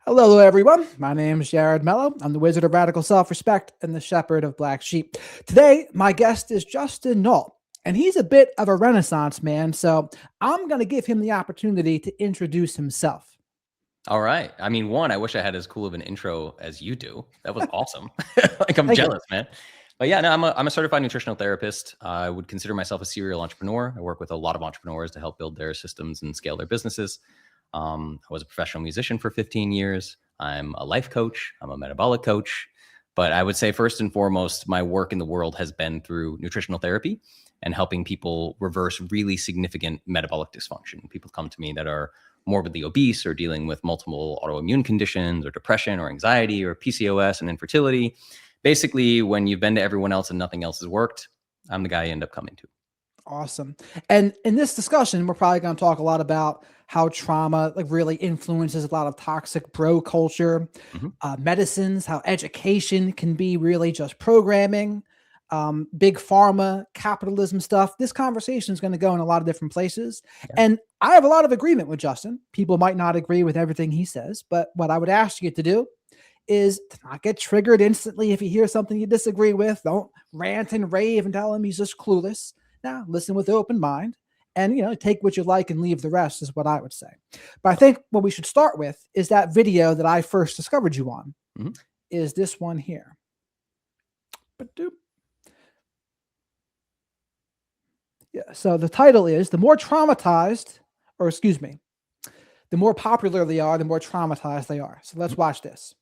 Hello, everyone. My name is Jared Mello. I'm the Wizard of Radical Self-Respect and the Shepherd of Black Sheep. Today, my guest is Justin Gault, and he's a bit of a Renaissance man, so I'm going to give him the opportunity to introduce himself. All right. I mean, one, I wish I had as cool of an intro as you do. That was awesome. Like, I'm Thank you. jealous, man. But yeah, no, I'm a certified nutritional therapist. I would consider myself a serial entrepreneur. I work with a lot of entrepreneurs to help build their systems and scale their businesses. I was a professional musician for 15 years. I'm a life coach. I'm a metabolic coach. But I would say first and foremost, my work in the world has been through nutritional therapy and helping people reverse really significant metabolic dysfunction. People come to me that are morbidly obese or dealing with multiple autoimmune conditions or depression or anxiety or PCOS and infertility. Basically, when you've been to everyone else and nothing else has worked, I'm the guy you end up coming to. Awesome. And in this discussion, we're probably going to talk a lot about how trauma really influences a lot of toxic bro culture, medicines, how education can be really just programming, big pharma, capitalism stuff. This conversation is going to go in a lot of different places. Yeah. And I have a lot of agreement with Justin. People might not agree with everything he says, but what I would ask you to do is to not get triggered instantly if you hear something you disagree with. Don't rant and rave and tell him he's just clueless. Now, listen with an open mind and, take what you like and leave the rest is what I would say. But I think what we should start with is that video that I first discovered you on is this one here. Yeah. So the title is the more popular they are, the more traumatized they are. So let's watch this.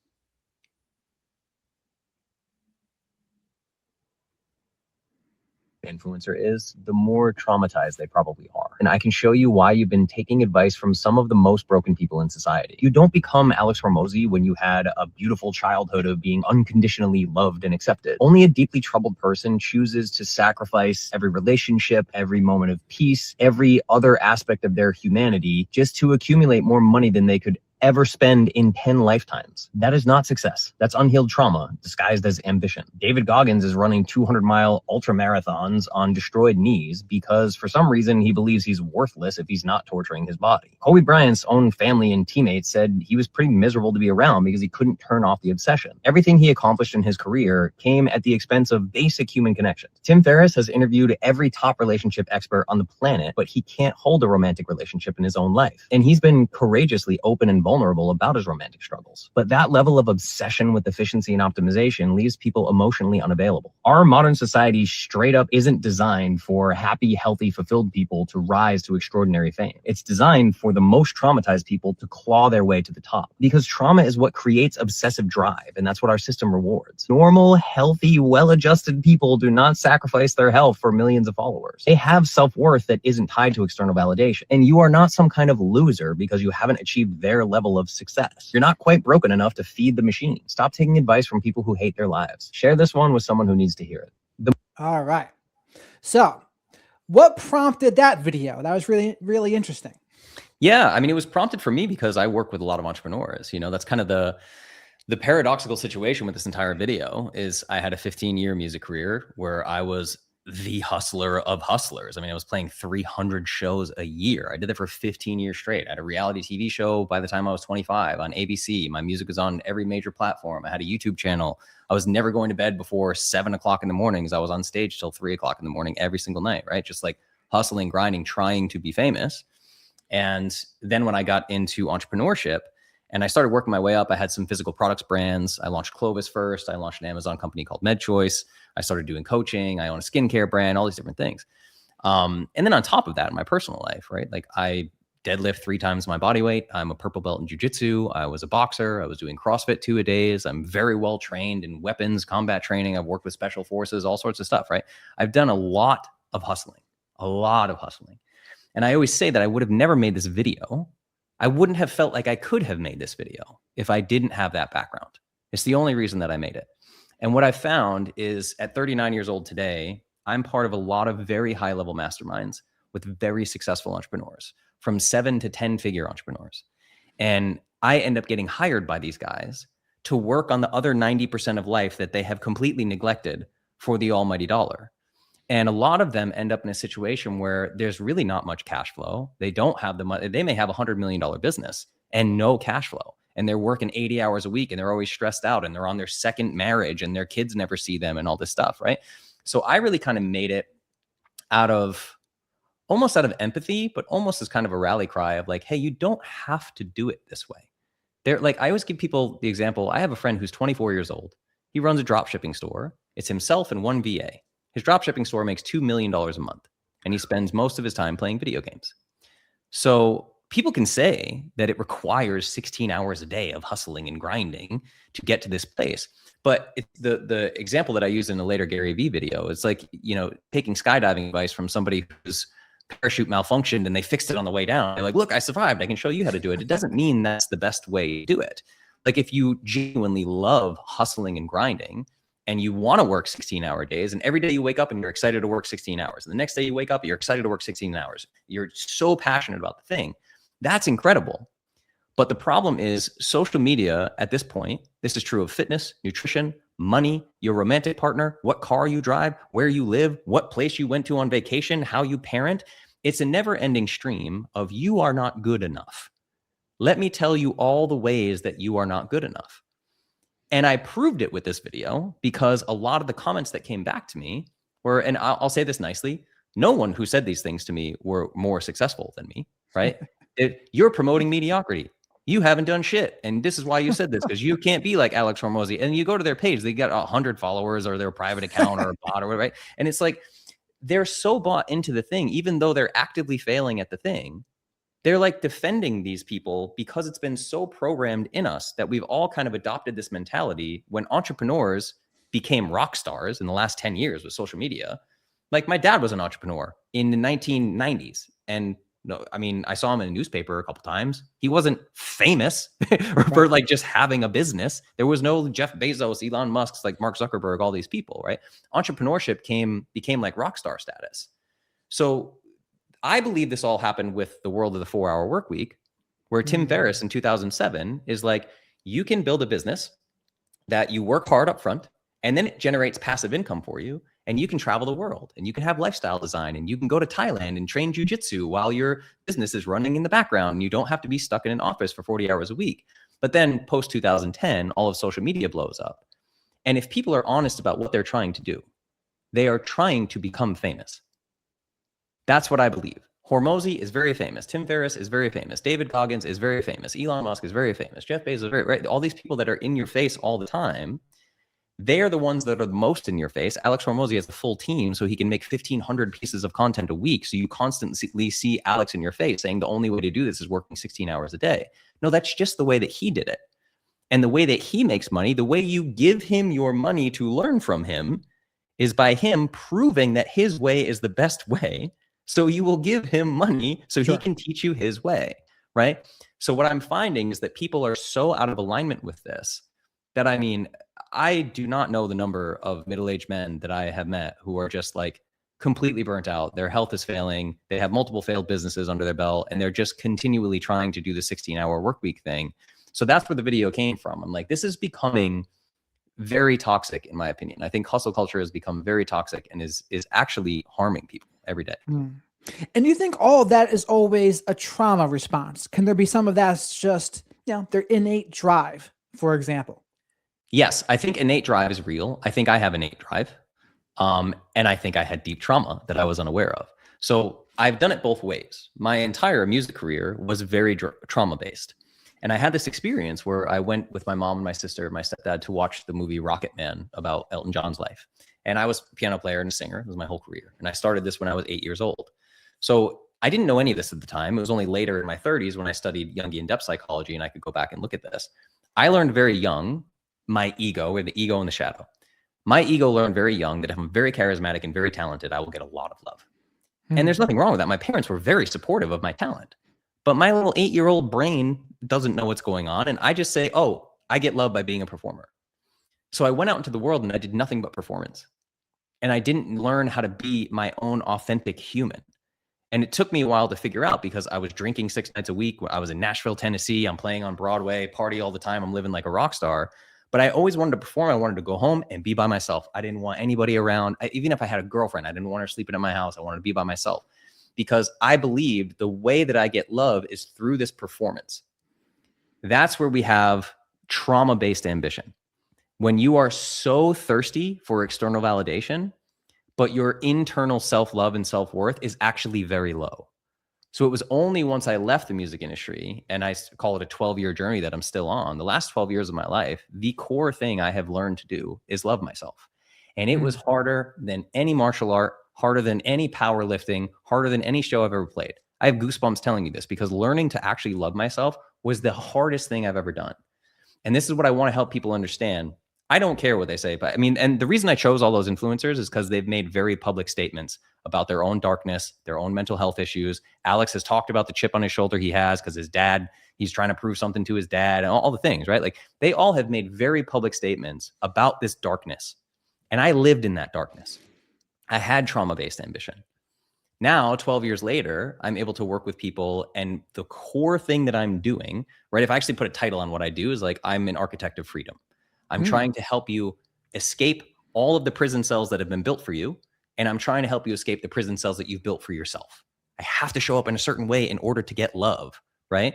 Influencer is, the more traumatized they probably are. And I can show you why you've been taking advice from some of the most broken people in society. You don't become Alex Hormozy when you had a beautiful childhood of being unconditionally loved and accepted. Only a deeply troubled person chooses to sacrifice every relationship, every moment of peace, every other aspect of their humanity just to accumulate more money than they could ever spend in 10 lifetimes. That is not success. That's unhealed trauma disguised as ambition. David Goggins is running 200-mile ultra marathons on destroyed knees because for some reason he believes he's worthless if he's not torturing his body. Kobe Bryant's own family and teammates said he was pretty miserable to be around because he couldn't turn off the obsession. Everything he accomplished in his career came at the expense of basic human connections. Tim Ferriss has interviewed every top relationship expert on the planet, but he can't hold a romantic relationship in his own life. And he's been courageously open and vulnerable about his romantic struggles. But that level of obsession with efficiency and optimization leaves people emotionally unavailable. Our modern society straight up isn't designed for happy, healthy, fulfilled people to rise to extraordinary fame. It's designed for the most traumatized people to claw their way to the top. Because trauma is what creates obsessive drive, and that's what our system rewards. Normal, healthy, well-adjusted people do not sacrifice their health for millions of followers. They have self-worth that isn't tied to external validation. And you are not some kind of loser because you haven't achieved their level of success. You're not quite broken enough to feed the machine. Stop taking advice from people who hate their lives. Share this one with someone who needs to hear it. All right. So what prompted that video? That was really, really interesting. Yeah. I mean, it was prompted for me because I work with a lot of entrepreneurs. That's kind of the paradoxical situation with this entire video is I had a 15-year music career where I was the hustler of hustlers. I mean, I was playing 300 shows a year. I did that for 15 years straight. I had a reality TV show by the time I was 25 on ABC. My music was on every major platform. I had a YouTube channel. I was never going to bed before 7 o'clock in the morning because I was on stage till 3 o'clock in the morning every single night, right? Just like hustling, grinding, trying to be famous. And then when I got into entrepreneurship, and I started working my way up. I had some physical products brands. I launched Clovis first. I launched an Amazon company called MedChoice. I started doing coaching. I own a skincare brand, all these different things. And then on top of that, in my personal life, right? Like I deadlift 3 times my body weight. I'm a purple belt in jiu-jitsu. I was a boxer. I was doing CrossFit 2-a-days. I'm very well trained in weapons, combat training. I've worked with special forces, all sorts of stuff, right? I've done a lot of hustling. And I always say that I would have never made this video. I wouldn't have felt like I could have made this video if I didn't have that background. It's the only reason that I made it. And what I found is at 39 years old today, I'm part of a lot of very high level masterminds with very successful entrepreneurs, from 7 to 10 figure entrepreneurs. And I end up getting hired by these guys to work on the other 90% of life that they have completely neglected for the almighty dollar. And a lot of them end up in a situation where there's really not much cash flow. They don't have the money. They may have $100 million business and no cash flow. and they're working 80 hours a week and they're always stressed out and they're on their second marriage and their kids never see them and all this stuff, right? So I really kind of made it almost out of empathy, but almost as kind of a rally cry of like, hey, you don't have to do it this way. I always give people the example. I have a friend who's 24 years old. He runs a drop shipping store. It's himself and one VA. His drop shipping store makes $2 million a month, and he spends most of his time playing video games. So people can say that it requires 16 hours a day of hustling and grinding to get to this place. But the example that I used in a later Gary Vee video, it's like, taking skydiving advice from somebody whose parachute malfunctioned and they fixed it on the way down. They're like, look, I survived. I can show you how to do it. It doesn't mean that's the best way to do it. Like if you genuinely love hustling and grinding and you want to work 16-hour days, and every day you wake up and you're excited to work 16 hours, and the next day you wake up, you're excited to work 16 hours. You're so passionate about the thing. That's incredible. But the problem is social media at this point, this is true of fitness, nutrition, money, your romantic partner, what car you drive, where you live, what place you went to on vacation, how you parent. It's a never-ending stream of you are not good enough. Let me tell you all the ways that you are not good enough. And I proved it with this video because a lot of the comments that came back to me were, and I'll say this nicely, no one who said these things to me were more successful than me, right? You're promoting mediocrity. You haven't done shit. And this is why you said this, because you can't be like Alex Hormozi. And you go to their page, they got 100 followers or their private account or a bot or whatever, right? And it's like, they're so bought into the thing, even though they're actively failing at the thing. They're like defending these people because it's been so programmed in us that we've all kind of adopted this mentality. When entrepreneurs became rock stars in the last 10 years with social media, like my dad was an entrepreneur in the 1990s. And no, I mean, I saw him in a newspaper a couple times. He wasn't famous for like just having a business. There was no Jeff Bezos, Elon Musk, like Mark Zuckerberg, all these people, right? Entrepreneurship became like rock star status. So I believe this all happened with the world of the 4-hour work week, where Tim Ferriss in 2007 is like, you can build a business that you work hard up front, and then it generates passive income for you. And you can travel the world, and you can have lifestyle design, and you can go to Thailand and train jujitsu while your business is running in the background. And you don't have to be stuck in an office for 40 hours a week. But then post 2010, all of social media blows up. And if people are honest about what they're trying to do, they are trying to become famous. That's what I believe. Hormozi is very famous. Tim Ferriss is very famous. David Goggins is very famous. Elon Musk is very famous. Jeff Bezos is right. All these people that are in your face all the time, they are the ones that are the most in your face. Alex Hormozi has a full team, so he can make 1,500 pieces of content a week. So you constantly see Alex in your face saying the only way to do this is working 16 hours a day. No, that's just the way that he did it. And the way that he makes money, the way you give him your money to learn from him is by him proving that his way is the best way. So you will give him money so he can teach you his way, right? So what I'm finding is that people are so out of alignment with this that, I mean, I do not know the number of middle-aged men that I have met who are just like completely burnt out. Their health is failing. They have multiple failed businesses under their belt, and they're just continually trying to do the 16-hour work week thing. So that's where the video came from. I'm like, this is becoming very toxic, in my opinion. I think hustle culture has become very toxic and is actually harming people every day. And you think all of that is always a trauma response? Can there be some of that's just, their innate drive, for example? Yes, I think innate drive is real. I think I have innate drive. And I think I had deep trauma that I was unaware of. So I've done it both ways. My entire music career was very trauma-based. And I had this experience where I went with my mom and my sister and my stepdad to watch the movie Rocket Man about Elton John's life. And I was a piano player and a singer. It was my whole career. And I started this when I was 8 years old. So I didn't know any of this at the time. It was only later in my 30s when I studied Jungian depth psychology and I could go back and look at this. I learned very young my ego, or the ego in the shadow. My ego learned very young that if I'm very charismatic and very talented, I will get a lot of love. And there's nothing wrong with that. My parents were very supportive of my talent. But my little 8-year-old brain doesn't know what's going on. And I just say, oh, I get love by being a performer. So I went out into the world and I did nothing but performance. And I didn't learn how to be my own authentic human. And it took me a while to figure out because I was drinking 6 nights a week. I was in Nashville, Tennessee. I'm playing on Broadway, party all the time. I'm living like a rock star. But I always wanted to perform. I wanted to go home and be by myself. I didn't want anybody around. Even if I had a girlfriend, I didn't want her sleeping in my house. I wanted to be by myself because I believed the way that I get love is through this performance. That's where we have trauma-based ambition. When you are so thirsty for external validation, but your internal self-love and self-worth is actually very low. So it was only once I left the music industry, and I call it a 12-year journey that I'm still on, the last 12 years of my life, the core thing I have learned to do is love myself. And it was harder than any martial art, harder than any powerlifting, harder than any show I've ever played. I have goosebumps telling you this because learning to actually love myself was the hardest thing I've ever done. And this is what I want to help people understand. I don't care what they say, but I mean, and the reason I chose all those influencers is because they've made very public statements about their own darkness, their own mental health issues. Alex has talked about the chip on his shoulder he has because his dad, he's trying to prove something to his dad and all the things, right? Like they all have made very public statements about this darkness. And I lived in that darkness. I had trauma-based ambition. Now, 12 years later, I'm able to work with people, and the core thing that I'm doing, right? If I actually put a title on what I do, is like, I'm an architect of freedom. I'm trying to help you escape all of the prison cells that have been built for you. And I'm trying to help you escape the prison cells that you've built for yourself. I have to show up in a certain way in order to get love, right?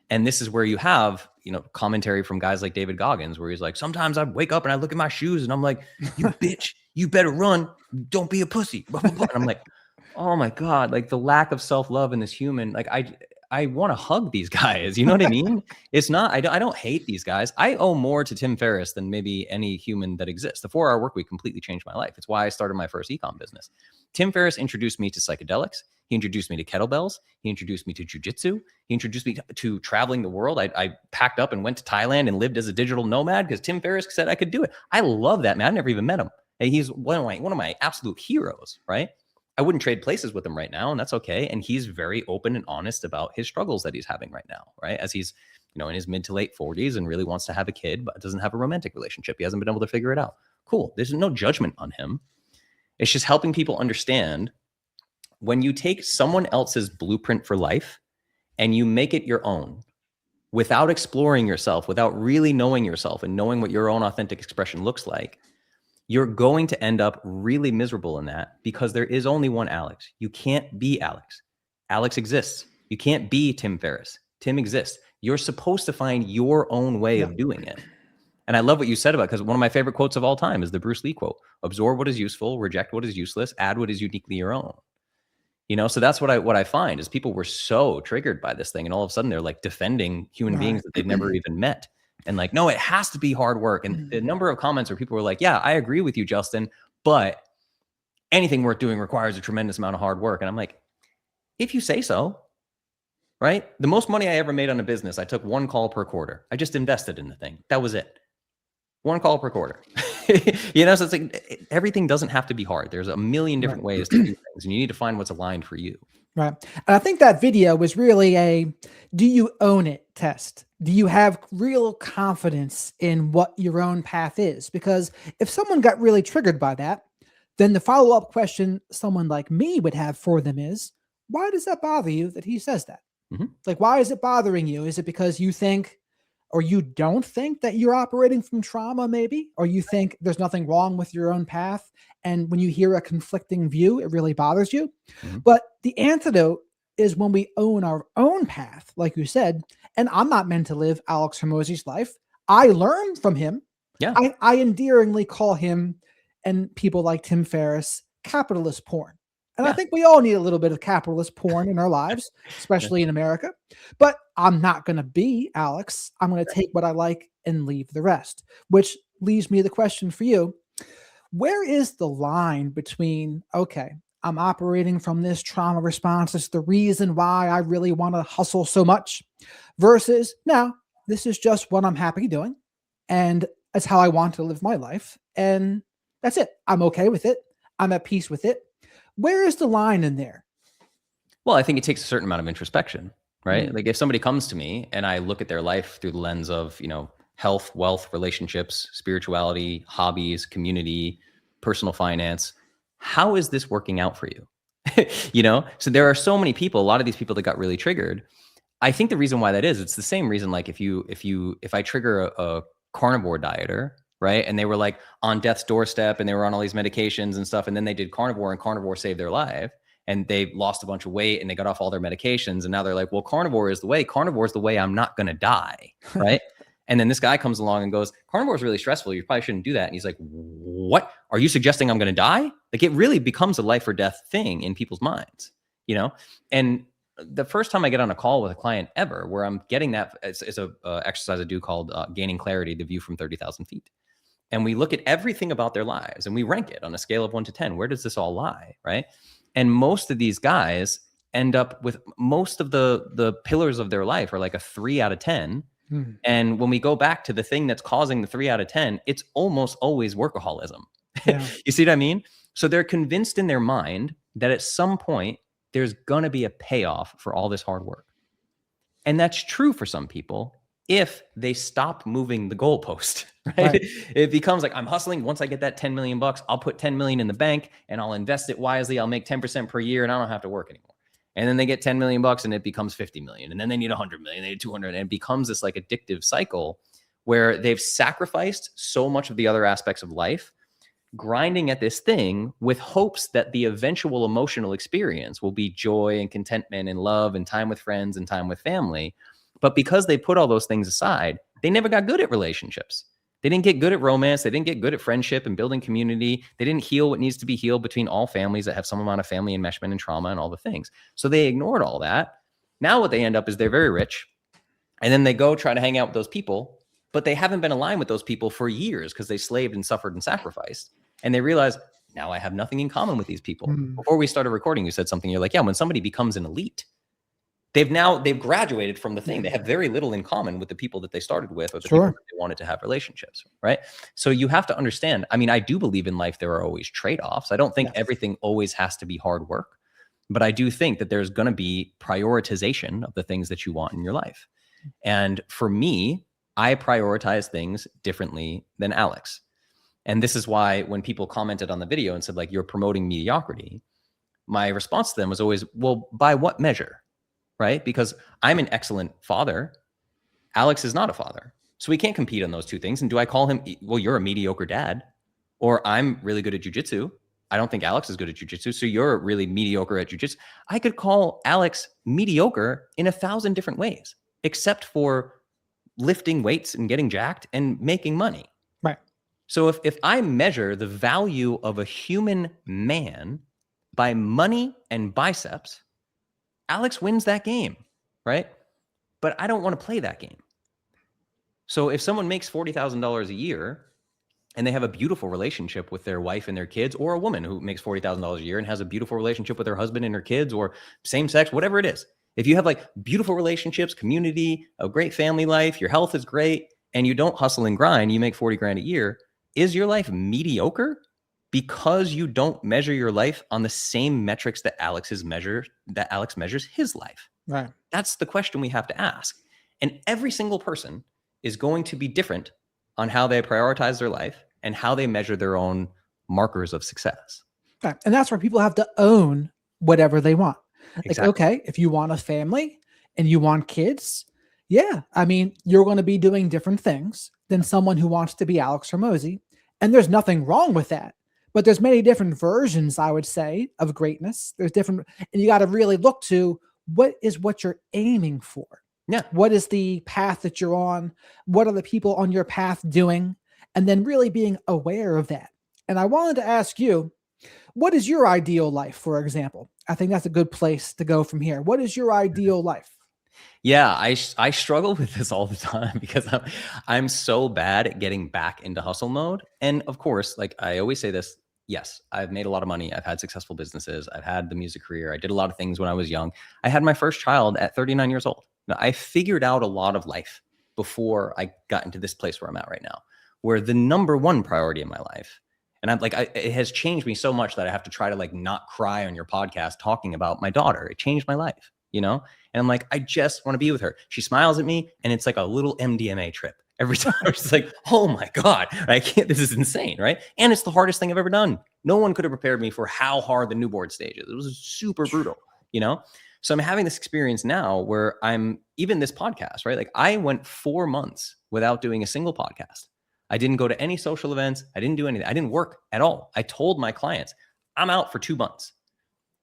And this is where you have, commentary from guys like David Goggins, where he's like, sometimes I wake up and I look at my shoes and I'm like, you bitch, you better run. Don't be a pussy. And I'm like, oh my God, like the lack of self-love in this human, like I want to hug these guys. You know what I mean? It's not, I don't hate these guys. I owe more to Tim Ferriss than maybe any human that exists. The 4-Hour Workweek completely changed my life. It's why I started my first ecom business. Tim Ferriss introduced me to psychedelics. He introduced me to kettlebells. He introduced me to jujitsu. He introduced me to traveling the world. I packed up and went to Thailand and lived as a digital nomad because Tim Ferriss said I could do it. I love that man. I've never even met him. And he's one of my absolute heroes, right? I wouldn't trade places with him right now, and that's okay. And he's very open and honest about his struggles that he's having right now, right? As he's, in his mid to late 40s and really wants to have a kid, but doesn't have a romantic relationship. He hasn't been able to figure it out. Cool. There's no judgment on him. It's just helping people understand when you take someone else's blueprint for life and you make it your own without exploring yourself, without really knowing yourself and knowing what your own authentic expression looks like, you're going to end up really miserable in that because there is only one Alex. You can't be Alex. Alex exists. You can't be Tim Ferriss. Tim exists. You're supposed to find your own way of doing it. And I love what you said about it, because one of my favorite quotes of all time is the Bruce Lee quote: absorb what is useful, reject what is useless, add what is uniquely your own. So that's what I find is people were so triggered by this thing. And all of a sudden they're like defending human beings that they've never even met. And like, no, it has to be hard work. And the number of comments where people were like, yeah, I agree with you, Justin, but anything worth doing requires a tremendous amount of hard work. And I'm like, if you say so, right? The most money I ever made on a business, I took 1 call per quarter. I just invested in the thing. That was it. 1 call per quarter. So it's like everything doesn't have to be hard. There's a million different ways to do things, and you need to find what's aligned for you. Right. And I think that video was really a, do you own it test? Do you have real confidence in what your own path is? Because if someone got really triggered by that, then the follow-up question someone like me would have for them is, why does that bother you that he says that? Like, why is it bothering you? Is it because you think, or you don't think that you're operating from trauma maybe, or you think there's nothing wrong with your own path? And when you hear a conflicting view, it really bothers you. But the antidote is when we own our own path, like you said. And I'm not meant to live Alex Hormozi's life. I learned from him. Yeah. I endearingly call him and people like Tim Ferriss capitalist porn. And I think we all need a little bit of capitalist porn in our lives, especially in America. But I'm not going to be Alex. I'm going to take what I like and leave the rest, which leaves me the question for you. Where is the line between, okay, I'm operating from this trauma response, it's the reason why I really want to hustle so much, versus, no, this is just what I'm happy doing, and it's how I want to live my life, and that's it. I'm okay with it. I'm at peace with it. Where is the line in there? Well, I think it takes a certain amount of introspection, right? Like if somebody comes to me and I look at their life through the lens of, health, wealth, relationships, spirituality, hobbies, community, personal finance, how is this working out for you? So there are so many people, a lot of these people that got really triggered. I think the reason why that is, it's the same reason, like if I trigger a carnivore dieter, right? And they were like on death's doorstep and they were on all these medications and stuff. And then they did carnivore and carnivore saved their life. and they lost a bunch of weight and they got off all their medications. And now they're like, well, carnivore is the way. Carnivore is the way I'm not going to die. Right. And then this guy comes along and goes, carnivore is really stressful. You probably shouldn't do that. And he's like, what? Are you suggesting I'm going to die? Like, it really becomes a life or death thing in people's minds, you know? And the first time I get on a call with a client ever, where I'm getting that, it's a exercise I do called Gaining Clarity, the view from 30,000 feet. And we look at everything about their lives and we rank it on a scale of 1 to 10. Where does this all lie? Right. And most of these guys end up with most of the pillars of their life are like a 3 out of 10. And when we go back to the thing that's causing the 3 out of 10, it's almost always workaholism. Yeah. You see what I mean? So they're convinced in their mind that at some point there's going to be a payoff for all this hard work. And that's true for some people if they stop moving the goalpost, right? It becomes like, I'm hustling. Once I get that 10 million bucks, I'll put 10 million in the bank and I'll invest it wisely. I'll make 10% per year and I don't have to work anymore. And then they get 10 million bucks and it becomes 50 million. And then they need 100 million, they need 200. And it becomes this like addictive cycle where they've sacrificed so much of the other aspects of life, grinding at this thing with hopes that the eventual emotional experience will be joy and contentment and love and time with friends and time with family. But because they put all those things aside, they never got good at relationships. They didn't get good at romance. They didn't get good at friendship and building community. They didn't heal what needs to be healed between all families that have some amount of family enmeshment and trauma and all the things. So they ignored all that. Now what they end up is they're very rich. And then they go try to hang out with those people, but they haven't been aligned with those people for years because they slaved and suffered and sacrificed. And they realize, now I have nothing in common with these people. Before we started recording, you said something. You're like, yeah, when somebody becomes an elite, they've graduated from the thing. They have very little in common with the people that they started with or the people that they wanted to have relationships, right? So you have to understand, I mean, I do believe in life there are always trade-offs. I don't think everything always has to be hard work, but I do think that there's going to be prioritization of the things that you want in your life. And for me, I prioritize things differently than Alex. And this is why when people commented on the video and said, like, you're promoting mediocrity, my response to them was always, well, by what measure? Right? Because I'm an excellent father. Alex is not a father. So we can't compete on those two things. And do I call him, well, you're a mediocre dad, or I'm really good at jujitsu. I don't think Alex is good at jujitsu. So you're really mediocre at jujitsu. I could call Alex mediocre in 1,000 different ways, except for lifting weights and getting jacked and making money. Right. So if I measure the value of a human man by money and biceps, Alex wins that game, right? But I don't want to play that game. So if someone makes $40,000 a year and they have a beautiful relationship with their wife and their kids, or a woman who makes $40,000 a year and has a beautiful relationship with her husband and her kids, or same sex, whatever it is. If you have like beautiful relationships, community, a great family life, your health is great, and you don't hustle and grind, you make 40 grand a year, is your life mediocre? Because you don't measure your life on the same metrics that Alex measures his life. Right. That's the question we have to ask. And every single person is going to be different on how they prioritize their life and how they measure their own markers of success. Right. And that's where people have to own whatever they want. Exactly. Like, okay, if you want a family and you want kids, yeah, I mean, you're going to be doing different things than someone who wants to be Alex Hormozi. And there's nothing wrong with that. But there's many different versions, I would say, of greatness. There's different, and you got to really look to what you're aiming for. Yeah. What is the path that you're on? What are the people on your path doing? And then really being aware of that. And I wanted to ask you, what is your ideal life, for example? I think that's a good place to go from here. What is your ideal life? Yeah, I struggle with this all the time because I'm so bad at getting back into hustle mode. And of course, like I always say this, yes, I've made a lot of money. I've had successful businesses. I've had the music career. I did a lot of things when I was young. I had my first child at 39 years old. Now, I figured out a lot of life before I got into this place where I'm at right now, where the number one priority in my life, and I'm like, it has changed me so much that I have to try to like not cry on your podcast talking about my daughter. It changed my life, you know? And I'm like, I just want to be with her. She smiles at me and it's like a little MDMA trip. Every time it's like, oh my God, I can't, this is insane, right? And it's the hardest thing I've ever done. No one could have prepared me for how hard the newborn stage is. It was super brutal, you know? So I'm having this experience now where I'm, even this podcast, right? Like I went 4 months without doing a single podcast. I didn't go to any social events. I didn't do anything. I didn't work at all. I told my clients, I'm out for 2 months.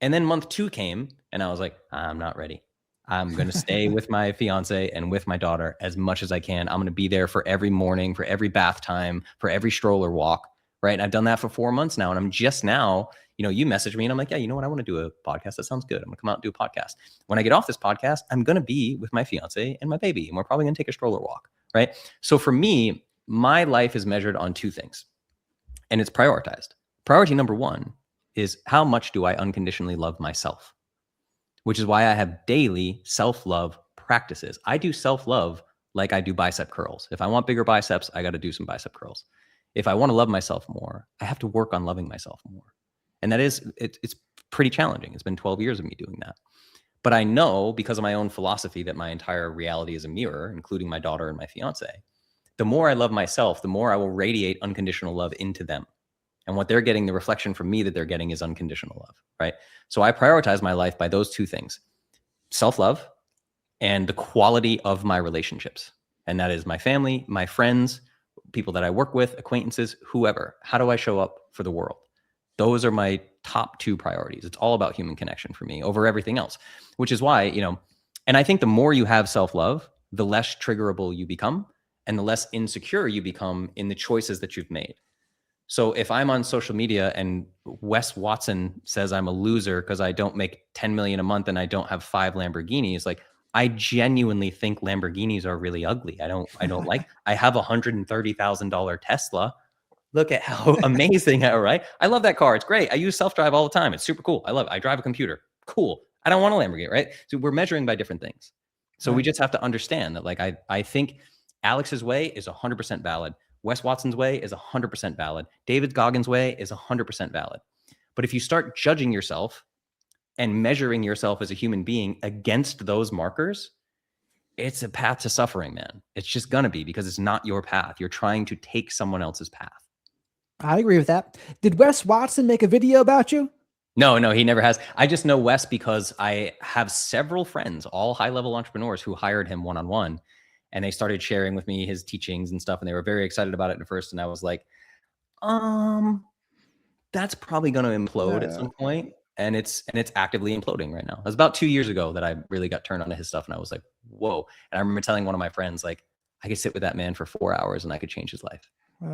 And then month 2 came and I was like, I'm not ready. I'm going to stay with my fiance and with my daughter as much as I can. I'm going to be there for every morning, for every bath time, for every stroller walk. Right. And I've done that for 4 months now. And I'm just now, you message me and I'm like, yeah, you know what? I want to do a podcast. That sounds good. I'm gonna come out and do a podcast. When I get off this podcast, I'm going to be with my fiance and my baby, and we're probably going to take a stroller walk. Right. So for me, my life is measured on 2 things, and it's prioritized. Priority number 1 is how much do I unconditionally love myself? Which is why I have daily self-love practices. I do self-love like I do bicep curls. If I want bigger biceps, I got to do some bicep curls. If I want to love myself more, I have to work on loving myself more. And that is, it's pretty challenging. It's been 12 years of me doing that. But I know, because of my own philosophy, that my entire reality is a mirror, including my daughter and my fiance. The more I love myself, the more I will radiate unconditional love into them. And what they're getting, the reflection from me that they're getting, is unconditional love, right? So I prioritize my life by those 2 things: self-love and the quality of my relationships. And that is my family, my friends, people that I work with, acquaintances, whoever. How do I show up for the world? Those are my top 2 priorities. It's all about human connection for me over everything else, which is why, and I think the more you have self-love, the less triggerable you become and the less insecure you become in the choices that you've made. So if I'm on social media and Wes Watson says I'm a loser because I don't make 10 million a month and I don't have 5 Lamborghinis, like, I genuinely think Lamborghinis are really ugly. I don't like, I have a $130,000 Tesla. Look at how amazing, right? I love that car. It's great. I use self-drive all the time. It's super cool. I love it. I drive a computer. Cool. I don't want a Lamborghini, right? So we're measuring by different things. So we just have to understand that, like, I think Alex's way is 100% valid. Wes Watson's way is 100% valid. David Goggins' way is 100% valid. But if you start judging yourself and measuring yourself as a human being against those markers, it's a path to suffering, man. It's just gonna be, because it's not your path. You're trying to take someone else's path. I agree with that. Did Wes Watson make a video about you? No, he never has. I just know Wes because I have several friends, all high-level entrepreneurs, who hired him one-on-one. And they started sharing with me his teachings and stuff. And they were very excited about it at first. And I was like, that's probably going to implode at some point. And it's actively imploding right now. It was about 2 years ago that I really got turned on to his stuff. And I was like, whoa. And I remember telling one of my friends, like, I could sit with that man for 4 hours and I could change his life.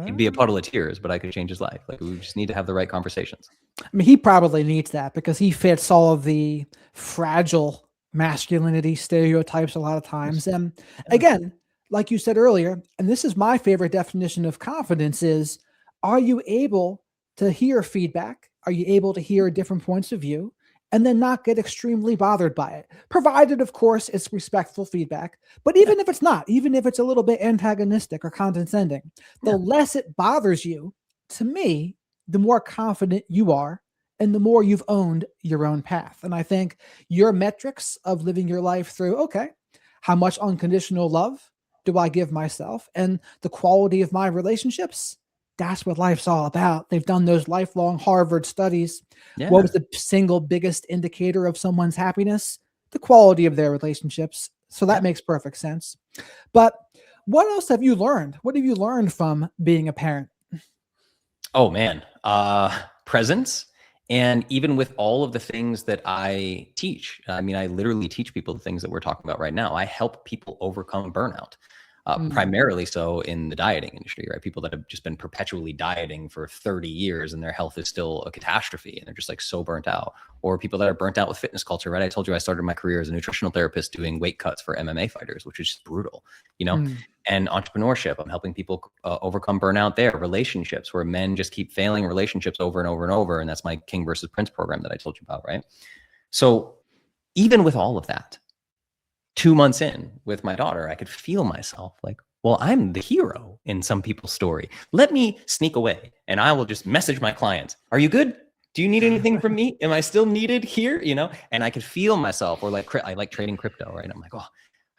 He'd be a puddle of tears, but I could change his life. Like, we just need to have the right conversations. I mean, he probably needs that because he fits all of the fragile masculinity stereotypes a lot of times. And again, like you said earlier, and this is my favorite definition of confidence, is, are you able to hear feedback? Are you able to hear different points of view and then not get extremely bothered by it? Provided, of course, it's respectful feedback. But even if it's not, even if it's a little bit antagonistic or condescending, the less it bothers you, to me, the more confident you are and the more you've owned your own path. And I think your metrics of living your life through, okay, how much unconditional love do I give myself, and the quality of my relationships, that's what life's all about. They've done those lifelong Harvard studies. What was the single biggest indicator of someone's happiness? The quality of their relationships. So that makes perfect sense. But what else have you learned? What have you learned from being a parent? Oh, man. Presence. And even with all of the things that I teach, I mean, I literally teach people the things that we're talking about right now. I help people overcome burnout, primarily so in the dieting industry, right? People that have just been perpetually dieting for 30 years and their health is still a catastrophe and they're just like so burnt out. Or people that are burnt out with fitness culture, right? I told you I started my career as a nutritional therapist doing weight cuts for MMA fighters, which is just brutal, and entrepreneurship. I'm helping people overcome burnout there. Relationships, where men just keep failing relationships over and over and over. And that's my King versus Prince program that I told you about, right? So even with all of that, 2 months in with my daughter, I could feel myself like, well, I'm the hero in some people's story. Let me sneak away and I will just message my clients. Are you good? Do you need anything from me? Am I still needed here? And I could feel myself, or like, I like trading crypto, right? I'm like, oh,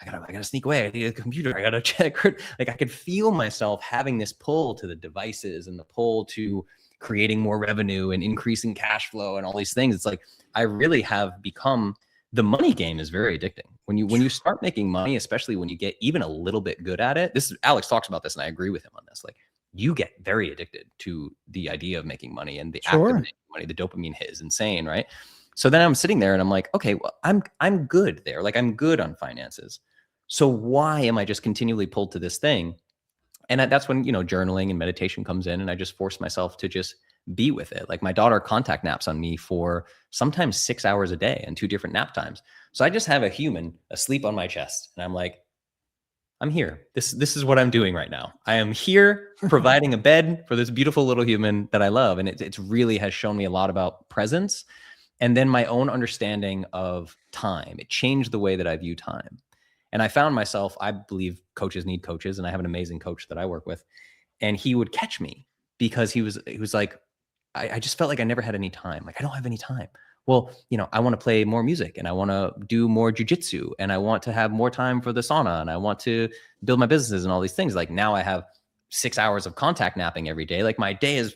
I gotta sneak away. I need a computer. I gotta check. Like, I could feel myself having this pull to the devices and the pull to creating more revenue and increasing cash flow and all these things. It's like, I really have become, the money game is very addicting. When you start making money, especially when you get even a little bit good at it, Alex talks about this and I agree with him on this. Like, you get very addicted to the idea of making money and the act of making money. The dopamine hit is insane, right? So then I'm sitting there and I'm like, okay, well, I'm good there. Like I'm good on finances. So why am I just continually pulled to this thing? And that's when, journaling and meditation comes in, and I just force myself to just be with it. Like my daughter contact naps on me for sometimes 6 hours a day and 2 different nap times. So I just have a human asleep on my chest, and I'm like, I'm here. This is what I'm doing right now. I am here providing a bed for this beautiful little human that I love. And it really has shown me a lot about presence, and then my own understanding of time. It changed the way that I view time. And I found myself, I believe coaches need coaches, and I have an amazing coach that I work with, and he would catch me because he was like, I just felt like I never had any time. Like, I don't have any time. Well, I want to play more music, and I want to do more jujitsu, and I want to have more time for the sauna, and I want to build my businesses and all these things. Like now I have 6 hours of contact napping every day. Like my day is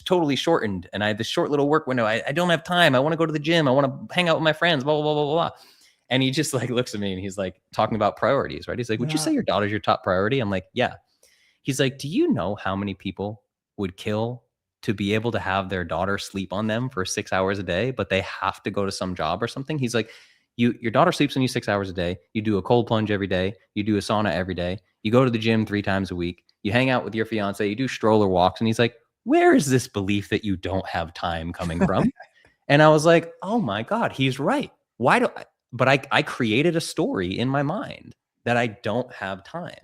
totally shortened, and I have this short little work window. I don't have time. I want to go to the gym. I want to hang out with my friends, blah, blah, blah, blah, blah. And he just like looks at me and he's like talking about priorities, right? He's like, would you say your daughter's your top priority? I'm like, yeah. He's like, do you know how many people would kill to be able to have their daughter sleep on them for 6 hours a day, but they have to go to some job or something? He's like, your daughter sleeps on you 6 hours a day. You do a cold plunge every day. You do a sauna every day. You go to the gym 3 times a week. You hang out with your fiance. You do stroller walks. And he's like, where is this belief that you don't have time coming from? And I was like, oh my God, he's right. But I created a story in my mind that I don't have time.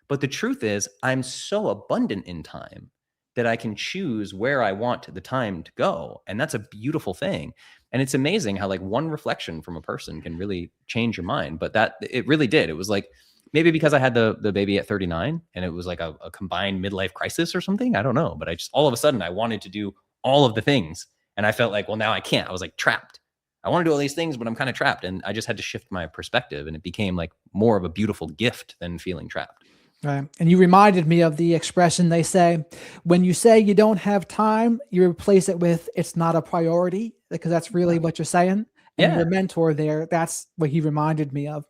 But the truth is, I'm so abundant in time that I can choose where I want the time to go. And that's a beautiful thing. And it's amazing how like one reflection from a person can really change your mind. But that it really did. It was like, maybe because I had the baby at 39 and it was like a combined midlife crisis or something. I don't know. But I just, all of a sudden I wanted to do all of the things. And I felt like, well, now I can't. I was like trapped. I want to do all these things, but I'm kind of trapped. And I just had to shift my perspective, and it became like more of a beautiful gift than feeling trapped. Right. And you reminded me of the expression they say, when you say you don't have time, you replace it with it's not a priority, because that's really what you're saying. And your mentor there, that's what he reminded me of.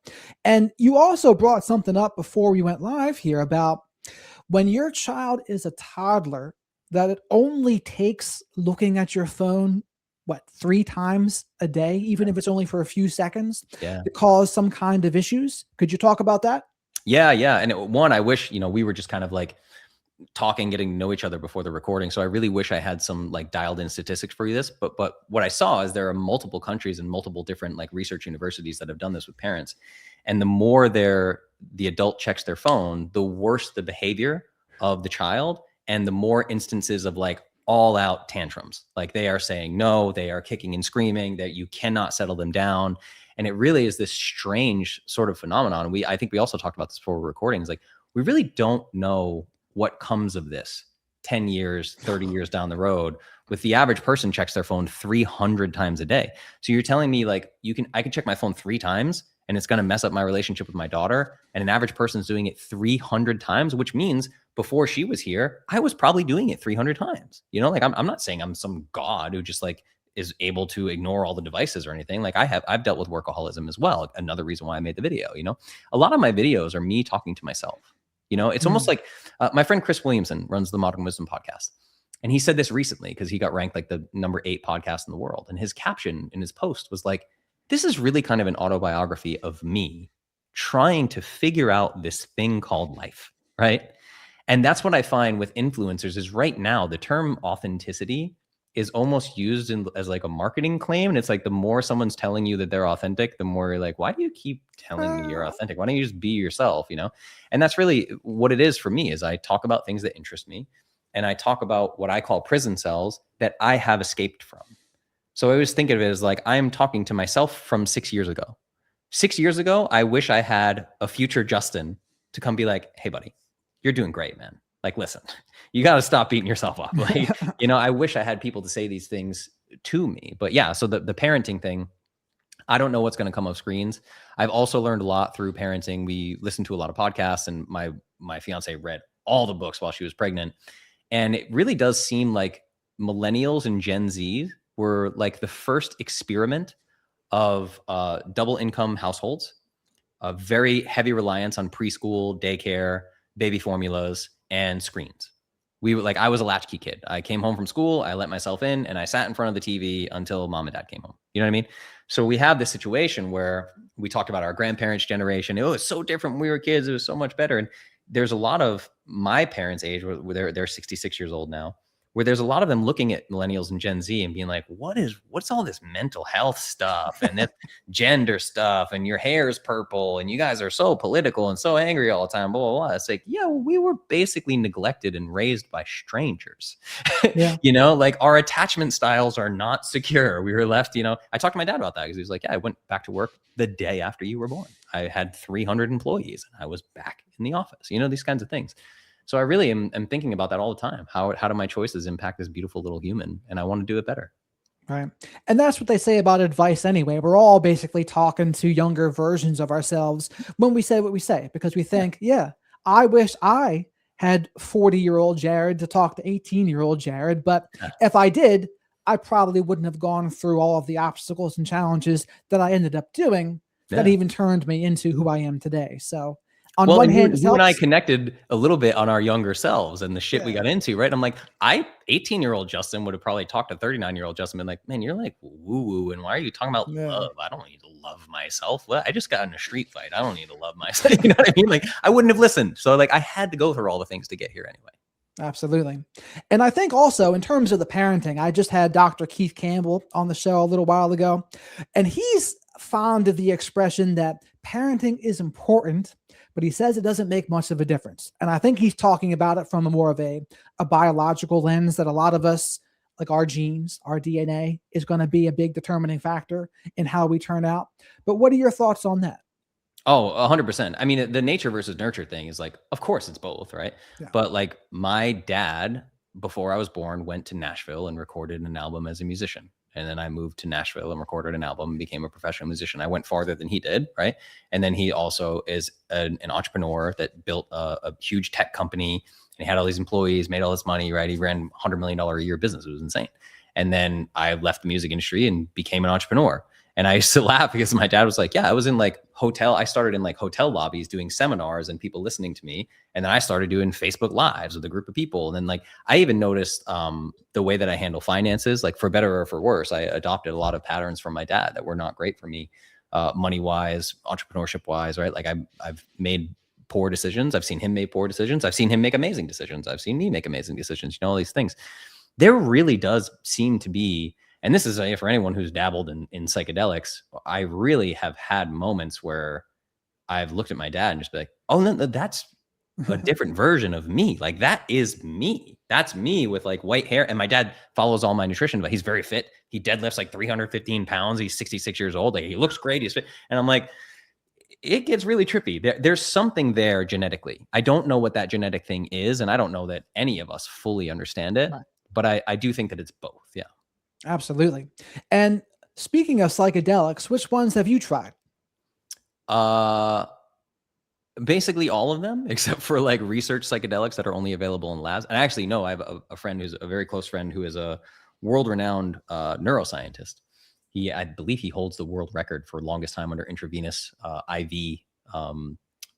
And you also brought something up before we went live here about when your child is a toddler, that it only takes looking at your phone 3 times a day, even if it's only for a few seconds, to cause some kind of issues. Could you talk about that? Yeah. And one, I wish, we were just kind of like talking, getting to know each other before the recording. So I really wish I had some like dialed in statistics for you this, but what I saw is there are multiple countries and multiple different like research universities that have done this with parents. And the more the adult checks their phone, the worse the behavior of the child, and the more instances of like all out tantrums. Like they are saying no, they are kicking and screaming, that you cannot settle them down. And it really is this strange sort of phenomenon. I think we also talked about this before recordings. Like we really don't know what comes of this 10 years, 30 years down the road. With the average person checks their phone 300 times a day. So you're telling me like I can check my phone 3 times and it's going to mess up my relationship with my daughter. And an average person's doing it 300 times, which means before she was here, I was probably doing it 300 times. Like I'm not saying I'm some god who just like is able to ignore all the devices or anything. Like I've dealt with workaholism as well. Another reason why I made the video, a lot of my videos are me talking to myself. It's almost like my friend Chris Williamson runs the Modern Wisdom podcast. And he said this recently because he got ranked like the number 8 podcast in the world. And his caption in his post was like, this is really kind of an autobiography of me trying to figure out this thing called life, right? And that's what I find with influencers is right now, the term authenticity is almost used as like a marketing claim. And it's like the more someone's telling you that they're authentic, the more you're like, why do you keep telling me you're authentic? Why don't you just be yourself, And that's really what it is for me is I talk about things that interest me. And I talk about what I call prison cells that I have escaped from. So I always think of it as like, I'm talking to myself from 6 years ago. 6 years ago, I wish I had a future Justin to come be like, hey buddy, you're doing great, man. Like, listen, you got to stop beating yourself up. Like, I wish I had people to say these things to me, but yeah. So the parenting thing, I don't know what's going to come of screens. I've also learned a lot through parenting. We listened to a lot of podcasts, and my fiance read all the books while she was pregnant. And it really does seem like millennials and Gen Z were like the first experiment of double income households, a very heavy reliance on preschool, daycare, baby formulas, and screens. I was a latchkey kid. I came home from school, I let myself in, and I sat in front of the TV until mom and dad came home. You know what I mean? So we have this situation where we talked about our grandparents' generation. It was so different when we were kids. It was so much better. And there's a lot of my parents' age, where they're 66 years old now, where there's a lot of them looking at millennials and Gen Z and being like, what's all this mental health stuff and this gender stuff, and your hair is purple and you guys are so political and so angry all the time, blah, blah, blah. It's like, yeah, well, we were basically neglected and raised by strangers. Yeah. You know, like our attachment styles are not secure. We were left, you know, I talked to my dad about that because he was like, yeah, I went back to work the day after you were born. I had 300 employees and I was back in the office, you know, these kinds of things. So I really am thinking about that all the time. How do my choices impact this beautiful little human? And I want to do it better. Right. And that's what they say about advice anyway. We're all basically talking to younger versions of ourselves when we say what we say, because we think, yeah, I wish I had 40-year-old Jared to talk to 18-year-old Jared. But if I did, I probably wouldn't have gone through all of the obstacles and challenges that I ended up doing that even turned me into who I am today. So on one hand, you and I connected a little bit on our younger selves and the shit we got into, right? I'm like, 18-year-old Justin would have probably talked to 39-year-old Justin and been like, man, you're like woo-woo, and why are you talking about love? I don't need to love myself. Well, I just got in a street fight. I don't need to love myself. You know what I mean? Like, I wouldn't have listened. So like, I had to go through all the things to get here anyway. Absolutely. And I think also in terms of the parenting, I just had Dr. Keith Campbell on the show a little while ago, and he's fond of the expression that parenting is important, but he says it doesn't make much of a difference. And I think he's talking about it from a more of a biological lens, that a lot of us, like our genes, our DNA is going to be a big determining factor in how we turn out. But what are your thoughts on that? Oh, 100%. I mean, the nature versus nurture thing is like, of course it's both, right? Yeah. But like my dad, before I was born, went to Nashville and recorded an album as a musician. And then I moved to Nashville and recorded an album and became a professional musician. I went farther than he did, right? And then he also is an entrepreneur that built a huge tech company, and he had all these employees, made all this money, right? He ran $100 million a year business. It was insane. And then I left the music industry and became an entrepreneur. And I used to laugh because my dad was like, yeah, I started in like hotel lobbies doing seminars and people listening to me. And then I started doing Facebook Lives with a group of people. And then like, I even noticed the way that I handle finances, like for better or for worse, I adopted a lot of patterns from my dad that were not great for me, money-wise, entrepreneurship-wise, right? Like I've made poor decisions. I've seen him make poor decisions. I've seen him make amazing decisions. I've seen me make amazing decisions, you know, all these things. There really does seem to be, and this is for anyone who's dabbled in psychedelics, I really have had moments where I've looked at my dad and just be like, oh, no, that's a different version of me. Like that is me. That's me with like white hair. And my dad follows all my nutrition, but he's very fit. He deadlifts like 315 pounds. He's 66 years old. Like, he looks great. He's fit. And I'm like, it gets really trippy. There's something there genetically. I don't know what that genetic thing is. And I don't know that any of us fully understand it, but I do think that it's both. Yeah. Absolutely. And speaking of psychedelics, which ones have you tried? Basically all of them, except for like research psychedelics that are only available in labs. And actually, no, I have a friend who's a very close friend who is a world-renowned neuroscientist. I believe he holds the world record for longest time under intravenous IV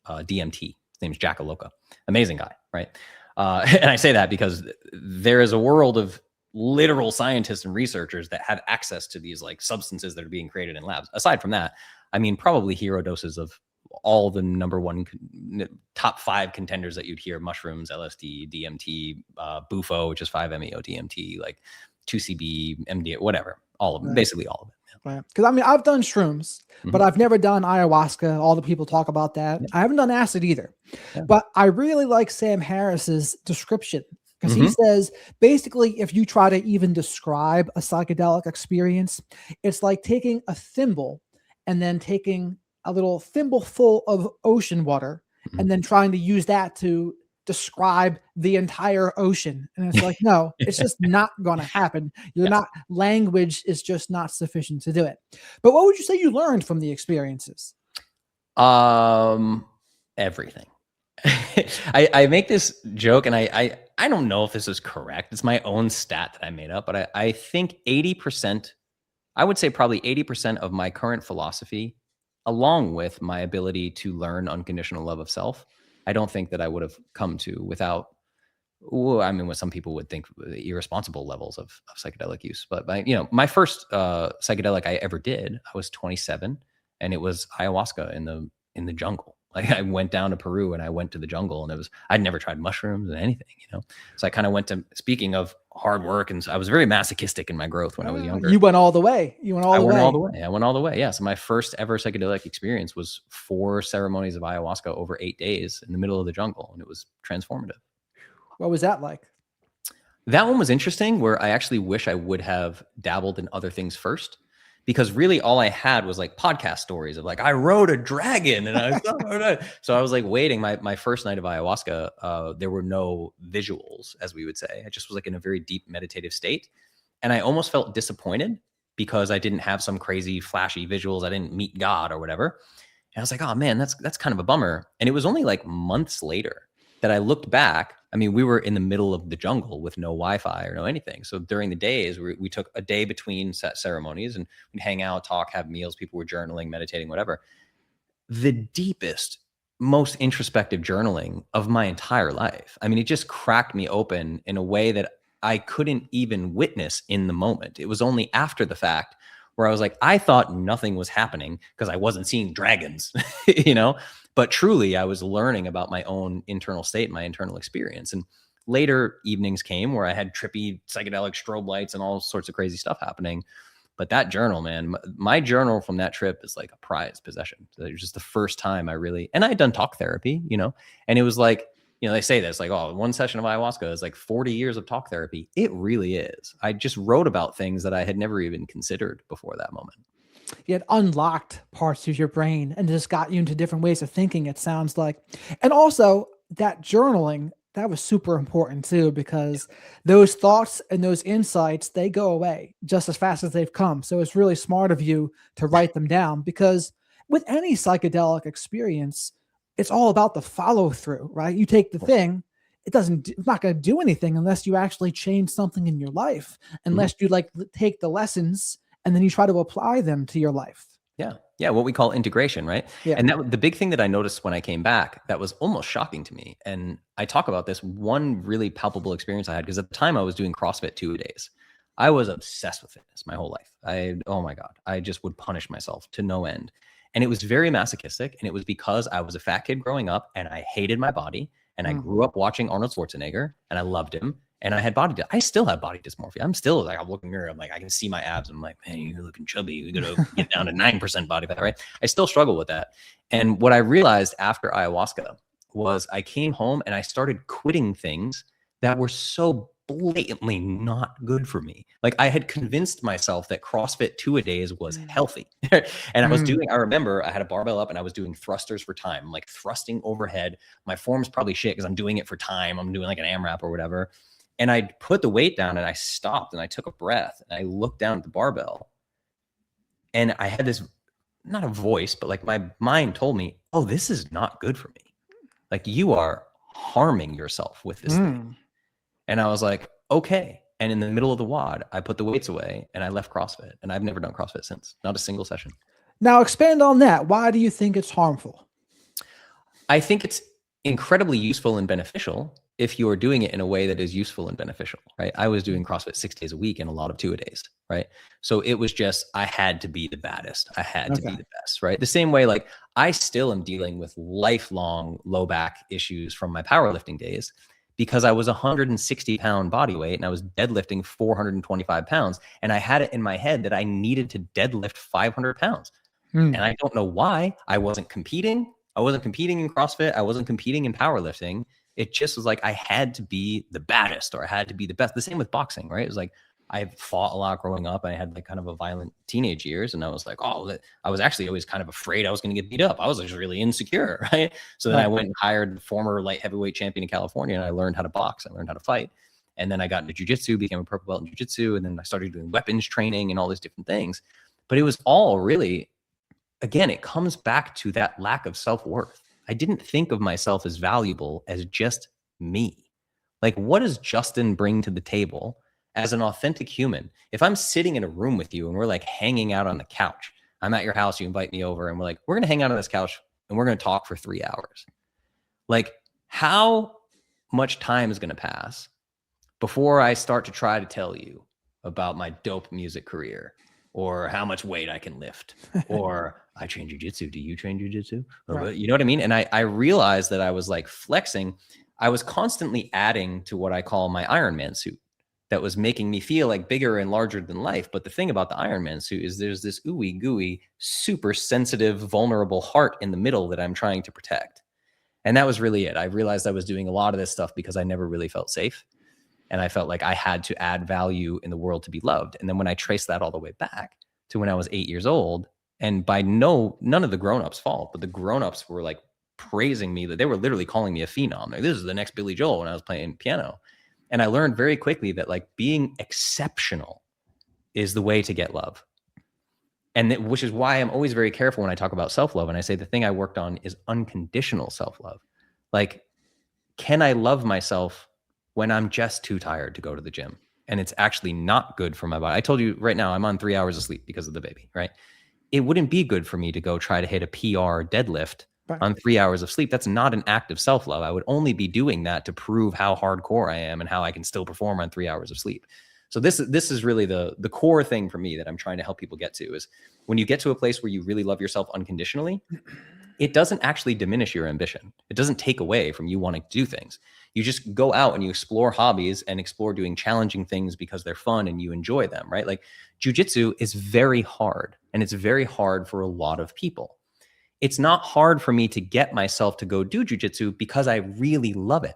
DMT. His name's Jack Aloka. Amazing guy, right? And I say that because there is a world of literal scientists and researchers that have access to these like substances that are being created in labs. Aside from that, I mean, probably hero doses of all the number one top 5 contenders that you'd hear: mushrooms, LSD, DMT, Bufo, which is 5-MeO DMT, like 2CB, MD, whatever, all of them, basically all of it. Right. Because I mean, I've done shrooms, but I've never done ayahuasca. All the people talk about that. I haven't done acid either, but I really like Sam Harris's description, because he says basically if you try to even describe a psychedelic experience, it's like taking a thimble and then taking a little thimbleful of ocean water and then trying to use that to describe the entire ocean. And it's like, no, it's just not going to happen. Language is just not sufficient to do it. But what would you say you learned from the experiences? Everything. I make this joke, and I don't know if this is correct. It's my own stat that I made up, but I think 80%, I would say probably 80% of my current philosophy, along with my ability to learn unconditional love of self, I don't think that I would have come to without Well, I mean, what some people would think irresponsible levels of psychedelic use. But my first psychedelic I ever did, I was 27, and it was ayahuasca in the jungle. Like I went down to Peru and I went to the jungle, and I'd never tried mushrooms and anything, So I kind of went to, speaking of hard work, and I was very masochistic in my growth when I was younger. You went all the way. You went all the way. I went all the way. I went all the way. Yeah. So my first ever psychedelic experience was 4 ceremonies of ayahuasca over 8 days in the middle of the jungle, and it was transformative. What was that like? That one was interesting, where I actually wish I would have dabbled in other things first, because really all I had was like podcast stories of like, I rode a dragon and I saw so I was like waiting my first night of ayahuasca. There were no visuals, as we would say. I just was like in a very deep meditative state. And I almost felt disappointed because I didn't have some crazy flashy visuals. I didn't meet God or whatever. And I was like, oh man, that's kind of a bummer. And it was only like months later that I looked back. I mean, we were in the middle of the jungle with no Wi-Fi or no anything. So during the days, we took a day between ceremonies, and we'd hang out, talk, have meals. People were journaling, meditating, whatever. The deepest, most introspective journaling of my entire life. I mean, it just cracked me open in a way that I couldn't even witness in the moment. It was only after the fact where I was like, I thought nothing was happening because I wasn't seeing dragons, But truly, I was learning about my own internal state, my internal experience. And later evenings came where I had trippy psychedelic strobe lights and all sorts of crazy stuff happening. But that journal, man, my journal from that trip is like a prized possession. So it was just the first time and I had done talk therapy, and it was like, they say this, like, oh, one session of ayahuasca is like 40 years of talk therapy. It really is. I just wrote about things that I had never even considered before that moment. You had unlocked parts of your brain and just got you into different ways of thinking, it sounds like. And also that journaling, that was super important too, because those thoughts and those insights, they go away just as fast as they've come. So it's really smart of you to write them down, because with any psychedelic experience, it's all about the follow through, right? You take the thing, it's not going to do anything unless you actually change something in your life, unless you like take the lessons and then you try to apply them to your life. Yeah. Yeah. What we call integration, right? Yeah. And the big thing that I noticed when I came back, that was almost shocking to me. And I talk about this one really palpable experience I had, because at the time I was doing CrossFit 2-a-days. I was obsessed with fitness my whole life. Oh my God, I just would punish myself to no end. And it was very masochistic. And it was because I was a fat kid growing up and I hated my body. And I grew up watching Arnold Schwarzenegger and I loved him. And I had I still have body dysmorphia. I'm still like, I'm looking in the mirror. I'm like, I can see my abs. I'm like, man, you're looking chubby. You got to get down to 9% body fat, right? I still struggle with that. And what I realized after ayahuasca was I came home and I started quitting things that were so blatantly not good for me. Like I had convinced myself that CrossFit 2-a-days was healthy. And I remember I had a barbell up and I was doing thrusters for time, like thrusting overhead. My form's probably shit because I'm doing it for time. I'm doing like an AMRAP or whatever. And I put the weight down and I stopped and I took a breath and I looked down at the barbell, and I had this, not a voice, but like my mind told me, oh, this is not good for me. Like you are harming yourself with this thing. And I was like, okay. And in the middle of the WOD, I put the weights away and I left CrossFit, and I've never done CrossFit since, not a single session. Now expand on that. Why do you think it's harmful? I think it's incredibly useful and beneficial if you are doing it in a way that is useful and beneficial, right? I was doing CrossFit 6 days a week and a lot of 2-a-days, right? So it was just, I had to be the baddest. I had to be the best, right? The same way, like I still am dealing with lifelong low back issues from my powerlifting days, because I was 160-pound body weight and I was deadlifting 425 pounds. And I had it in my head that I needed to deadlift 500 pounds. And I don't know why. I wasn't competing. I wasn't competing in CrossFit. I wasn't competing in powerlifting. It just was like I had to be the baddest, or I had to be the best. The same with boxing, right? It was like I fought a lot growing up. I had like kind of a violent teenage years, and I was like, oh, I was actually always kind of afraid I was going to get beat up. I was just really insecure, right? So then I went and hired the former light heavyweight champion in California, and I learned how to box. I learned how to fight. And then I got into jiu-jitsu, became a purple belt in jiu-jitsu, and then I started doing weapons training and all these different things. But it was all really, again, it comes back to that lack of self-worth. I didn't think of myself as valuable as just me. Like, what does Justin bring to the table as an authentic human? If I'm sitting in a room with you and we're like hanging out on the couch, I'm at your house, you invite me over, and we're like, we're going to hang out on this couch and we're going to talk for 3 hours. Like, how much time is going to pass before I start to try to tell you about my dope music career or how much weight I can lift or I train jujitsu. Do you train jujitsu? Right. You know what I mean? And I realized that I was like flexing. I was constantly adding to what I call my Iron Man suit that was making me feel like bigger and larger than life. But the thing about the Iron Man suit is there's this ooey gooey, super sensitive, vulnerable heart in the middle that I'm trying to protect. And that was really it. I realized I was doing a lot of this stuff because I never really felt safe. And I felt like I had to add value in the world to be loved. And then when I traced that all the way back to when I was 8 years old, and by none of the grown-ups' fault, but the grown-ups were like praising me, that they were literally calling me a phenom. Like, this is the next Billy Joel when I was playing piano. And I learned very quickly that like being exceptional is the way to get love. And which is why I'm always very careful when I talk about self-love. And I say the thing I worked on is unconditional self-love. Like, can I love myself when I'm just too tired to go to the gym? And it's actually not good for my body. I told you right now, I'm on 3 hours of sleep because of the baby, right? It wouldn't be good for me to go try to hit a PR deadlift on 3 hours of sleep. That's not an act of self-love. I would only be doing that to prove how hardcore I am and how I can still perform on 3 hours of sleep. So this is really the core thing for me that I'm trying to help people get to, is when you get to a place where you really love yourself unconditionally, it doesn't actually diminish your ambition. It doesn't take away from you wanting to do things. You just go out and you explore hobbies and explore doing challenging things because they're fun and you enjoy them, right? Like jujitsu is very hard, and it's very hard for a lot of people. It's not hard for me to get myself to go do jujitsu because I really love it.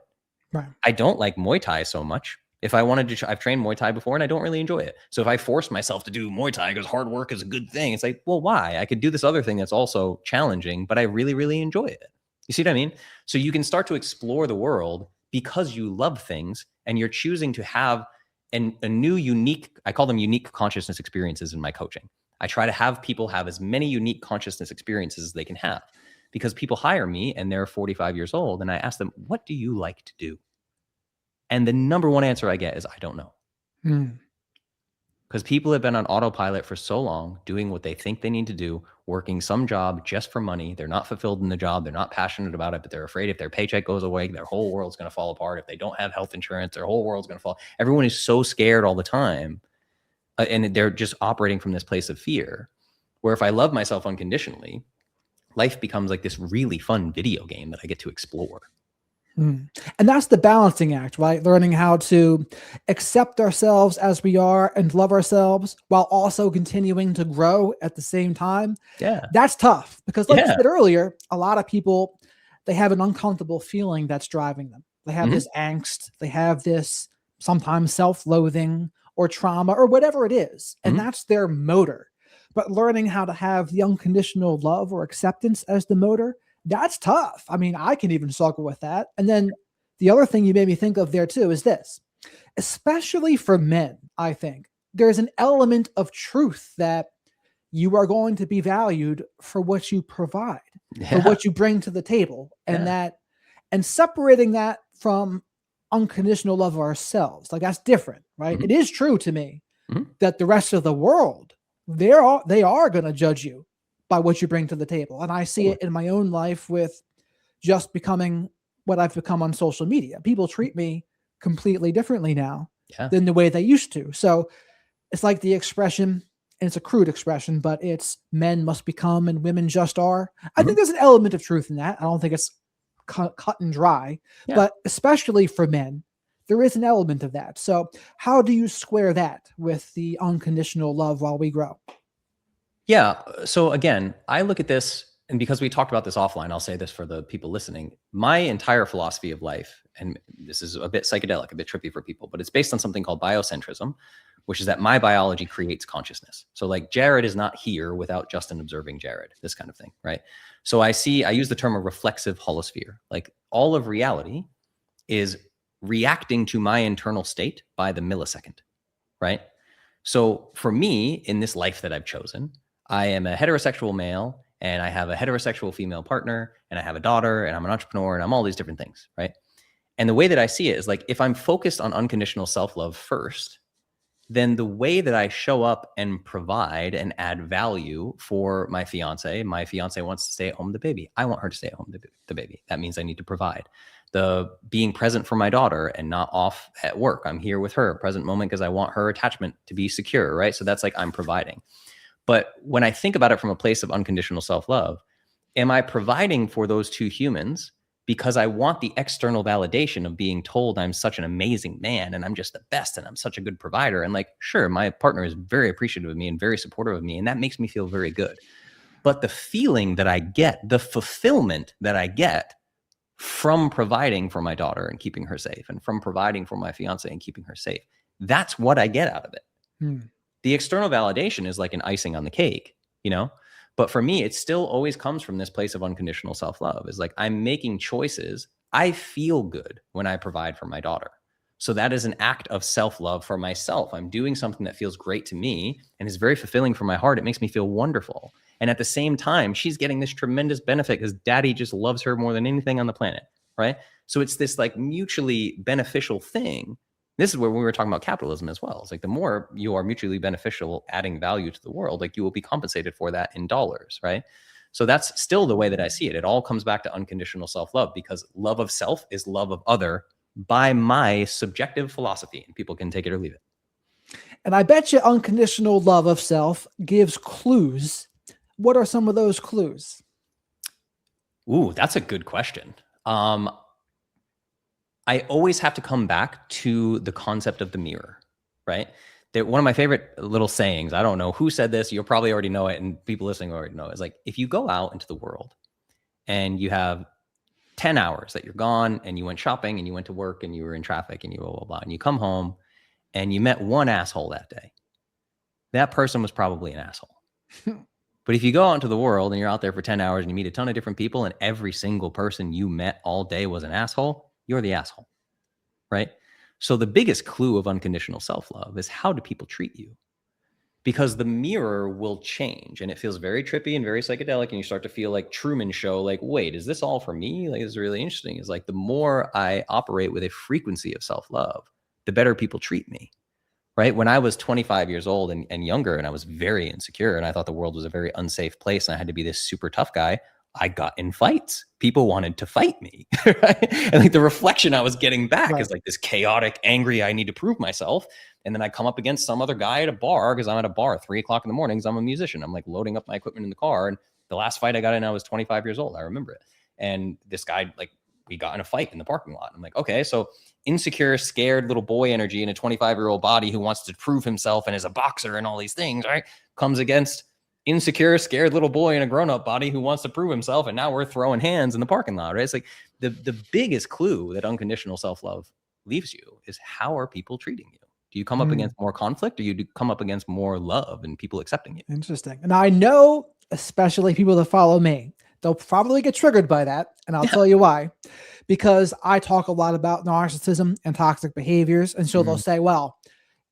Right. I don't like Muay Thai so much. If I wanted to, I've trained Muay Thai before and I don't really enjoy it. So if I force myself to do Muay Thai because hard work is a good thing, it's like, well, why? I could do this other thing that's also challenging, but I really, really enjoy it. You see what I mean? So you can start to explore the world because you love things and you're choosing to have a new unique, I call them unique consciousness experiences in my coaching. I try to have people have as many unique consciousness experiences as they can have, because people hire me and they're 45 years old and I ask them, what do you like to do? And the number one answer I get is, I don't know. Because people have been on autopilot for so long, doing what they think they need to do, working some job just for money. They're not fulfilled in the job. They're not passionate about it, but they're afraid if their paycheck goes away, their whole world's going to fall apart. If they don't have health insurance, their whole world's going to fall. Everyone is so scared all the time. And they're just operating from this place of fear, where if I love myself unconditionally, life becomes like this really fun video game that I get to explore. And that's the balancing act, right? Learning how to accept ourselves as we are and love ourselves while also continuing to grow at the same time. Yeah. That's tough because, like you said earlier, a lot of people, they have an uncomfortable feeling that's driving them. They have this angst. They have this sometimes self-loathing or trauma or whatever it is. And that's their motor. But learning how to have the unconditional love or acceptance as the motor, that's tough. I mean, I can even struggle with that. And then the other thing you made me think of there too is this, especially for men, I think there's an element of truth that you are going to be valued for what you provide, for what you bring to the table, and and separating that from unconditional love of ourselves. Like, that's different, right? It is true to me that the rest of the world, they are going to judge you by what you bring to the table. And I see it in my own life with just becoming what I've become on social media. People treat me completely differently now than the way they used to. So it's like the expression, and it's a crude expression, but it's men must become and women just are. I think there's an element of truth in that. I don't think it's cut and dry, but especially for men, there is an element of that. So how do you square that with the unconditional love while we grow? Yeah. So again, I look at this, and because we talked about this offline, I'll say this for the people listening. My entire philosophy of life, and this is a bit psychedelic, a bit trippy for people, but it's based on something called biocentrism, which is that my biology creates consciousness. So like Jared is not here without Justin observing Jared, this kind of thing, right? So I use the term a reflexive holosphere. Like all of reality is reacting to my internal state by the millisecond, right? So for me, in this life that I've chosen, I am a heterosexual male and I have a heterosexual female partner and I have a daughter and I'm an entrepreneur and I'm all these different things, right? And the way that I see it is like, if I'm focused on unconditional self-love first, then the way that I show up and provide and add value for my fiance wants to stay at home with the baby. I want her to stay at home with the baby. That means I need to provide. The being present for my daughter and not off at work. I'm here with her, present moment, because I want her attachment to be secure, right? So that's like I'm providing. But when I think about it from a place of unconditional self-love, am I providing for those two humans because I want the external validation of being told I'm such an amazing man and I'm just the best and I'm such a good provider? And like, sure, my partner is very appreciative of me and very supportive of me, and that makes me feel very good. But the feeling that I get, the fulfillment that I get from providing for my daughter and keeping her safe, and from providing for my fiance and keeping her safe, that's what I get out of it. The external validation is like an icing on the cake, you know? But for me, it still always comes from this place of unconditional self-love. Is like, I'm making choices. I feel good when I provide for my daughter. So that is an act of self-love for myself. I'm doing something that feels great to me and is very fulfilling for my heart. It makes me feel wonderful. And at the same time, she's getting this tremendous benefit because daddy just loves her more than anything on the planet, right? So it's this like mutually beneficial thing. This is where we were talking about capitalism as well. It's like the more you are mutually beneficial, adding value to the world, like you will be compensated for that in dollars, right? So that's still the way that I see it. It all comes back to unconditional self-love, because love of self is love of other by my subjective philosophy, and people can take it or leave it. And I bet you unconditional love of self gives clues. What are some of those clues? Ooh, that's a good question. I always have to come back to the concept of the mirror, right? One of my favorite little sayings, I don't know who said this, you'll probably already know it, and people listening already know it, is like, if you go out into the world and you have 10 hours that you're gone and you went shopping and you went to work and you were in traffic and you blah, blah, blah, and you come home and you met one asshole that day, that person was probably an asshole. But if you go out into the world and you're out there for 10 hours and you meet a ton of different people and every single person you met all day was an asshole, you're the asshole, right? So the biggest clue of unconditional self-love is, how do people treat you? Because the mirror will change, and it feels very trippy and very psychedelic, and you start to feel like Truman Show, like, wait, is this all for me? Like, it's really interesting. It's like, the more I operate with a frequency of self-love, the better people treat me, right? When I was 25 years old and younger, and I was very insecure, and I thought the world was a very unsafe place, and I had to be this super tough guy, I got in fights. People wanted to fight me, right? And like the reflection I was getting back is like this chaotic, angry, I need to prove myself. And then I come up against some other guy at a bar, because I'm at a bar at 3 o'clock in the morning because I'm a musician. I'm like loading up my equipment in the car. And the last fight I got in, I was 25 years old. I remember it. And this guy, like, we got in a fight in the parking lot. I'm like, okay, so insecure, scared little boy energy in a 25-year-old body who wants to prove himself and is a boxer and all these things, right? Comes against insecure, scared little boy in a grown-up body who wants to prove himself, and now we're throwing hands in the parking lot, right? It's like the biggest clue that unconditional self-love leaves you is, how are people treating you? Do you come up against more conflict, or you come up against more love and people accepting you? Interesting. And I know, especially people that follow me, they'll probably get triggered by that, and I'll tell you why. Because I talk a lot about narcissism and toxic behaviors, and so they'll say, well,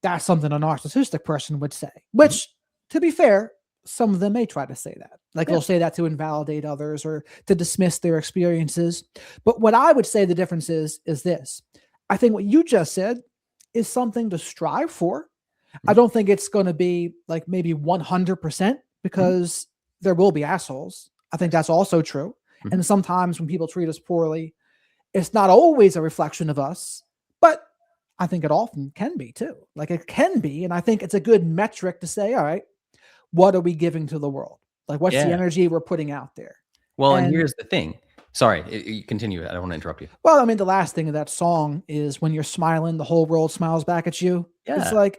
that's something a narcissistic person would say, which, to be fair, some of them may try to say that. Like, they'll say that to invalidate others or to dismiss their experiences. But what I would say the difference is this. I think what you just said is something to strive for. I don't think it's going to be like maybe 100%, because there will be assholes. I think that's also true. And sometimes when people treat us poorly, it's not always a reflection of us, but I think it often can be too. Like, it can be. And I think it's a good metric to say, all right, what are we giving to the world? Like, what's the energy we're putting out there? Well, and here's the thing. Sorry, you continue. I don't want to interrupt you. Well, I mean, the last thing of that song is, when you're smiling, the whole world smiles back at you. Yeah. It's like,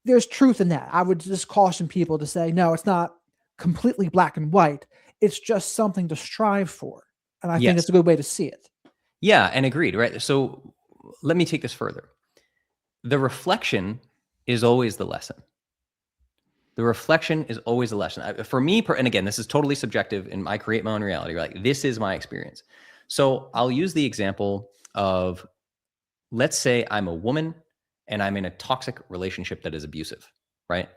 there's truth in that. I would just caution people to say, no, it's not completely black and white. It's just something to strive for. And I think it's a good way to see it. Yeah, and agreed, right? So let me take this further. The reflection is always the lesson. The reflection is always a lesson. For me, and again, this is totally subjective, and I create my own reality, right? Like, this is my experience. So I'll use the example of, let's say I'm a woman and I'm in a toxic relationship that is abusive, right?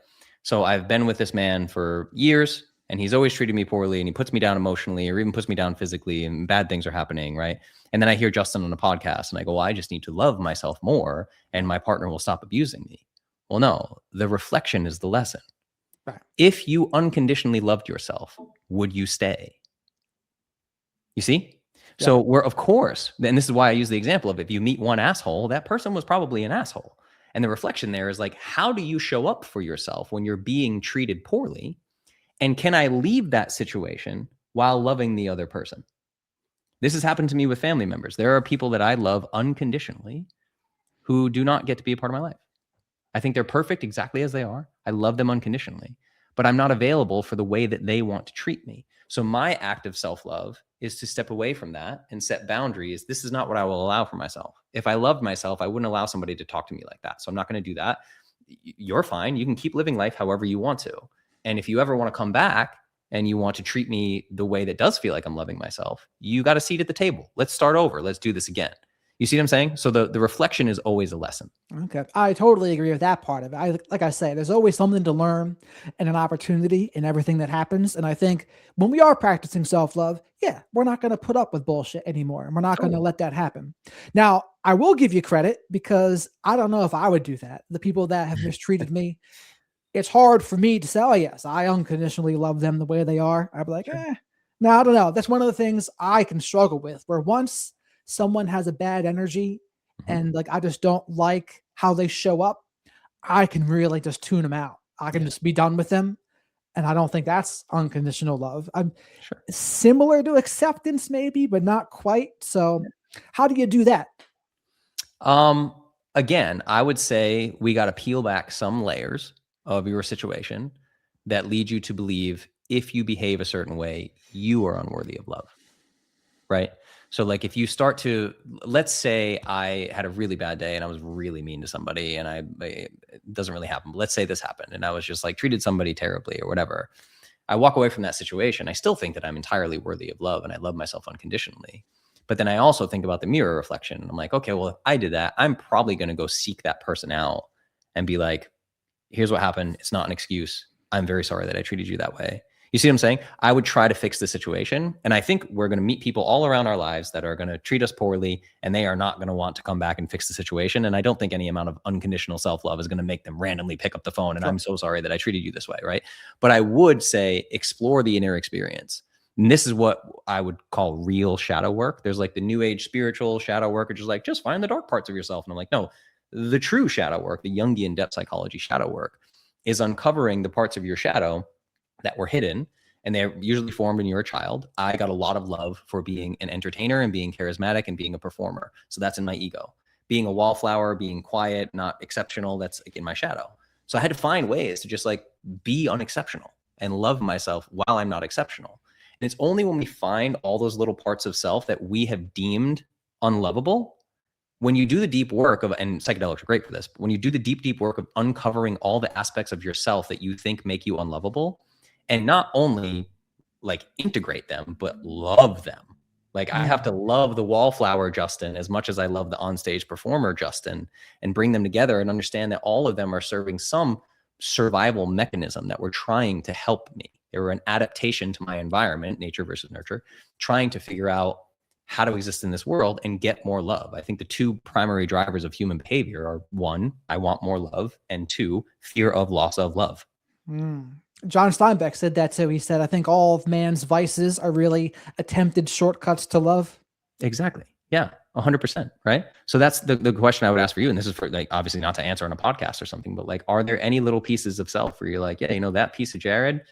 So I've been with this man for years, and he's always treated me poorly, and he puts me down emotionally, or even puts me down physically, and bad things are happening, right? And then I hear Justin on a podcast, and I go, well, I just need to love myself more, and my partner will stop abusing me. Well, no, the reflection is the lesson. Right. If you unconditionally loved yourself, would you stay? You see? Yeah. So we're, of course, and this is why I use the example of if you meet one asshole, that person was probably an asshole. And the reflection there is like, how do you show up for yourself when you're being treated poorly? And can I leave that situation while loving the other person? This has happened to me with family members. There are people that I love unconditionally who do not get to be a part of my life. I think they're perfect exactly as they are. I love them unconditionally, but I'm not available for the way that they want to treat me. So my act of self-love is to step away from that and set boundaries. This is not what I will allow for myself. If I loved myself, I wouldn't allow somebody to talk to me like that. So I'm not going to do that. You're fine. You can keep living life however you want to. And if you ever want to come back and you want to treat me the way that does feel like I'm loving myself, you got a seat at the table. Let's start over. Let's do this again. You see what I'm saying? So the reflection is always a lesson. Okay. I totally agree with that part of it. Like I say, there's always something to learn and an opportunity in everything that happens. And I think when we are practicing self-love, yeah, we're not going to put up with bullshit anymore. And we're not going to let that happen. Now, I will give you credit because I don't know if I would do that. The people that have mistreated me, it's hard for me to say, oh yes, I unconditionally love them the way they are. I'd be like, no, I don't know. That's one of the things I can struggle with, where once someone has a bad energy and like I just don't like how they show up, I can really just tune them out. I can just be done with them. And I don't think that's unconditional love. I'm similar to acceptance maybe, but not quite. So how do you do that? Again, I would say we got to peel back some layers of your situation that lead you to believe if you behave a certain way, you are unworthy of love. Right? So like if you start to, let's say I had a really bad day and I was really mean to somebody and it doesn't really happen, but let's say this happened and I was just like treated somebody terribly or whatever. I walk away from that situation. I still think that I'm entirely worthy of love and I love myself unconditionally. But then I also think about the mirror reflection and I'm like, okay, well, if I did that, I'm probably going to go seek that person out and be like, here's what happened. It's not an excuse. I'm very sorry that I treated you that way. You see what I'm saying? I would try to fix the situation. And I think we're going to meet people all around our lives that are going to treat us poorly and they are not going to want to come back and fix the situation. And I don't think any amount of unconditional self-love is going to make them randomly pick up the phone and I'm so sorry that I treated you this way, right? But I would say explore the inner experience. And this is what I would call real shadow work. There's like the new age spiritual shadow work, which is like, just find the dark parts of yourself. And I'm like, no, the true shadow work, the Jungian depth psychology shadow work is uncovering the parts of your shadow that were hidden, and they're usually formed when you're a child. I got a lot of love for being an entertainer and being charismatic and being a performer. So that's in my ego. Being a wallflower, being quiet, not exceptional, that's like in my shadow. So I had to find ways to just like be unexceptional and love myself while I'm not exceptional. And it's only when we find all those little parts of self that we have deemed unlovable, when you do the deep work of, and psychedelics are great for this, but when you do the deep work of uncovering all the aspects of yourself that you think make you unlovable, and not only like integrate them, but love them. Like I have to love the wallflower Justin as much as I love the onstage performer Justin, and bring them together and understand that all of them are serving some survival mechanism that were trying to help me. They were an adaptation to my environment, nature versus nurture, trying to figure out how to exist in this world and get more love. I think the two primary drivers of human behavior are one, I want more love, and two, fear of loss of love. John Steinbeck said that too. He said, I think all of man's vices are really attempted shortcuts to love. Exactly. Yeah. 100%. Right. So that's the question I would ask for you. And this is for like, obviously not to answer on a podcast or something, but like, are there any little pieces of self where you're like, yeah, you know, that piece of Jared,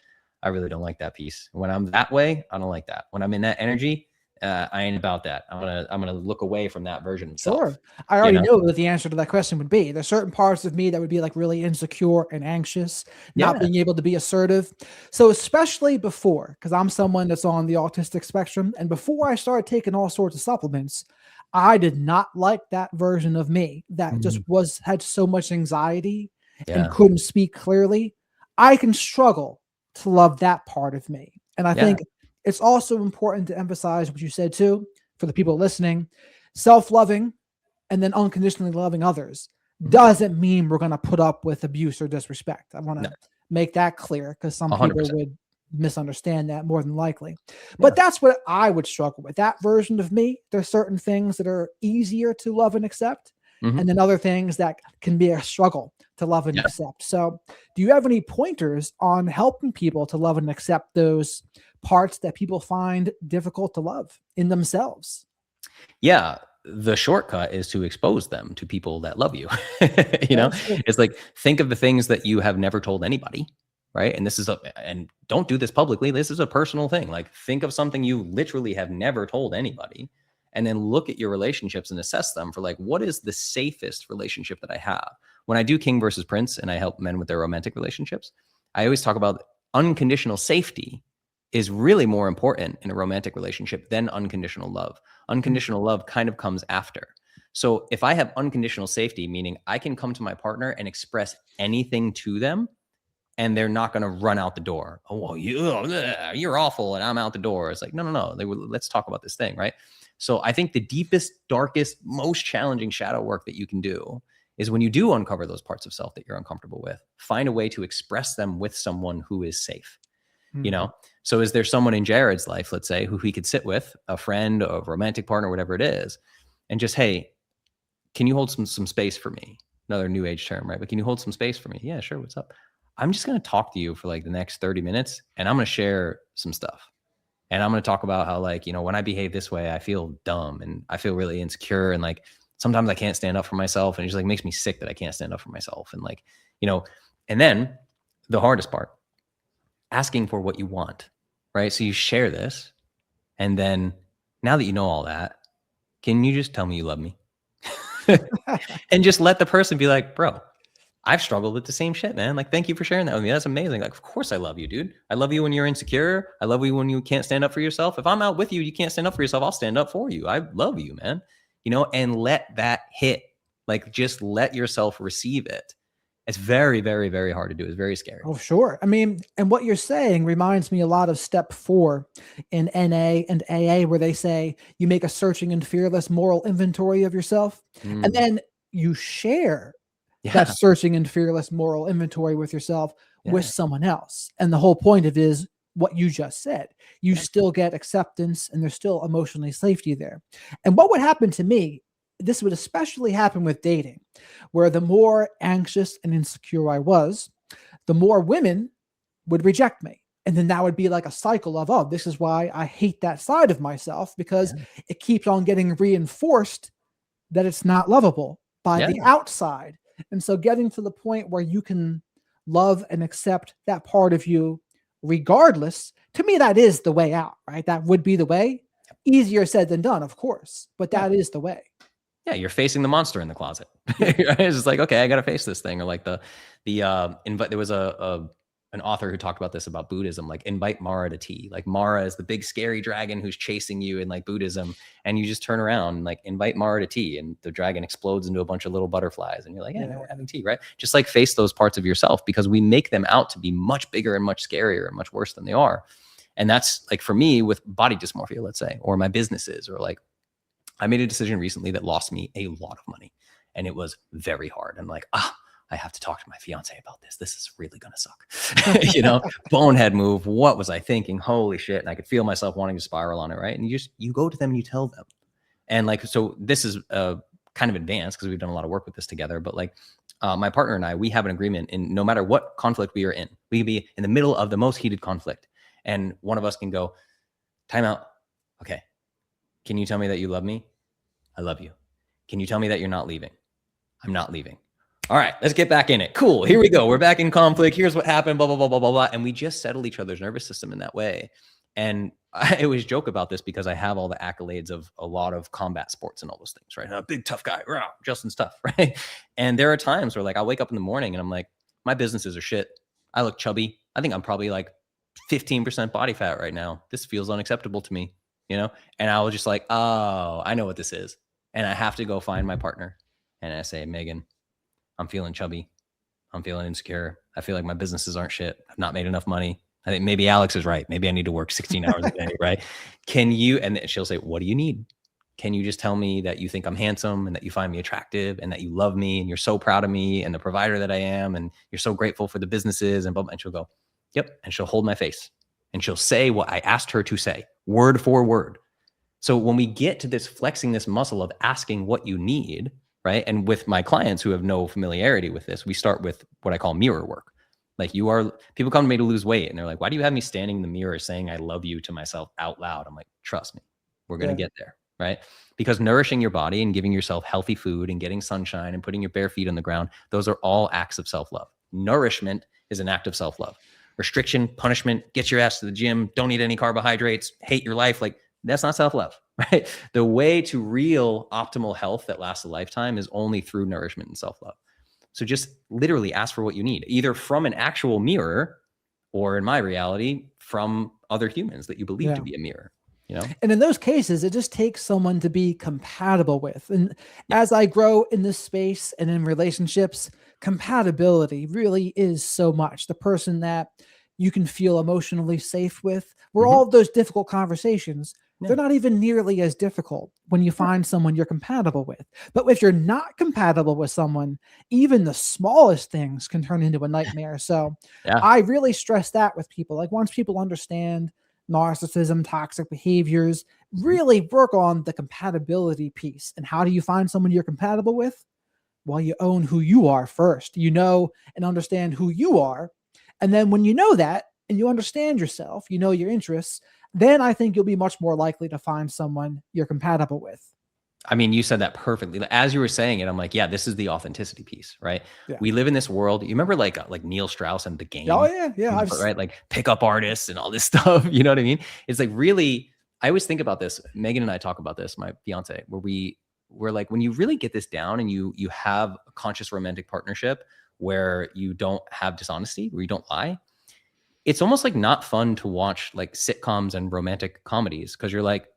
I really don't like that piece. When I'm that way, I don't like that. When I'm in that energy, I ain't about that. I'm gonna look away from that version of self. Sure. I already know what the answer to that question would be. There's certain parts of me that would be like really insecure and anxious, not being able to be assertive. So especially before, because I'm someone that's on the autistic spectrum, and before I started taking all sorts of supplements, I did not like that version of me that just had so much anxiety and couldn't speak clearly. I can struggle to love that part of me. And I think it's also important to emphasize what you said too, for the people listening, self-loving and then unconditionally loving others doesn't mean we're going to put up with abuse or disrespect. I want to make that clear because some 100%. people would misunderstand that more than likely. But that's what I would struggle with. That version of me, there's certain things that are easier to love and accept. and then other things that can be a struggle to love and accept. So do you have any pointers on helping people to love and accept those parts that people find difficult to love in themselves? Yeah. The shortcut is to expose them to people that love you. It's like, think of the things that you have never told anybody. Right. And and don't do this publicly. This is a personal thing. Like, think of something you literally have never told anybody, and then look at your relationships and assess them for like, what is the safest relationship that I have? When I do King versus Prince and I help men with their romantic relationships, I always talk about unconditional safety is really more important in a romantic relationship than unconditional love. Unconditional love kind of comes after. So if I have unconditional safety, meaning I can come to my partner and express anything to them, and they're not going to run out the door. Oh, well, you're awful, and I'm out the door. It's like, no. Let's talk about this thing, right? So I think the deepest, darkest, most challenging shadow work that you can do is when you do uncover those parts of self that you're uncomfortable with, find a way to express them with someone who is safe. So is there someone in Jared's life, let's say, who he could sit with, a friend, a romantic partner, whatever it is, and just, hey, can you hold some space for me? Another new age term, right? But can you hold some space for me? Yeah, sure. What's up? I'm just going to talk to you for like the next 30 minutes, and I'm going to share some stuff. And I'm going to talk about how, like, when I behave this way, I feel dumb and I feel really insecure. And like, sometimes I can't stand up for myself, and it just like makes me sick that I can't stand up for myself. And like, and then the hardest part, asking for what you want, right? So you share this, and then now that you know all that, can you just tell me you love me? And just let the person be like, bro, I've struggled with the same shit, man. Like, thank you for sharing that with me. That's amazing. Like, of course I love you, dude. I love you when you're insecure. I love you when you can't stand up for yourself. If I'm out with you, you can't stand up for yourself, I'll stand up for you. I love you, man. And let that hit. Like, just let yourself receive it. It's very, very, very hard to do. It's very scary. Oh, sure. I mean, and what you're saying reminds me a lot of step 4 in NA and AA, where they say you make a searching and fearless moral inventory of yourself, and then you share that searching and fearless moral inventory with yourself with someone else. And the whole point of it is what you just said. You still get acceptance, and there's still emotionally safety there. And what would happen to me, this would especially happen with dating, where the more anxious and insecure I was, the more women would reject me. And then that would be like a cycle of, oh, this is why I hate that side of myself, because it keeps on getting reinforced that it's not lovable by the outside. And so getting to the point where you can love and accept that part of you regardless, to me, that is the way out, right? That would be the way. Easier said than done, of course, but that is the way. Yeah, you're facing the monster in the closet. It's just like, okay, I got to face this thing. Or like there was an author who talked about this about Buddhism, like invite Mara to tea. Like Mara is the big scary dragon who's chasing you in like Buddhism, and you just turn around and like invite Mara to tea, and the dragon explodes into a bunch of little butterflies, and you're like, yeah, we're having tea, right? Just like face those parts of yourself, because we make them out to be much bigger and much scarier and much worse than they are. And that's like, for me with body dysmorphia, let's say, or my businesses, or like, I made a decision recently that lost me a lot of money, and it was very hard. I'm like, I have to talk to my fiance about this. This is really going to suck. Bonehead move. What was I thinking? Holy shit. And I could feel myself wanting to spiral on it. Right. And you go to them and you tell them. And like, so this is kind of advanced because we've done a lot of work with this together, but like my partner and I, we have an agreement in no matter what conflict we are in, we can be in the middle of the most heated conflict. And one of us can go, time out. Okay. Can you tell me that you love me? I love you. Can you tell me that you're not leaving? I'm not leaving. All right, let's get back in it. Cool. Here we go. We're back in conflict. Here's what happened, blah, blah, blah, blah, blah, blah. And we just settle each other's nervous system in that way. And I always joke about this because I have all the accolades of a lot of combat sports and all those things, right? A big, tough guy. Rah, Justin's tough, right? And there are times where like I wake up in the morning and I'm like, my businesses are shit. I look chubby. I think I'm probably like 15% body fat right now. This feels unacceptable to me, And I was just like, oh, I know what this is. And I have to go find my partner. And I say, Megan, I'm feeling chubby. I'm feeling insecure. I feel like my businesses aren't shit. I've not made enough money. I think maybe Alex is right. Maybe I need to work 16 hours a day, right? Can you, and she'll say, what do you need? Can you just tell me that you think I'm handsome and that you find me attractive and that you love me and you're so proud of me and the provider that I am and you're so grateful for the businesses and blah, blah. And she'll go, yep. And she'll hold my face and she'll say what I asked her to say, word for word. So when we get to this flexing this muscle of asking what you need, right? And with my clients who have no familiarity with this, we start with what I call mirror work. Like people come to me to lose weight and they're like, why do you have me standing in the mirror saying I love you to myself out loud? I'm like, trust me, we're going to get there, right? Because nourishing your body and giving yourself healthy food and getting sunshine and putting your bare feet on the ground, those are all acts of self-love. Nourishment is an act of self-love. Restriction, punishment, get your ass to the gym, don't eat any carbohydrates, hate your life, like that's not self-love, right? The way to real optimal health that lasts a lifetime is only through nourishment and self-love. So just literally ask for what you need, either from an actual mirror or in my reality, from other humans that you believe to be a mirror, you know? And in those cases, it just takes someone to be compatible with. And as I grow in this space and in relationships, compatibility really is so much. The person that you can feel emotionally safe with, where all of those difficult conversations, they're not even nearly as difficult when you find someone you're compatible with. But if you're not compatible with someone, even the smallest things can turn into a nightmare. So I really stress that with people. Like once people understand narcissism, toxic behaviors, really work on the compatibility piece. And how do you find someone you're compatible with? Well, you own who you are first. You know and understand who you are. And then when you know that and you understand yourself, you know your interests, then I think you'll be much more likely to find someone you're compatible with. I mean, you said that perfectly. As you were saying it, I'm like, yeah, this is the authenticity piece, right? Yeah. We live in this world. You remember like Neil Strauss and The Game? Oh yeah. Right? Like pickup artists and all this stuff. You know what I mean? It's like really, I always think about this. Megan and I talk about this, my fiance, where we're like, when you really get this down and you have a conscious romantic partnership where you don't have dishonesty, where you don't lie, it's almost like not fun to watch like sitcoms and romantic comedies because you're like,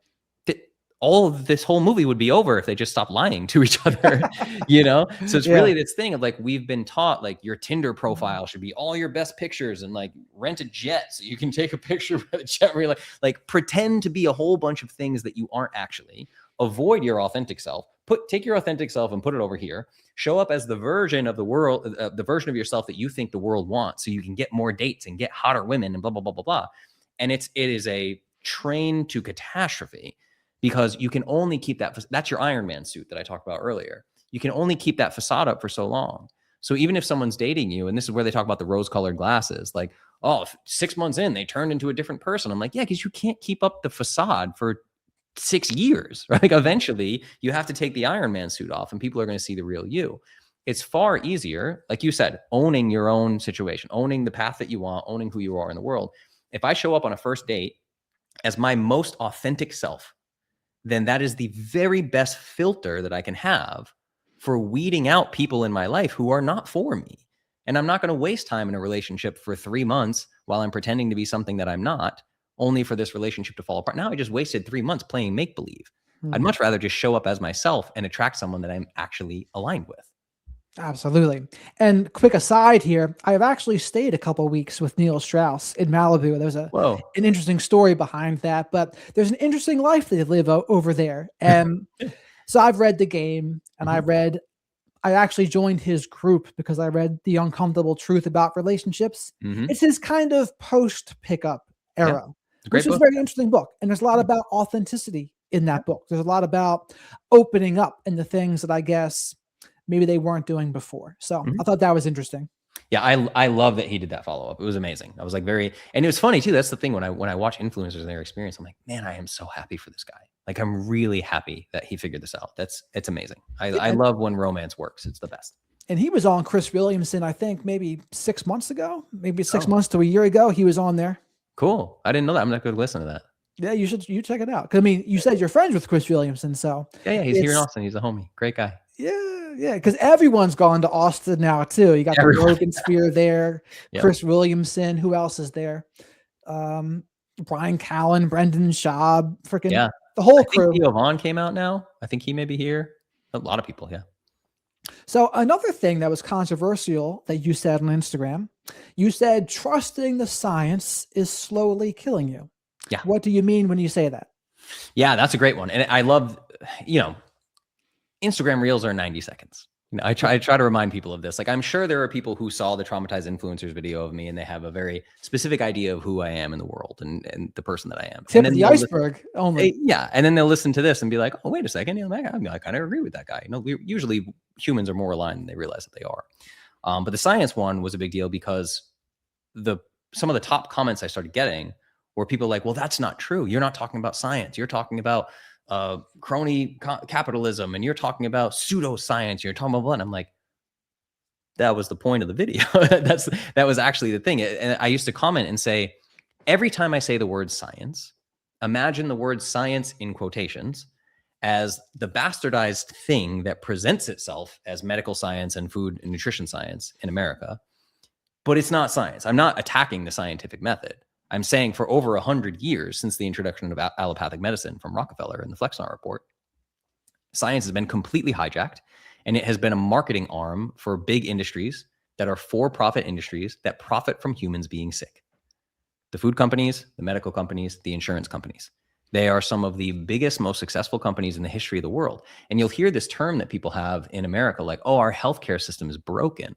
all of this whole movie would be over if they just stopped lying to each other, you know? So it's really this thing of like, we've been taught like your Tinder profile should be all your best pictures and like rent a jet so you can take a picture by the jet where you're like pretend to be a whole bunch of things that you aren't actually. Avoid your authentic self. Take your authentic self and put it over here. Show up as the version of the world, the version of yourself that you think the world wants, so you can get more dates and get hotter women and blah blah blah blah blah. And it is a train to catastrophe because you can only keep that's your Iron Man suit that I talked about earlier. You can only keep that facade up for so long. So even if someone's dating you, and this is where they talk about the rose-colored glasses, like, oh, 6 months in, they turned into a different person. I'm like, yeah, because you can't keep up the facade for 6 years, right? Like eventually you have to take the Iron Man suit off and people are going to see the real you. It's far easier, like you said, owning your own situation, owning the path that you want, owning who you are in the world. If I show up on a first date as my most authentic self, then that is the very best filter that I can have for weeding out people in my life who are not for me. And I'm not going to waste time in a relationship for 3 months while I'm pretending to be something that I'm not, only for this relationship to fall apart. Now I just wasted 3 months playing make-believe. I'd much rather just show up as myself and attract someone that I'm actually aligned with. Absolutely. And quick aside here, I have actually stayed a couple weeks with Neil Strauss in Malibu. There's an interesting story behind that, but there's an interesting life they live over there. And so I've read The Game, and I actually joined his group because I read The Uncomfortable Truth About Relationships. It's his kind of post-pickup era, which is a very interesting book. And there's a lot about authenticity in that book. There's a lot about opening up and the things that I guess maybe they weren't doing before. So I thought that was interesting. Yeah, I love that he did that follow-up. It was amazing. I was like and it was funny too. That's the thing when I watch influencers and their experience, I'm like, man, I am so happy for this guy. Like I'm really happy that he figured this out. It's amazing. I love when romance works. It's the best. And he was on Chris Williamson, I think maybe 6 months ago, maybe 6 months to a year ago. He was on there. Cool. I didn't know that. I'm not going to listen to that. Yeah, you check it out. 'Cause I mean, you said you're friends with Chris Williamson, so yeah, he's here in Austin. He's a homie. Great guy. Yeah, because everyone's gone to Austin now too. You got the Rogan Sphere there, Chris Williamson. Who else is there? Brian Callen, Brendan Schaub, freaking the whole crew. Theo Vaughn came out now. I think he may be here. A lot of people, So another thing that was controversial that you said on Instagram, you said trusting the science is slowly killing you. Yeah. What do you mean when you say that? Yeah, that's a great one. And I love, Instagram reels are 90 seconds, I try to remind people of this. Like, I'm sure there are people who saw the traumatized influencers video of me and they have a very specific idea of who I am in the world and the person that I am. Tip of the iceberg only. Yeah. And then they'll listen to this and be like, oh, wait a second. I kind of agree with that guy. Usually humans are more aligned than they realize that they are. But the science one was a big deal because some of the top comments I started getting were people like, well, that's not true. You're not talking about science. You're talking about crony capitalism, and you're talking about pseudoscience. You're talking about what? And I'm like, that was the point of the video. That was actually the thing. And I used to comment and say, every time I say the word science, imagine the word science in quotations as the bastardized thing that presents itself as medical science and food and nutrition science in America. But it's not science. I'm not attacking the scientific method. I'm saying for over 100 years since the introduction of allopathic medicine from Rockefeller in the Flexon report, science has been completely hijacked, and it has been a marketing arm for big industries that are for-profit industries that profit from humans being sick. The food companies, the medical companies, the insurance companies. They are some of the biggest, most successful companies in the history of the world. And you'll hear this term that people have in America, like, oh, our healthcare system is broken.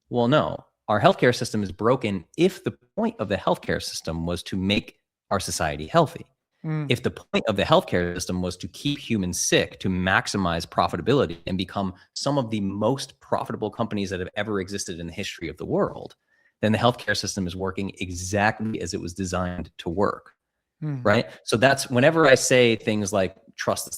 Well, no. Our healthcare system is broken if the point of the healthcare system was to make our society healthy. If the point of the healthcare system was to keep humans sick, to maximize profitability and become some of the most profitable companies that have ever existed in the history of the world, then the healthcare system is working exactly as it was designed to work. Right. So that's whenever I say things like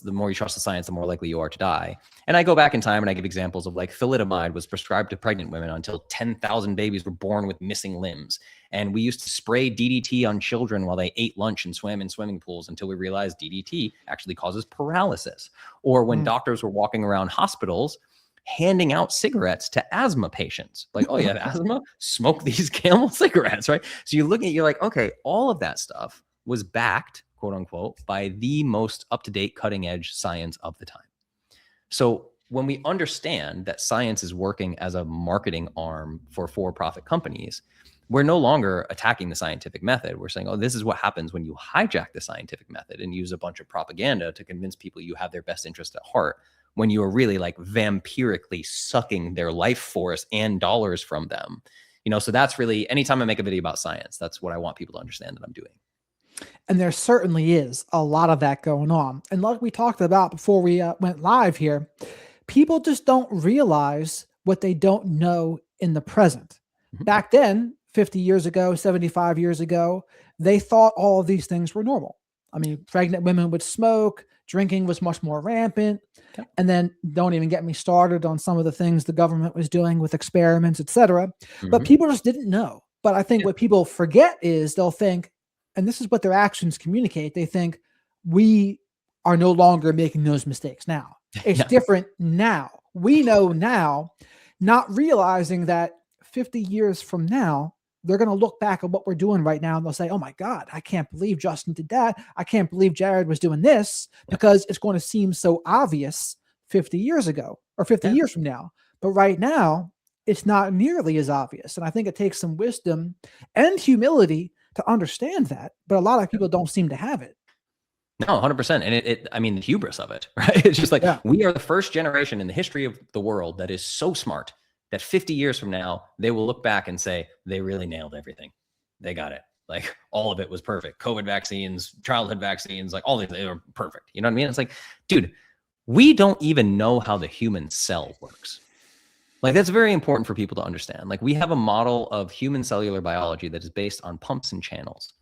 the more you trust the science, the more likely you are to die. And I go back in time and I give examples of like thalidomide was prescribed to pregnant women until 10,000 babies were born with missing limbs. And we used to spray DDT on children while they ate lunch and swam in swimming pools until we realized DDT actually causes paralysis. Or when doctors were walking around hospitals handing out cigarettes to asthma patients, like, oh, you have asthma? Smoke these Camel cigarettes, right? So you're like, okay, all of that stuff was backed, quote unquote, by the most up-to-date cutting edge science of the time. So when we understand that science is working as a marketing arm for-profit companies, we're no longer attacking the scientific method. We're saying, oh, this is what happens when you hijack the scientific method and use a bunch of propaganda to convince people you have their best interest at heart, when you are really like vampirically sucking their life force and dollars from them. So that's really, anytime I make a video about science, that's what I want people to understand that I'm doing. And there certainly is a lot of that going on. And like we talked about before we went live here, people just don't realize what they don't know in the present. Back then, 50 years ago, 75 years ago, they thought all of these things were normal. I mean, pregnant women would smoke, drinking was much more rampant. Okay. And then don't even get me started on some of the things the government was doing with experiments, etc. But people just didn't know. But I think what people forget is they'll think, and this is what their actions communicate, they think we are no longer making those mistakes now. It's different now. We know now, not realizing that 50 years from now, they're going to look back at what we're doing right now and they'll say, oh my God, I can't believe Justin did that. I can't believe Jared was doing this, because it's going to seem so obvious 50 years ago or 50 years from now. But right now, it's not nearly as obvious. And I think it takes some wisdom and humility to understand that, but a lot of people don't seem to have it. No, 100%. And I mean, the hubris of it, right? It's just like, we are the first generation in the history of the world that is so smart that 50 years from now, they will look back and say, they really nailed everything. They got it. Like, all of it was perfect. COVID vaccines, childhood vaccines, like all these, they were perfect. You know what I mean? It's like, dude, we don't even know how the human cell works. Like, that's very important for people to understand. Like, we have a model of human cellular biology that is based on pumps and channels.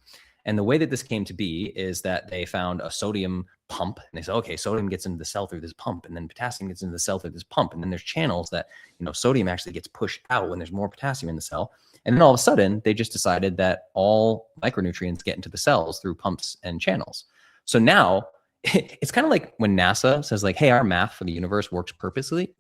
And the way that this came to be is that they found a sodium pump and they said, okay, sodium gets into the cell through this pump, and then potassium gets into the cell through this pump. And then there's channels that, sodium actually gets pushed out when there's more potassium in the cell. And then all of a sudden they just decided that all micronutrients get into the cells through pumps and channels. So now it's kind of like when NASA says like, hey, our math for the universe works perfectly,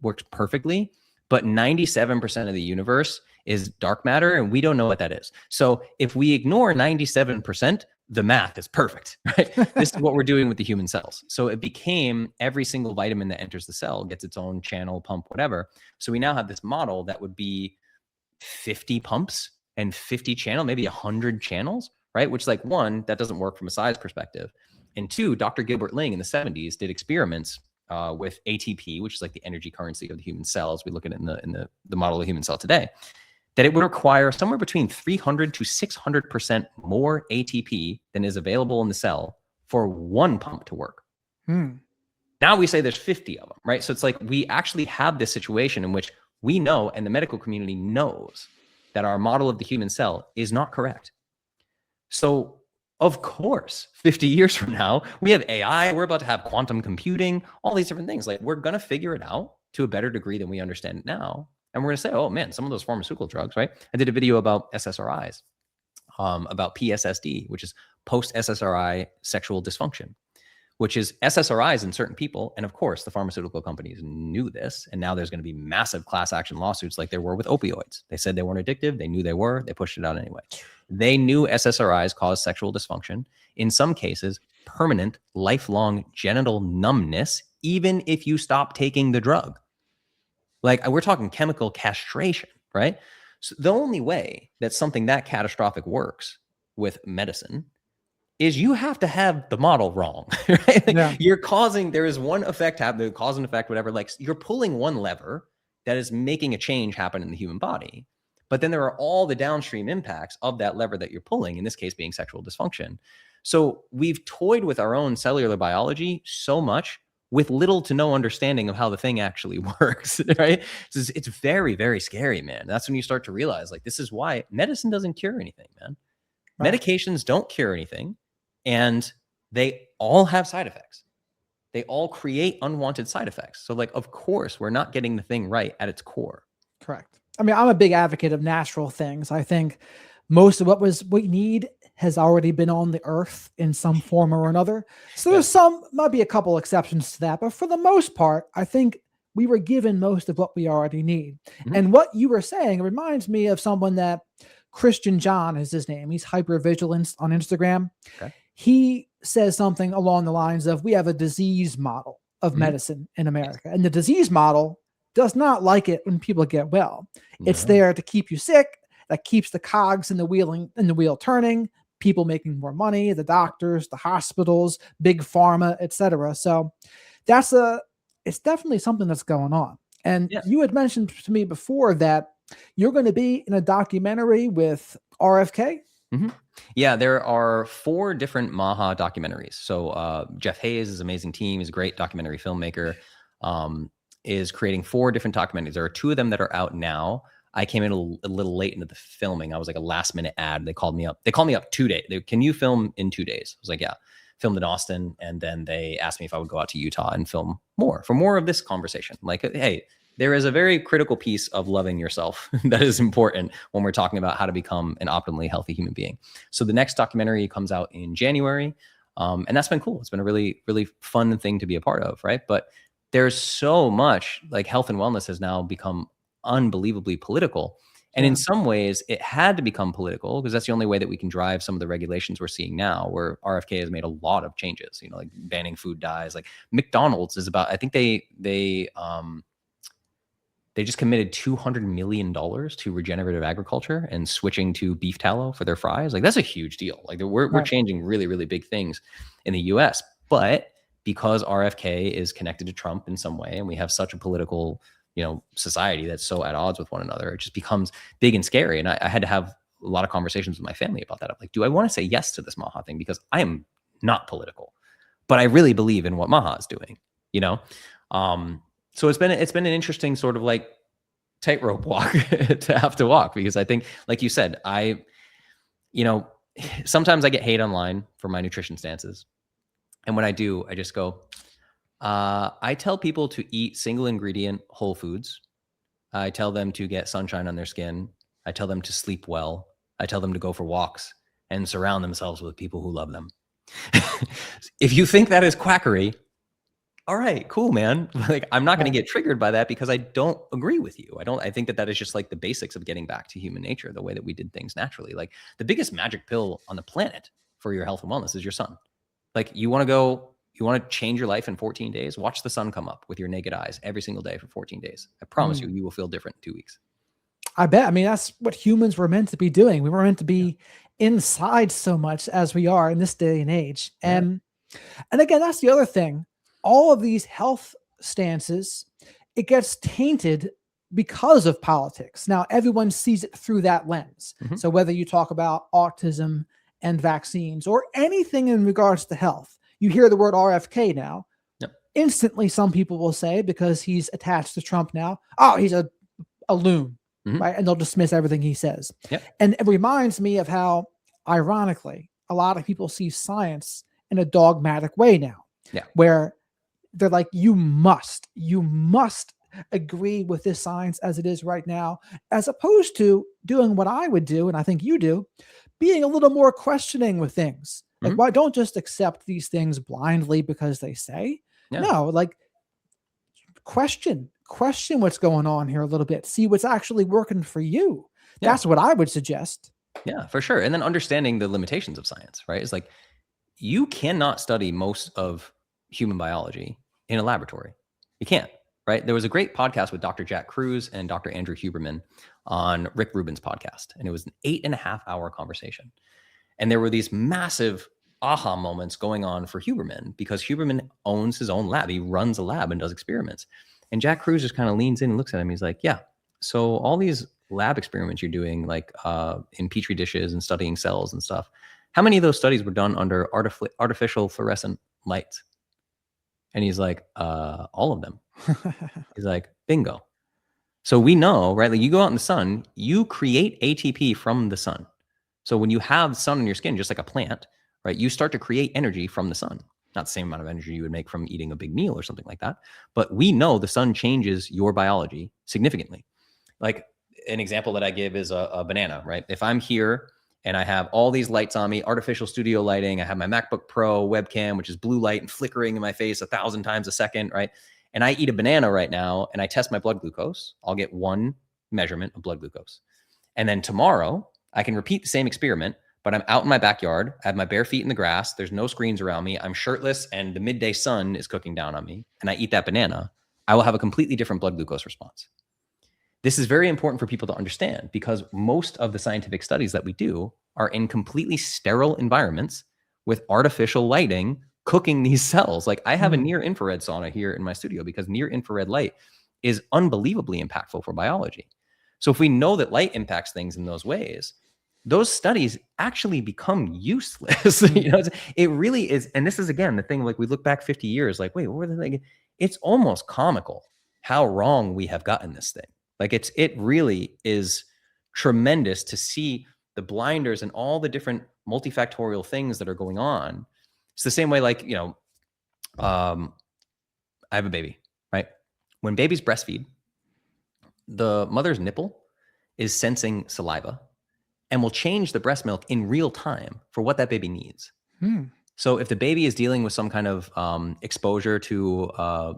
but 97% of the universe is dark matter, and we don't know what that is. So if we ignore 97%, the math is perfect, right? This is what we're doing with the human cells. So it became every single vitamin that enters the cell gets its own channel, pump, whatever. So we now have this model that would be 50 pumps and 50 channel, maybe 100 channels, right? Which, like, one, that doesn't work from a size perspective. And two, Dr. Gilbert Ling in the 70s did experiments with ATP, which is like the energy currency of the human cells. We look at it in the model of the human cell today, that it would require somewhere between 300 to 600% more ATP than is available in the cell for one pump to work. Now we say there's 50 of them, right? So it's like we actually have this situation in which we know, and the medical community knows, that our model of the human cell is not correct. So of course, 50 years from now, we have AI, we're about to have quantum computing, all these different things. Like, we're going to figure it out to a better degree than we understand it now. And we're going to say, oh man, some of those pharmaceutical drugs, right? I did a video about SSRIs, about PSSD, which is post-SSRI sexual dysfunction, which is SSRIs in certain people. And of course, the pharmaceutical companies knew this. And now there's going to be massive class action lawsuits like there were with opioids. They said they weren't addictive. They knew they were. They pushed it out anyway. They knew SSRIs cause sexual dysfunction. In some cases, permanent, lifelong genital numbness, even if you stop taking the drug. Like, we're talking chemical castration, right? So the only way that something that catastrophic works with medicine is you have to have the model wrong, right? Like, you're causing, there is one effect happening, cause and effect, whatever. Like, you're pulling one lever that is making a change happen in the human body. But then there are all the downstream impacts of that lever that you're pulling, in this case being sexual dysfunction. So we've toyed with our own cellular biology so much with little to no understanding of how the thing actually works, right? It's very, very scary, man. That's when you start to realize, like, this is why medicine doesn't cure anything, man. Right. Medications don't cure anything, and they all have side effects. They all create unwanted side effects. So, like, of course, we're not getting the thing right at its core. Correct. I mean, I'm a big advocate of natural things. I think most of what we need has already been on the earth in some form or another. So there's might be a couple exceptions to that, but for the most part, I think we were given most of what we already need. And what you were saying reminds me of someone that Christian John is his name. He's hypervigilant on Instagram. Okay. He says something along the lines of, we have a disease model of medicine in America. And the disease model does not like it when people get well. It's there to keep you sick. That keeps the cogs in the wheel turning, people making more money, the doctors, the hospitals, big pharma, etc. So it's definitely something that's going on. And you had mentioned to me before that you're going to be in a documentary with RFK. Yeah, there are 4 different Maha documentaries. So Jeff Hayes, his amazing team, is a great documentary filmmaker, is creating 4 different documentaries. There are 2 of them that are out now. I came in a little late into the filming. I was like a last minute ad. They called me up. They called me up 2 days. Can you film in 2 days? I was like, yeah. Filmed in Austin. And then they asked me if I would go out to Utah and film for more of this conversation. Like, hey, there is a very critical piece of loving yourself that is important when we're talking about how to become an optimally healthy human being. So the next documentary comes out in January. And that's been cool. It's been a really, really fun thing to be a part of, right? But there's so much, like, health and wellness has now become unbelievably political. And in some ways it had to become political because that's the only way that we can drive some of the regulations we're seeing now, where RFK has made a lot of changes, like banning food dyes. Like McDonald's is about, I think they just committed $200 million to regenerative agriculture and switching to beef tallow for their fries. Like, that's a huge deal. Like, we're changing really, really big things in the US, but because RFK is connected to Trump in some way, and we have such a political, society that's so at odds with one another, it just becomes big and scary. And I had to have a lot of conversations with my family about that. I'm like, do I want to say yes to this Maha thing? Because I am not political, but I really believe in what Maha is doing, So it's been an interesting sort of like tightrope walk to have to walk, because I think, like you said, sometimes I get hate online for my nutrition stances. And when I do, I just go, I tell people to eat single ingredient whole foods. I tell them to get sunshine on their skin. I tell them to sleep well. I tell them to go for walks and surround themselves with people who love them. If you think that is quackery, all right, cool, man. Like, I'm not going to get triggered by that because I don't agree with you. I think that is just like the basics of getting back to human nature, the way that we did things naturally. Like, the biggest magic pill on the planet for your health and wellness is your sun. Like, you want to change your life in 14 days, watch the sun come up with your naked eyes every single day for 14 days. I promise you will feel different in 2 weeks. I bet. I mean, that's what humans were meant to be doing. We were meant to be inside so much as we are in this day and age. And again, that's the other thing. All of these health stances, it gets tainted because of politics. Now, everyone sees it through that lens. Mhm. So whether you talk about autism and vaccines or anything in regards to health, you hear the word RFK now. Yep. Instantly, some people will say, because he's attached to Trump now, oh, he's a loon, right? And they'll dismiss everything he says. Yep. And it reminds me of how, ironically, a lot of people see science in a dogmatic way now, where they're like, you must agree with this science as it is right now, as opposed to doing what I would do, and I think you do, being a little more questioning with things. Like, why don't just accept these things blindly because they say? No, like, question what's going on here a little bit. See what's actually working for you. That's what I would suggest. Yeah, for sure. And then understanding the limitations of science, right? It's like, you cannot study most of human biology in a laboratory. You can't, right? There was a great podcast with Dr. Jack Kruse and Dr. Andrew Huberman on Rick Rubin's podcast. And it was an 8.5-hour conversation. And there were these massive aha moments going on for Huberman, because Huberman owns his own lab. He runs a lab and does experiments. And Jack Kruse just kind of leans in and looks at him. He's like, yeah, so all these lab experiments you're doing, like in Petri dishes and studying cells and stuff, how many of those studies were done under artificial fluorescent lights? And he's like, all of them. He's like, bingo. So we know, right? Like, you go out in the sun, you create ATP from the sun. So when you have sun on your skin, just like a plant, right, you start to create energy from the sun. Not the same amount of energy you would make from eating a big meal or something like that. But we know the sun changes your biology significantly. Like, an example that I give is a banana, right? If I'm here and I have all these lights on me, artificial studio lighting, I have my MacBook Pro webcam, which is blue light and flickering in my face 1,000 times a second, right? And I eat a banana right now and I test my blood glucose, I'll get one measurement of blood glucose. And then tomorrow I can repeat the same experiment, but I'm out in my backyard, I have my bare feet in the grass, there's no screens around me, I'm shirtless and the midday sun is cooking down on me, and I eat that banana, I will have a completely different blood glucose response. This is very important for people to understand, because most of the scientific studies that we do are in completely sterile environments with artificial lighting cooking these cells. Like, I have a near infrared sauna here in my studio because near infrared light is unbelievably impactful for biology. So if we know that light impacts things in those ways, those studies actually become useless. You know, it really is. And this is, again, the thing, like, we look back 50 years, like, wait, what were they thinking? It's almost comical how wrong we have gotten this thing. Like, it really is tremendous to see the blinders and all the different multifactorial things that are going on. It's the same way, like, you know, I have a baby, right? When babies breastfeed, the mother's nipple is sensing saliva and will change the breast milk in real time for what that baby needs. So if the baby is dealing with some kind of exposure to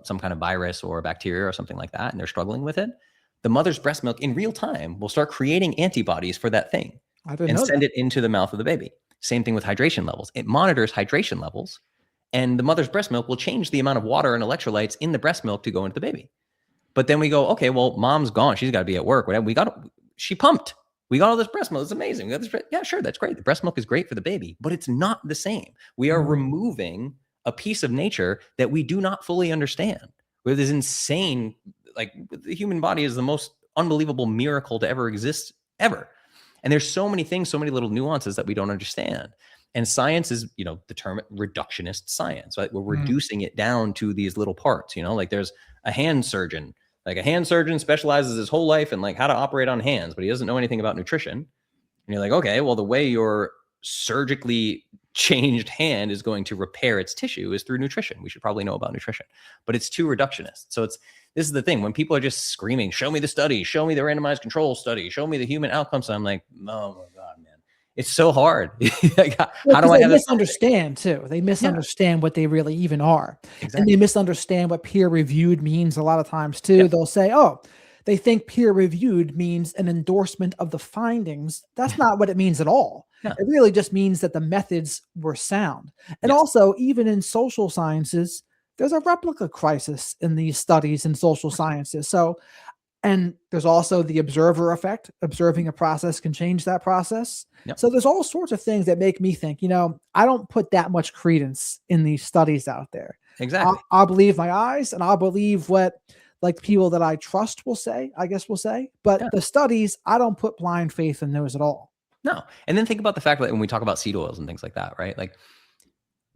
some kind of virus or bacteria or something like that, and they're struggling with it, the mother's breast milk in real time will start creating antibodies for that thing and send it into the mouth of the baby. Same thing with hydration levels. It monitors hydration levels, and the mother's breast milk will change the amount of water and electrolytes in the breast milk to go into the baby. But then we go, okay, well, mom's gone. She's got to be at work. Whatever. She pumped. We got all this breast milk. It's amazing. Yeah, sure. That's great. The breast milk is great for the baby, but it's not the same. We are removing a piece of nature that we do not fully understand. Where this insane, like, the human body is the most unbelievable miracle to ever exist ever. And there's so many things, so many little nuances that we don't understand. And science is, you know, the term reductionist science, right? We're reducing it down to these little parts, you know, like there's a hand surgeon. Like, a hand surgeon specializes his whole life in, like, how to operate on hands, but he doesn't know anything about nutrition. And you're like, okay, well, the way your surgically changed hand is going to repair its tissue is through nutrition. We should probably know about nutrition, but it's too reductionist. So this is the thing. When people are just screaming, show me the study, show me the randomized control study, show me the human outcomes. I'm like, oh my God, man. It's so hard. How do I have misunderstand too? They misunderstand what they really even are. Exactly. And they misunderstand what peer reviewed means a lot of times too. Yep. They'll say, oh, they think peer reviewed means an endorsement of the findings. That's not what it means at all. Yeah. It really just means that the methods were sound. And also, even in social sciences, there's a replica crisis in these studies in social sciences. So, and there's also the observer effect. Observing a process can change that process. Yep. So there's all sorts of things that make me think, you know, I don't put that much credence in these studies out there. Exactly. I'll believe my eyes, and I'll believe what like people that I trust will say, I guess will say. But Yeah. the studies, I don't put blind faith in those at all. No. And then think about the fact that when we talk about seed oils and things like that, right? Like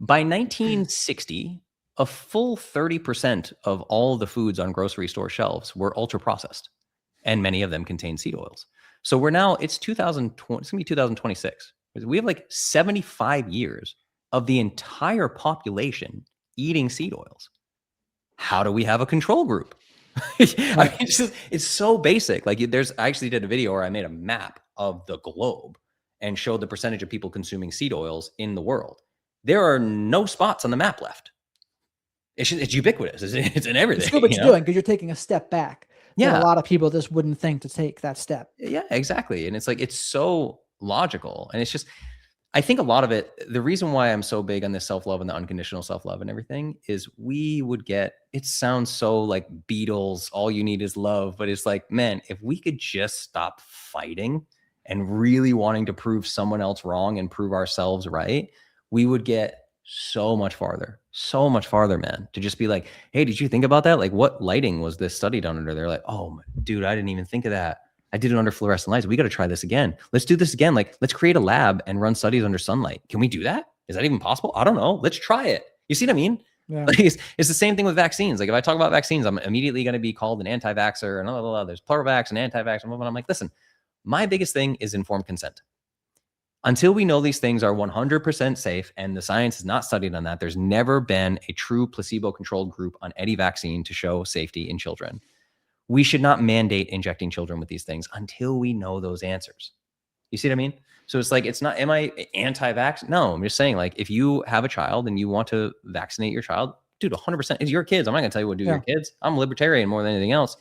by 1960, a full 30% of all the foods on grocery store shelves were ultra processed, and many of them contain seed oils. So we're now, it's 2020, it's gonna be 2026. We have like 75 years of the entire population eating seed oils. How do we have a control group? I mean, it's so basic. Like I actually did a video where I made a map of the globe and showed the percentage of people consuming seed oils in the world. There are no spots on the map left. It's ubiquitous. It's in everything. It's good what you're doing because you're taking a step back. Yeah. A lot of people just wouldn't think to take that step. Yeah, exactly. And it's like, it's so logical. And it's just, I think a lot of it, the reason why I'm so big on this self-love and the unconditional self-love and everything is we would get, it sounds so like Beatles, all you need is love. But it's like, man, if we could just stop fighting and really wanting to prove someone else wrong and prove ourselves right, we would get so much farther, man, to just be like, hey, did you think about that? Like, what lighting was this study done under? They're like, oh, dude, I didn't even think of that. I did it under fluorescent lights. We got to try this again. Let's do this again. Like, let's create a lab and run studies under sunlight. Can we do that? Is that even possible? I don't know. Let's try it. You see what I mean? Yeah. Like it's the same thing with vaccines. Like if I talk about vaccines, I'm immediately going to be called an anti-vaxxer and blah, blah, blah. There's pluralvax and anti-vax. And I'm like, listen, my biggest thing is informed consent. Until we know these things are 100% safe and the science is not studied on that, there's never been a true placebo-controlled group on any vaccine to show safety in children. We should not mandate injecting children with these things until we know those answers. You see what I mean? So it's like, it's not, am I anti-vax? No, I'm just saying like, if you have a child and you want to vaccinate your child, dude, 100%, it's your kids. I'm not gonna tell you what to do with your kids. I'm a libertarian more than anything else,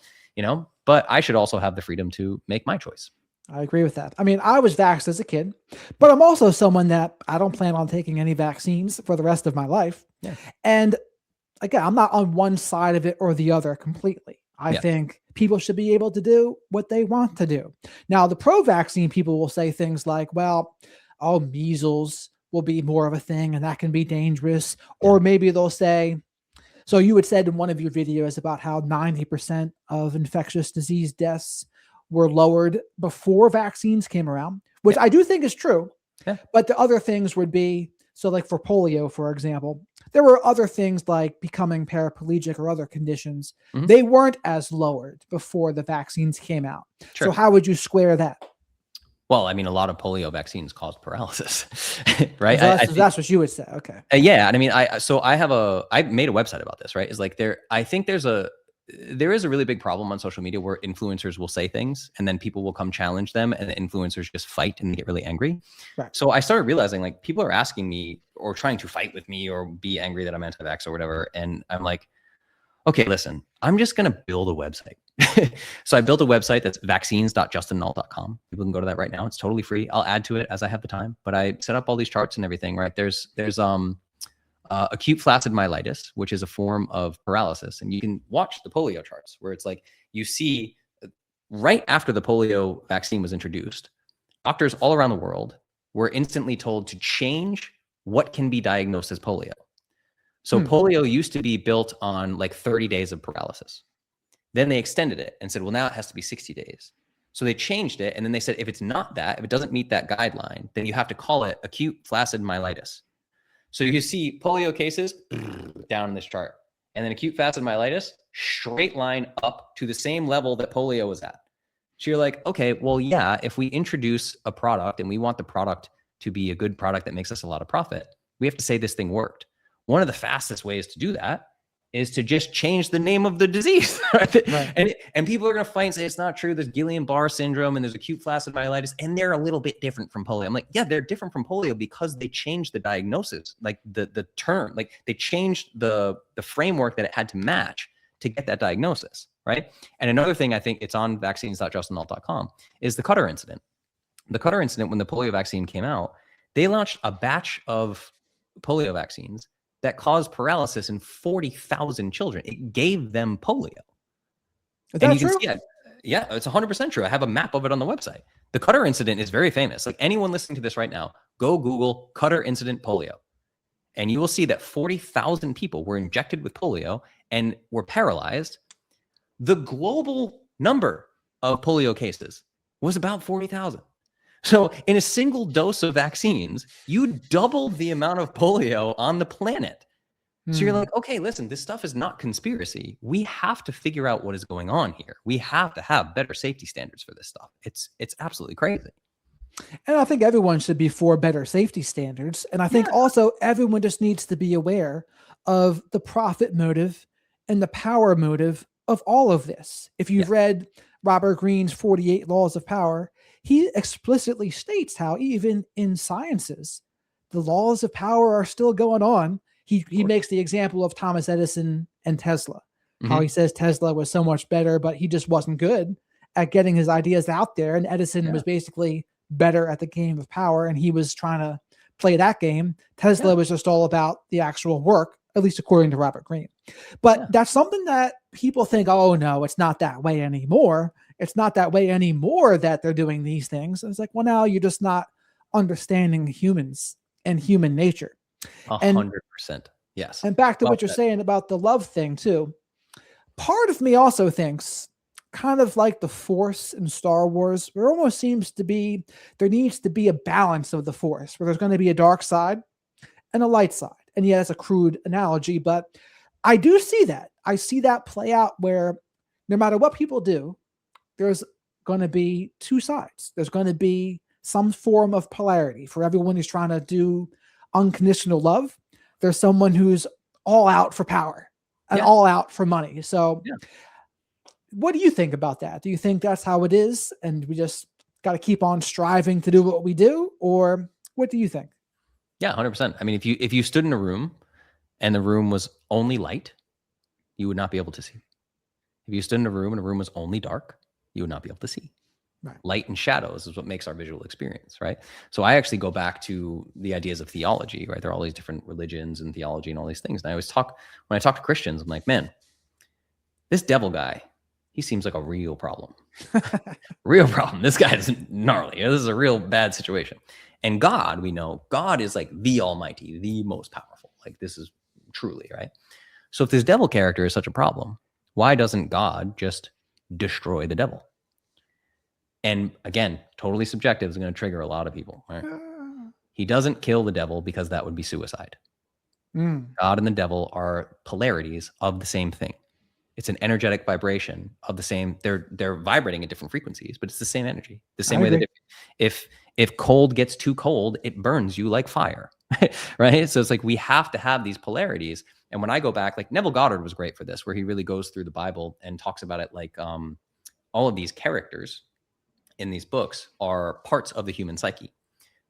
but I should also have the freedom to make my choice. I agree with that. I mean, I was vaxxed as a kid, but I'm also someone that I don't plan on taking any vaccines for the rest of my life. Yeah. And again, I'm not on one side of it or the other completely. I think people should be able to do what they want to do. Now, the pro-vaccine people will say things like, well, oh, measles will be more of a thing and that can be dangerous. Or maybe they'll say, so you had said in one of your videos about how 90% of infectious disease deaths were lowered before vaccines came around, which I do think is true. Yeah. But the other things would be, so like for polio, for example, there were other things like becoming paraplegic or other conditions. Mm-hmm. They weren't as lowered before the vaccines came out. Sure. So how would you square that? Well, I mean, a lot of polio vaccines caused paralysis, right? So that's what you would say. Okay. Yeah. And I mean, I made a website about this, right? Is like I think there is a really big problem on social media where influencers will say things and then people will come challenge them and the influencers just fight and get really angry. Right. So I started realizing like people are asking me or trying to fight with me or be angry that I'm anti-vax or whatever. And I'm like, okay, listen, I'm just going to build a website. So I built a website that's vaccines.justinnault.com. People can go to that right now. It's totally free. I'll add to it as I have the time, but I set up all these charts and everything, right? There's acute flaccid myelitis, which is a form of paralysis. And you can watch the polio charts where it's like, you see right after the polio vaccine was introduced, doctors all around the world were instantly told to change what can be diagnosed as polio. So polio used to be built on like 30 days of paralysis. Then they extended it and said, well, now it has to be 60 days. So they changed it. And then they said, if it's not that, if it doesn't meet that guideline, then you have to call it acute flaccid myelitis. So you see polio cases down in this chart, and then acute flaccid myelitis, straight line up to the same level that polio was at. So you're like, okay, well, yeah, if we introduce a product and we want the product to be a good product that makes us a lot of profit, we have to say this thing worked. One of the fastest ways to do that is to just change the name of the disease. Right? And people are going to fight and say it's not true. There's Guillain-Barré syndrome and there's acute flaccid myelitis, and they're a little bit different from polio. I'm like, yeah, they're different from polio because they changed the diagnosis, like the term, like they changed the framework that it had to match to get that diagnosis, right? And another thing, I think it's on vaccines.justinnault.com, is the Cutter incident. The Cutter incident, when the polio vaccine came out, they launched a batch of polio vaccines that caused paralysis in 40,000 children. It gave them polio. Is that true? See it. Yeah, it's 100% true. I have a map of it on the website. The Cutter incident is very famous. Like anyone listening to this right now, go Google Cutter incident polio. and you will see that 40,000 people were injected with polio and were paralyzed. The global number of polio cases was about 40,000. So in a single dose of vaccines, you doubled the amount of polio on the planet. So you're like, okay, listen, this stuff is not conspiracy. We have to figure out what is going on here. We have to have better safety standards for this stuff. It's absolutely crazy. And I think everyone should be for better safety standards. And I think also everyone just needs to be aware of the profit motive and the power motive of all of this. If you've read Robert Greene's 48 Laws of Power, he explicitly states how even in sciences, the laws of power are still going on. He makes the example of Thomas Edison and Tesla, how he says Tesla was so much better, but he just wasn't good at getting his ideas out there. And Edison was basically better at the game of power, and he was trying to play that game. Tesla was just all about the actual work, at least according to Robert Greene. But that's something that people think, oh no, it's not that way anymore. It's not that way anymore that they're doing these things. And it's like, well, now you're just not understanding humans and human nature. 100%. Yes. And back to what you're saying about the love thing too. Part of me also thinks, kind of like the Force in Star Wars, there almost seems to be, there needs to be a balance of the Force, where there's going to be a dark side and a light side. And yeah, that's a crude analogy, but I do see that. I see that play out where no matter what people do, there's going to be two sides. There's going to be some form of polarity for everyone who's trying to do unconditional love. There's someone who's all out for power and all out for money. So what do you think about that? Do you think that's how it is and we just got to keep on striving to do what we do? Or what do you think? Yeah, 100%. I mean, if you stood in a room and the room was only light, you would not be able to see. If you stood in a room and the room was only dark, you would not be able to see. Right. Light and shadows is what makes our visual experience, right? So I actually go back to the ideas of theology, right? There are all these different religions and theology and all these things. And I always talk, when I talk to Christians, I'm like, man, this devil guy, he seems like a real problem. Real problem. This guy is gnarly. This is a real bad situation. And God, we know, God is like the almighty, the most powerful. Like this is truly, right? So if this devil character is such a problem, why doesn't God just destroy the devil? And again, totally subjective is going to trigger a lot of people. Right? He doesn't kill the devil because that would be suicide. God and the devil are polarities of the same thing. It's an energetic vibration of the same. They're vibrating at different frequencies, but it's the same energy. The same way that if cold gets too cold, it burns you like fire, right? So it's like we have to have these polarities. And when I go back, like Neville Goddard was great for this, where he really goes through the Bible and talks about it like all of these characters in these books are parts of the human psyche.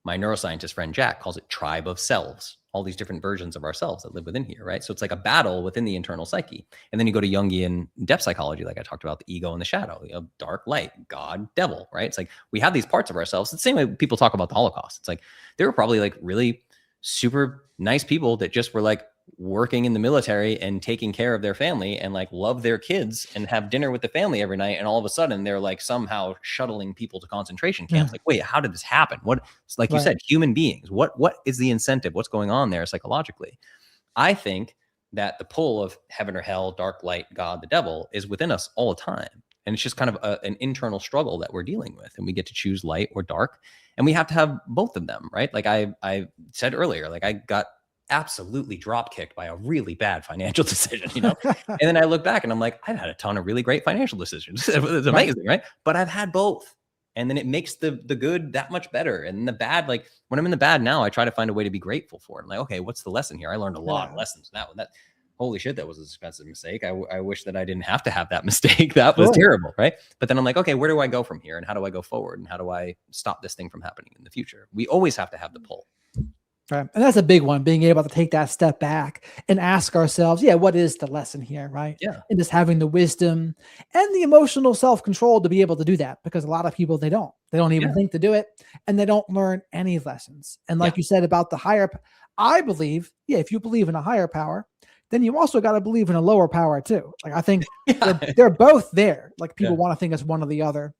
My neuroscientist friend Jack calls it tribe of selves, all these different versions of ourselves that live within here, right? So it's like a battle within the internal psyche. And then you go to Jungian depth psychology, like I talked about, the ego and the shadow, dark, light, God, devil, right? It's like we have these parts of ourselves. It's the same way people talk about the Holocaust. It's like there were probably like really super nice people that just were like working in the military and taking care of their family and like love their kids and have dinner with the family every night. And all of a sudden they're like somehow shuttling people to concentration camps. Like, wait, how did this happen? What, like you said, human beings, what is the incentive? What's going on there psychologically? I think that the pull of heaven or hell, dark, light, God, the devil is within us all the time. And it's just kind of an internal struggle that we're dealing with. And we get to choose light or dark. And we have to have both of them, right? Like I said earlier, like I got absolutely drop kicked by a really bad financial decision, and then I look back and I'm like, I've had a ton of really great financial decisions. It's amazing, right? But I've had both. And then it makes the good that much better. And the bad, like when I'm in the bad now, I try to find a way to be grateful for it. I'm like, okay, what's the lesson here? I learned a lot of lessons. That holy shit, that was an expensive mistake. I wish that I didn't have to have that mistake. That was terrible, right? But then I'm like, okay, where do I go from here? And how do I go forward? And how do I stop this thing from happening in the future? We always have to have the pull. Right. And that's a big one, being able to take that step back and ask ourselves, what is the lesson here, right? Yeah. And just having the wisdom and the emotional self-control to be able to do that, because a lot of people, they don't even think to do it, and they don't learn any lessons. And like you said about the higher, I believe, if you believe in a higher power, then you also got to believe in a lower power too. Like I think they're both there. Like people want to think it's one or the other.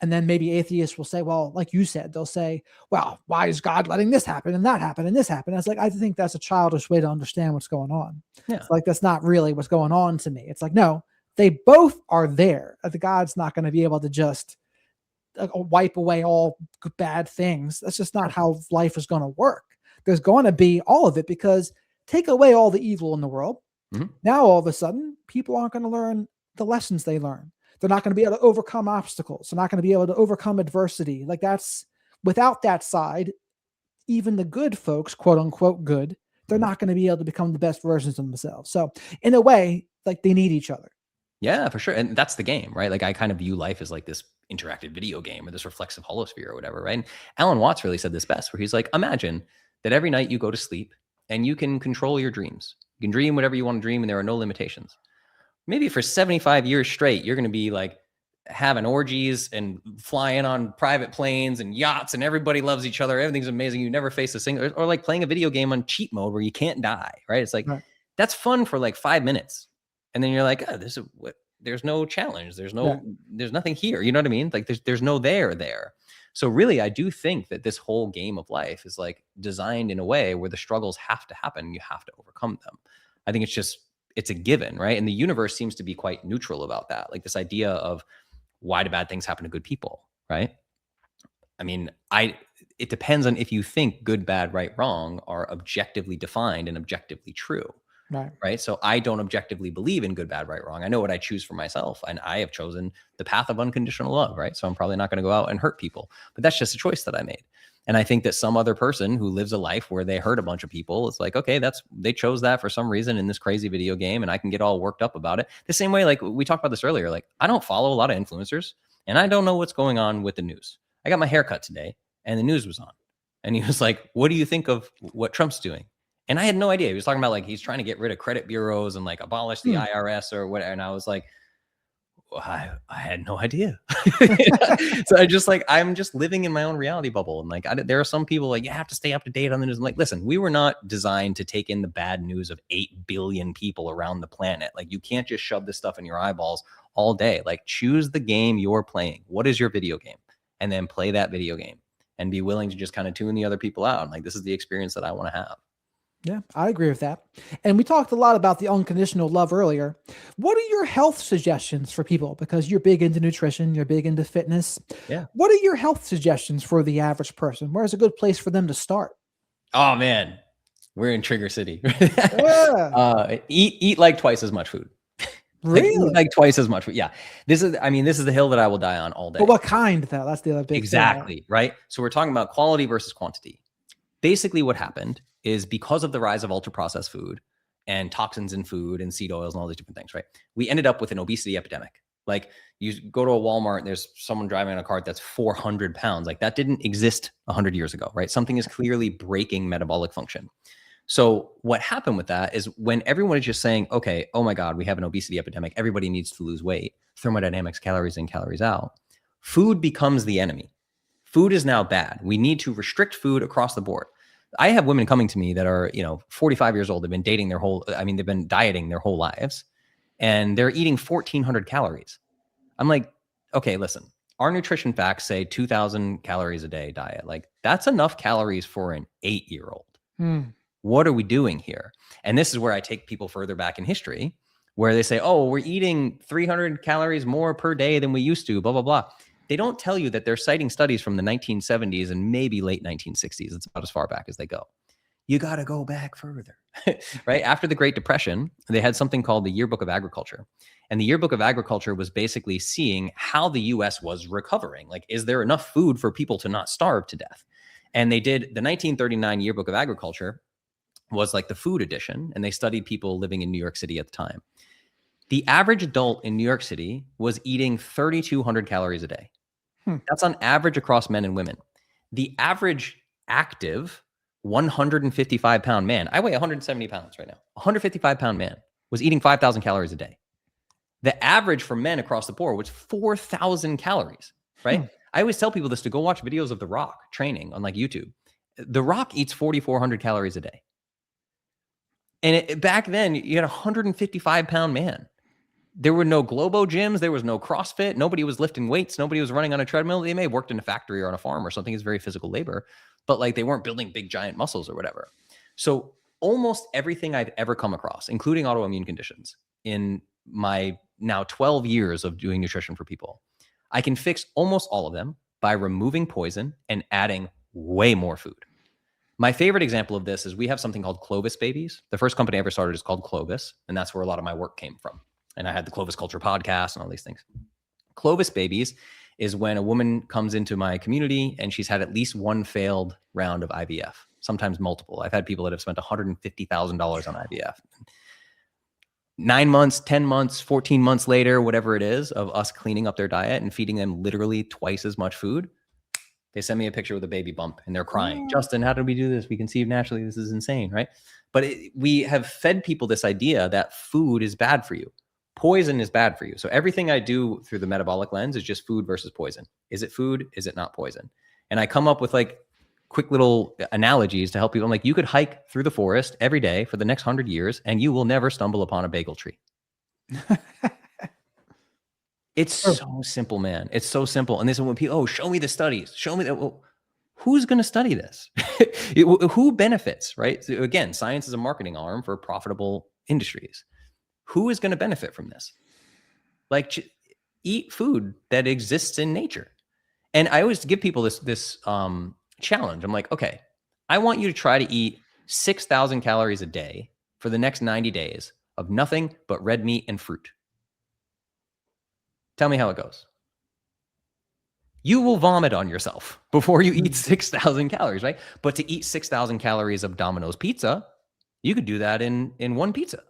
And then maybe atheists will say, well, like you said, they'll say, well, why is God letting this happen and that happen and this happen? It's like, I think that's a childish way to understand what's going on. Yeah. It's like, that's not really what's going on to me. It's like, no, they both are there. The God's not going to be able to just wipe away all bad things. That's just not how life is going to work. There's going to be all of it, because take away all the evil in the world. Now, all of a sudden, people aren't going to learn the lessons they learn. They're not going to be able to overcome obstacles. They're not going to be able to overcome adversity. Like, that's, without that side, even the good folks, quote unquote good, they're not going to be able to become the best versions of themselves. So in a way, like, they need each other. Yeah, for sure. And that's the game, right? Like, I kind of view life as like this interactive video game or this reflexive holosphere or whatever, right? And Alan Watts really said this best, where he's like, imagine that every night you go to sleep and you can control your dreams. You can dream whatever you want to dream and there are no limitations. Maybe for 75 years straight, you're going to be like having orgies and flying on private planes and yachts and everybody loves each other. Everything's amazing. You never face a single, or like playing a video game on cheat mode where you can't die, right? It's like, that's fun for like 5 minutes. And then you're like, oh, there's no challenge. There's nothing here. You know what I mean? Like there's no there. So really, I do think that this whole game of life is like designed in a way where the struggles have to happen. You have to overcome them. I think it's a given, right? And the universe seems to be quite neutral about that. Like this idea of, why do bad things happen to good people, right? I mean, it depends on if you think good, bad, right, wrong are objectively defined and objectively true, right? So I don't objectively believe in good, bad, right, wrong. I know what I choose for myself, and I have chosen the path of unconditional love, right? So I'm probably not going to go out and hurt people, but that's just a choice that I made. And I think that some other person who lives a life where they hurt a bunch of people, it's like, okay, they chose that for some reason in this crazy video game, and I can get all worked up about it. The same way, like we talked about this earlier, like I don't follow a lot of influencers and I don't know what's going on with the news. I got my hair cut today and the news was on. And he was like, what do you think of what Trump's doing? And I had no idea. He was talking about like, he's trying to get rid of credit bureaus and like abolish the IRS or whatever. And I was like, I had no idea. So I'm just living in my own reality bubble. And like, there are some people like, you have to stay up to date on the news. I'm like, listen, we were not designed to take in the bad news of 8 billion people around the planet. Like, you can't just shove this stuff in your eyeballs all day. Like, choose the game you're playing. What is your video game? And then play that video game and be willing to just kind of tune the other people out. And like, this is the experience that I want to have. Yeah, I agree with that. And we talked a lot about the unconditional love earlier. What are your health suggestions for people? Because you're big into nutrition, you're big into fitness. Yeah. What are your health suggestions for the average person? Where's a good place for them to start? Oh man, we're in Trigger City. Eat like twice as much food. Really? Like twice as much food. Yeah. This is the hill that I will die on all day. But what kind though? That's the other big Exactly. thing. Right. So we're talking about quality versus quantity. Basically what happened is, because of the rise of ultra processed food and toxins in food and seed oils and all these different things, right? We ended up with an obesity epidemic. Like, you go to a Walmart and there's someone driving in a cart that's 400 pounds. Like, that didn't exist 100 years ago, right? Something is clearly breaking metabolic function. So what happened with that is, when everyone is just saying, okay, oh my God, we have an obesity epidemic, everybody needs to lose weight, thermodynamics, calories in, calories out, food becomes the enemy. Food is now bad. We need to restrict food across the board. I have women coming to me that are, 45 years old. They've been they've been dieting their whole lives, and they're eating 1,400 calories. I'm like, okay, listen, our nutrition facts say 2,000 calories a day diet. Like, that's enough calories for an 8-year-old. What are we doing here? And this is where I take people further back in history, where they say, oh, we're eating 300 calories more per day than we used to, blah, blah, blah. They don't tell you that they're citing studies from the 1970s and maybe late 1960s. It's about as far back as they go. You got to go back further, right? After the Great Depression, they had something called the Yearbook of Agriculture. And the Yearbook of Agriculture was basically seeing how the US was recovering. Like, is there enough food for people to not starve to death? And they did the 1939 Yearbook of Agriculture was like the food edition. And they studied people living in New York City at the time. The average adult in New York City was eating 3,200 calories a day. That's on average across men and women. The average active 155-pound man, I weigh 170 pounds right now, 155-pound man was eating 5,000 calories a day. The average for men across the board was 4,000 calories, right? I always tell people this, to go watch videos of The Rock training on like YouTube. The Rock eats 4,400 calories a day. And back then, you had a 155-pound man. There were no Globo gyms. There was no CrossFit. Nobody was lifting weights. Nobody was running on a treadmill. They may have worked in a factory or on a farm or something. It's very physical labor, but like they weren't building big giant muscles or whatever. So almost everything I've ever come across, including autoimmune conditions, in my now 12 years of doing nutrition for people, I can fix almost all of them by removing poison and adding way more food. My favorite example of this is we have something called Clovis babies. The first company I ever started is called Clovis, and that's where a lot of my work came from. And I had the Clovis Culture podcast and all these things. Clovis babies is when a woman comes into my community and she's had at least one failed round of IVF, sometimes multiple. I've had people that have spent $150,000 on IVF. 9 months, 10 months, 14 months later, whatever it is, of us cleaning up their diet and feeding them literally twice as much food, they send me a picture with a baby bump and they're crying. Justin, how did we do this? We conceived naturally. This is insane, right? But we have fed people this idea that food is bad for you. Poison is bad for you. So everything I do through the metabolic lens is just food versus poison. Is it food? Is it not poison? And I come up with like quick little analogies to help people. I'm like, you could hike through the forest every day for the next 100 years and you will never stumble upon a bagel tree. It's so simple, man. It's so simple. And this is when people, oh, show me the studies. Show me that. Well, who's going to study this? Who benefits, right? So again, science is a marketing arm for profitable industries. Who is going to benefit from this? Like, eat food that exists in nature. And I always give people this challenge. I'm like, okay, I want you to try to eat 6,000 calories a day for the next 90 days of nothing but red meat and fruit. Tell me how it goes. You will vomit on yourself before you eat 6,000 calories, right? But to eat 6,000 calories of Domino's pizza, you could do that in one pizza,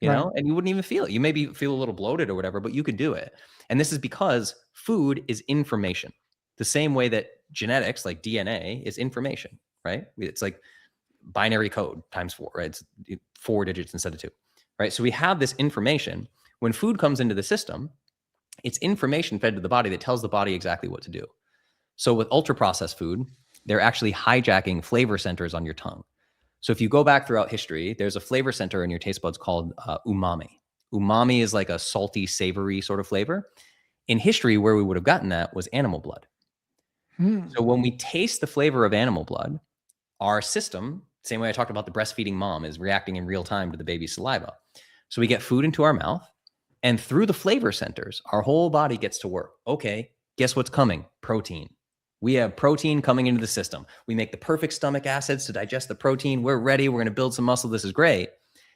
you know, and you wouldn't even feel it. You maybe feel a little bloated or whatever, but you could do it. And this is because food is information. The same way that genetics, like DNA, is information, right? It's like binary code times 4, right? It's 4 digits instead of 2, right? So we have this information. When food comes into the system, it's information fed to the body that tells the body exactly what to do. So with ultra processed food, they're actually hijacking flavor centers on your tongue. So if you go back throughout history, there's a flavor center in your taste buds called umami. Umami is like a salty, savory sort of flavor. In history, where we would have gotten that was animal blood. So when we taste the flavor of animal blood, our system, same way I talked about the breastfeeding mom, is reacting in real time to the baby's saliva. So we get food into our mouth, and through the flavor centers, our whole body gets to work. Okay, guess what's coming? Protein. We have protein coming into the system. We make the perfect stomach acids to digest the protein. We're ready. We're going to build some muscle. This is great.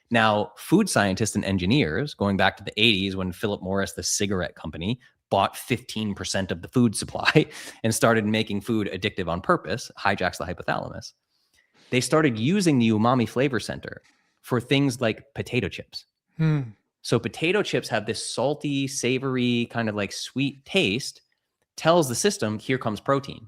Now, food scientists and engineers, going back to the 80s when Philip Morris, the cigarette company, bought 15% of the food supply and started making food addictive on purpose, hijacks the hypothalamus. They started using the umami flavor center for things like potato chips. So potato chips have this salty, savory, kind of like sweet taste, tells the system, here comes protein.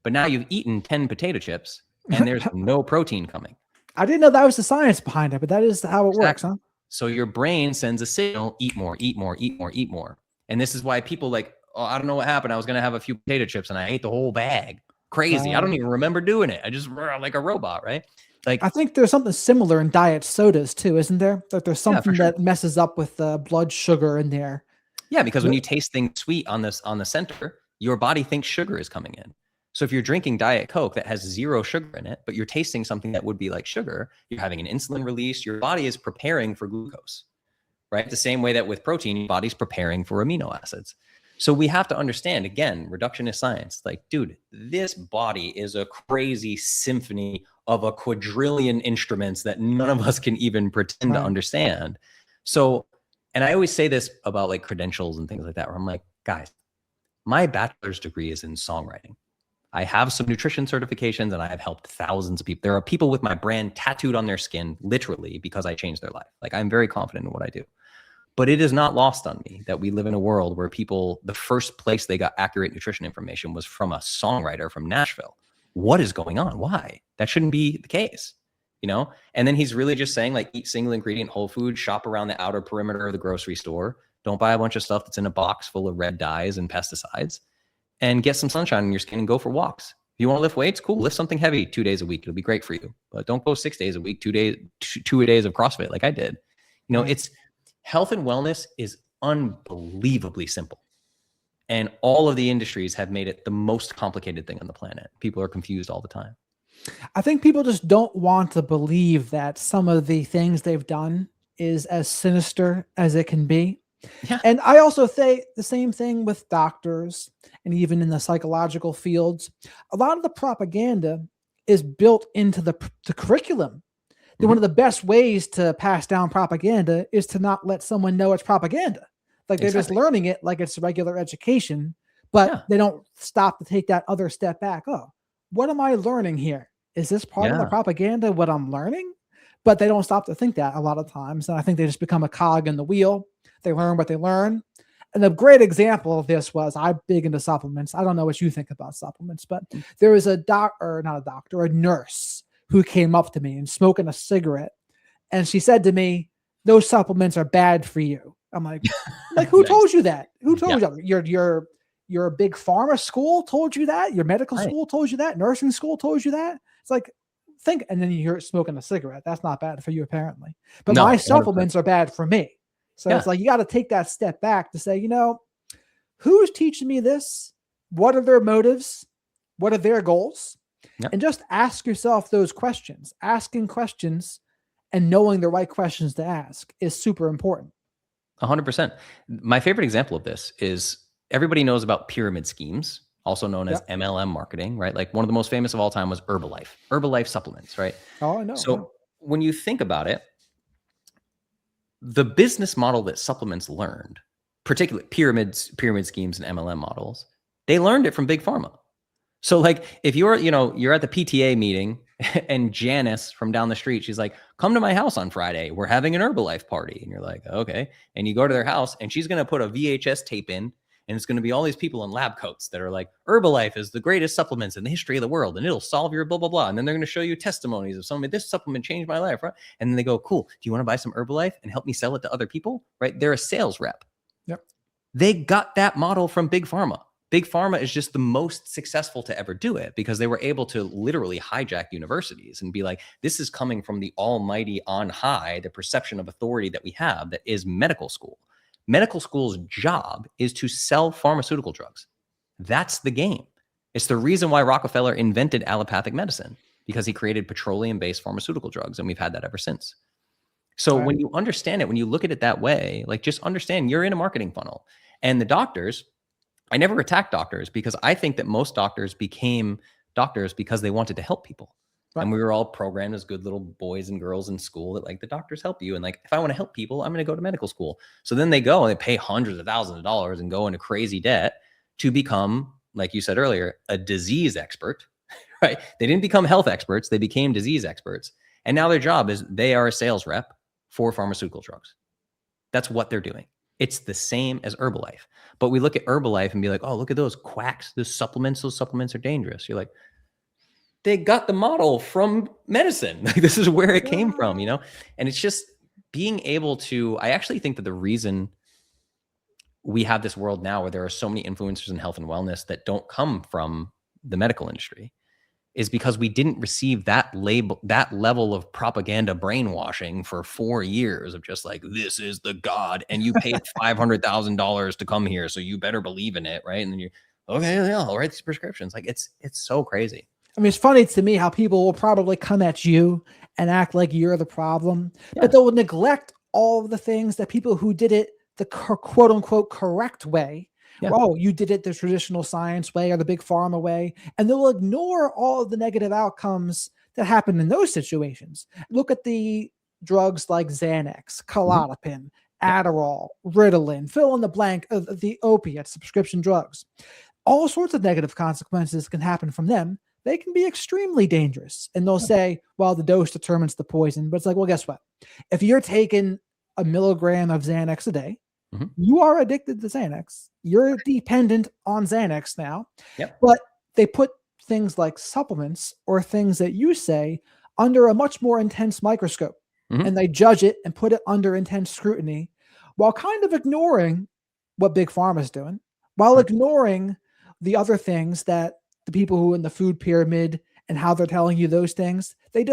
But now you've eaten 10 potato chips and there's no protein coming. I didn't know that was the science behind it, but that is how it works, huh? So your brain sends a signal, eat more, eat more, eat more, eat more. And this is why people like, oh, I don't know what happened. I was going to have a few potato chips and I ate the whole bag. Crazy. I don't even remember doing it. I just like a robot, right? Like, I think there's something similar in diet sodas too, isn't there? Like there's something that messes up with the blood sugar in there. Yeah, because when you taste things sweet on the center, your body thinks sugar is coming in. So if you're drinking Diet Coke that has 0 sugar in it, but you're tasting something that would be like sugar, you're having an insulin release, your body is preparing for glucose, right? The same way that with protein, your body's preparing for amino acids. So we have to understand, again, reductionist science, like, dude, this body is a crazy symphony of a quadrillion instruments that none of us can even pretend to understand. So, and I always say this about like credentials and things like that, where I'm like, guys, my bachelor's degree is in songwriting. I have some nutrition certifications and I have helped thousands of people. There are people with my brand tattooed on their skin, literally, because I changed their life. Like, I'm very confident in what I do. But it is not lost on me that we live in a world where people, the first place they got accurate nutrition information was from a songwriter from Nashville. What is going on? Why? That shouldn't be the case, you know? And then he's really just saying, like, eat single ingredient whole food, shop around the outer perimeter of the grocery store. Don't buy a bunch of stuff that's in a box full of red dyes and pesticides, and get some sunshine in your skin and go for walks. If you want to lift weights, cool. Lift something heavy 2 days a week. It'll be great for you. But don't go 6 days a week, 2 days, 2 days of CrossFit like I did. You know, it's health and wellness is unbelievably simple. And all of the industries have made it the most complicated thing on the planet. People are confused all the time. I think people just don't want to believe that some of the things they've done is as sinister as it can be. Yeah. And I also say the same thing with doctors and even in the psychological fields. A lot of the propaganda is built into the curriculum. One of the best ways to pass down propaganda is to not let someone know it's propaganda. Like they're just learning it like it's regular education, but they don't stop to take that other step back. Oh, what am I learning here? Is this part of the propaganda, what I'm learning? But they don't stop to think that a lot of times. And I think they just become a cog in the wheel. They learn what they learn. And a great example of this was, I'm big into supplements. I don't know what you think about supplements, but there was a nurse who came up to me and smoking a cigarette. And she said to me, those supplements are bad for you. I'm like, who told you that? Who told you that? Your big pharma school told you that? Your medical school told you that? Nursing school told you that? It's like, think, and then you hear it smoking a cigarette. That's not bad for you, apparently. But my supplements are bad for me. So it's like, you got to take that step back to say, who's teaching me this? What are their motives? What are their goals? And just ask yourself those questions. Asking questions and knowing the right questions to ask is super important. 100%. My favorite example of this is, everybody knows about pyramid schemes, also known as MLM marketing, right? Like one of the most famous of all time was Herbalife supplements, right? Oh, I know. So when you think about it, the business model that supplements learned, particularly pyramid schemes and MLM models, they learned it from big pharma. So like if you're at the PTA meeting and Janice from down the street, she's like, come to my house on Friday. We're having an Herbalife party. And you're like, okay. And you go to their house and she's going to put a VHS tape in, and it's going to be all these people in lab coats that are like, Herbalife is the greatest supplements in the history of the world, and it'll solve your blah, blah, blah. And then they're going to show you testimonies of somebody, this supplement changed my life, right? And then they go, cool. Do you want to buy some Herbalife and help me sell it to other people? Right? They're a sales rep. Yep. They got that model from Big Pharma. Big Pharma is just the most successful to ever do it, because they were able to literally hijack universities and be like, this is coming from the almighty on high, the perception of authority that we have, that is medical school. Medical school's job is to sell pharmaceutical drugs. That's the game. It's the reason why Rockefeller invented allopathic medicine, because he created petroleum-based pharmaceutical drugs, and we've had that ever since. So when you understand it, when you look at it that way, like, just understand you're in a marketing funnel. And the doctors, I never attack doctors, because I think that most doctors became doctors because they wanted to help people. And we were all programmed as good little boys and girls in school that, like, the doctors help you. And like, if I want to help people, I'm going to go to medical school. So then they go and they pay hundreds of thousands of dollars and go into crazy debt to become, like you said earlier, a disease expert, right? They didn't become health experts. They became disease experts. And now their job is, they are a sales rep for pharmaceutical drugs. That's what they're doing. It's the same as Herbalife. But we look at Herbalife and be like, oh, look at those quacks, those supplements are dangerous. You're like, they got the model from medicine. Like, this is where it came from, And it's just being able to, I actually think that the reason we have this world now where there are so many influencers in health and wellness that don't come from the medical industry is because we didn't receive that level of propaganda brainwashing for 4 years of just like, this is the God, and you paid $500,000 to come here, so you better believe in it, right? And then you're, okay, yeah, I'll write these prescriptions. Like, it's so crazy. I mean, it's funny to me how people will probably come at you and act like you're the problem, but they'll neglect all of the things that people who did it the quote unquote correct way. Oh, you did it the traditional science way or the big pharma way. And they'll ignore all of the negative outcomes that happen in those situations. Look at the drugs like Xanax, Klonopin, Adderall, Ritalin, fill in the blank of the opiates, prescription drugs. All sorts of negative consequences can happen from them. They can be extremely dangerous. And they'll say, well, the dose determines the poison. But it's like, well, guess what? If you're taking a milligram of Xanax a day, you are addicted to Xanax. You're dependent on Xanax now. But they put things like supplements or things that you say under a much more intense microscope. And they judge it and put it under intense scrutiny while kind of ignoring what Big Pharma is doing, while ignoring the other things that the people who are in the food pyramid and how they're telling you those things. They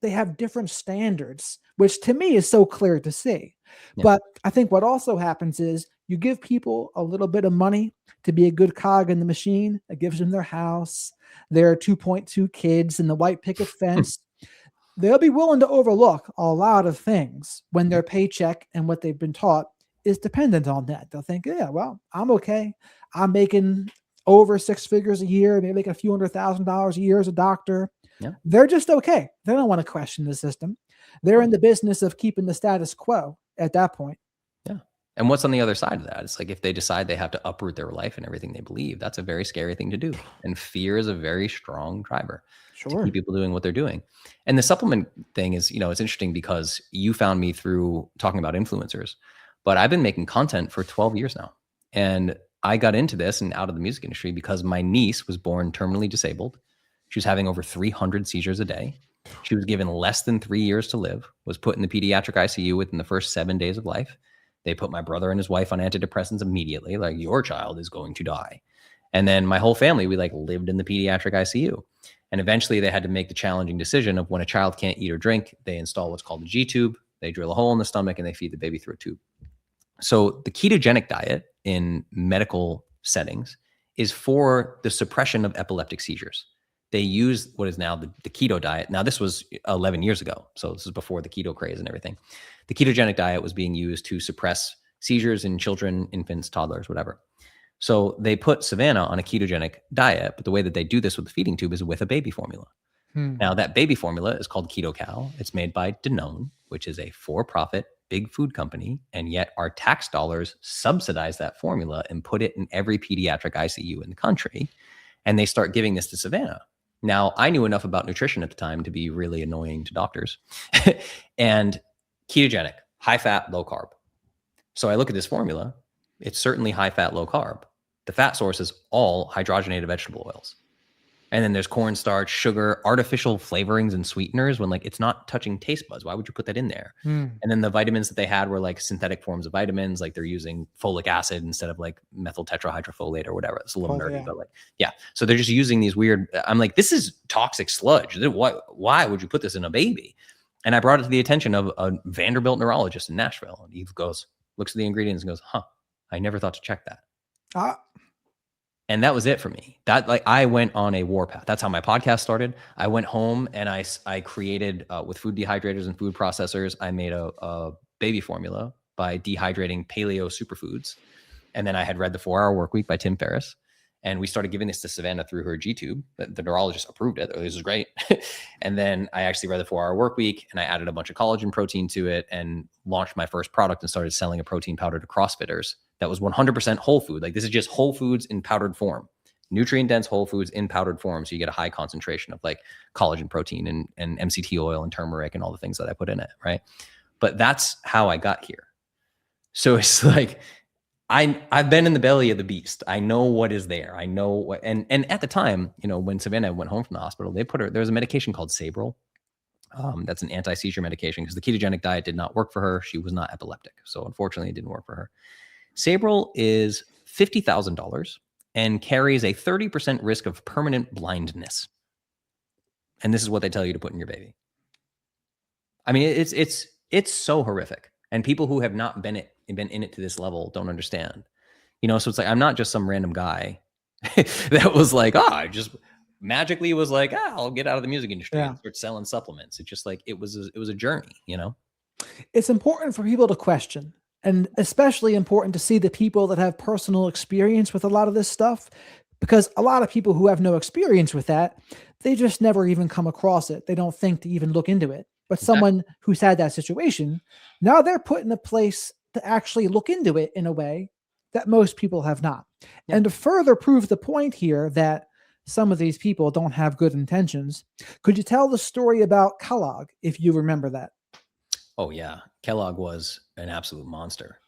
have different standards which to me is so clear to see. Yeah. But I think what also happens is you give people a little bit of money to be a good cog in the machine. That gives them their house, their 2.2 kids, and the white picket fence. They'll be willing to overlook a lot of things when their paycheck and what they've been taught is dependent on that. They'll think, yeah, well, I'm okay. I'm making over 6 figures a year, maybe making a few $100,000 a year as a doctor. Yeah. They're just okay. They don't want to question the system. They're in the business of keeping the status quo at that point. Yeah. And what's on the other side of that? It's like if they decide they have to uproot their life and everything they believe, that's a very scary thing to do. And fear is a very strong driver to keep people doing what they're doing. And the supplement thing is, you know, it's interesting because you found me through talking about influencers, but I've been making content for 12 years now. And I got into this and out of the music industry because my niece was born terminally disabled. She was having over 300 seizures a day. She was given less than 3 years to live, was put in the pediatric ICU within the first 7 days of life. They put my brother and his wife on antidepressants immediately, like, your child is going to die. And then my whole family, we like lived in the pediatric ICU. And eventually they had to make the challenging decision of when a child can't eat or drink, they install what's called a G tube. They drill a hole in the stomach and they feed the baby through a tube. So the ketogenic diet in medical settings is for the suppression of epileptic seizures. They use what is now the keto diet. Now, this was 11 years ago. So this is before the keto craze and everything. The ketogenic diet was being used to suppress seizures in children, infants, toddlers, whatever. So they put Savannah on a ketogenic diet, but the way that they do this with the feeding tube is with a baby formula. Now, that baby formula is called KetoCal. It's made by Danone, which is a for-profit big food company, and yet our tax dollars subsidize that formula and put it in every pediatric ICU in the country, and they start giving this to Savannah. Now, I knew enough about nutrition at the time to be really annoying to doctors. And ketogenic, high fat, low carb. So I look at this formula. It's certainly high fat, low carb. The fat source is all hydrogenated vegetable oils. And then there's cornstarch, sugar, artificial flavorings and sweeteners when like it's not touching taste buds. Why would you put that in there? And then the vitamins that they had were like synthetic forms of vitamins, like they're using folic acid instead of like methyl tetrahydrofolate or whatever. It's a little nerdy, but like, yeah. So they're just using these weird, I'm like, this is toxic sludge. Why would you put this in a baby? And I brought it to the attention of a Vanderbilt neurologist in Nashville. And he goes, looks at the ingredients and goes, I never thought to check that. And that was it for me. That like I went on a warpath. That's how my podcast started. I went home and I created with food dehydrators and food processors. I made a baby formula by dehydrating paleo superfoods. And then I had read The 4 Hour Workweek by Tim Ferriss. And we started giving this to Savannah through her G tube. The neurologist approved it. This is great. And then I actually read The 4 Hour Workweek and I added a bunch of collagen protein to it and launched my first product and started selling a protein powder to CrossFitters that was 100% whole food. Like this is just whole foods in powdered form, nutrient dense whole foods in powdered form. So you get a high concentration of like collagen protein and MCT oil and turmeric and all the things that I put in it. Right. But that's how I got here. So it's like, I've been in the belly of the beast. I know what is there. I know what, and at the time, you know, when Savannah went home from the hospital, they put her, there was a medication called Sabril. That's an anti-seizure medication because the ketogenic diet did not work for her. She was not epileptic. So unfortunately it didn't work for her. Sabril is $50,000 and carries a 30% risk of permanent blindness. And this is what they tell you to put in your baby. I mean, it's so horrific. And people who have not been in it to this level don't understand. You know, so it's like, I'm not just some random guy that was like, I just magically was like, I'll get out of the music industry and start selling supplements. It's just like, it was a journey, you know? It's important for people to question. And especially important to see the people that have personal experience with a lot of this stuff, because a lot of people who have no experience with that, they just never even come across it. They don't think to even look into it. But someone who's had that situation, now they're put in a place to actually look into it in a way that most people have not. And to further prove the point here that some of these people don't have good intentions, could you tell the story about Kellogg, if you remember that? Oh yeah. Kellogg was an absolute monster.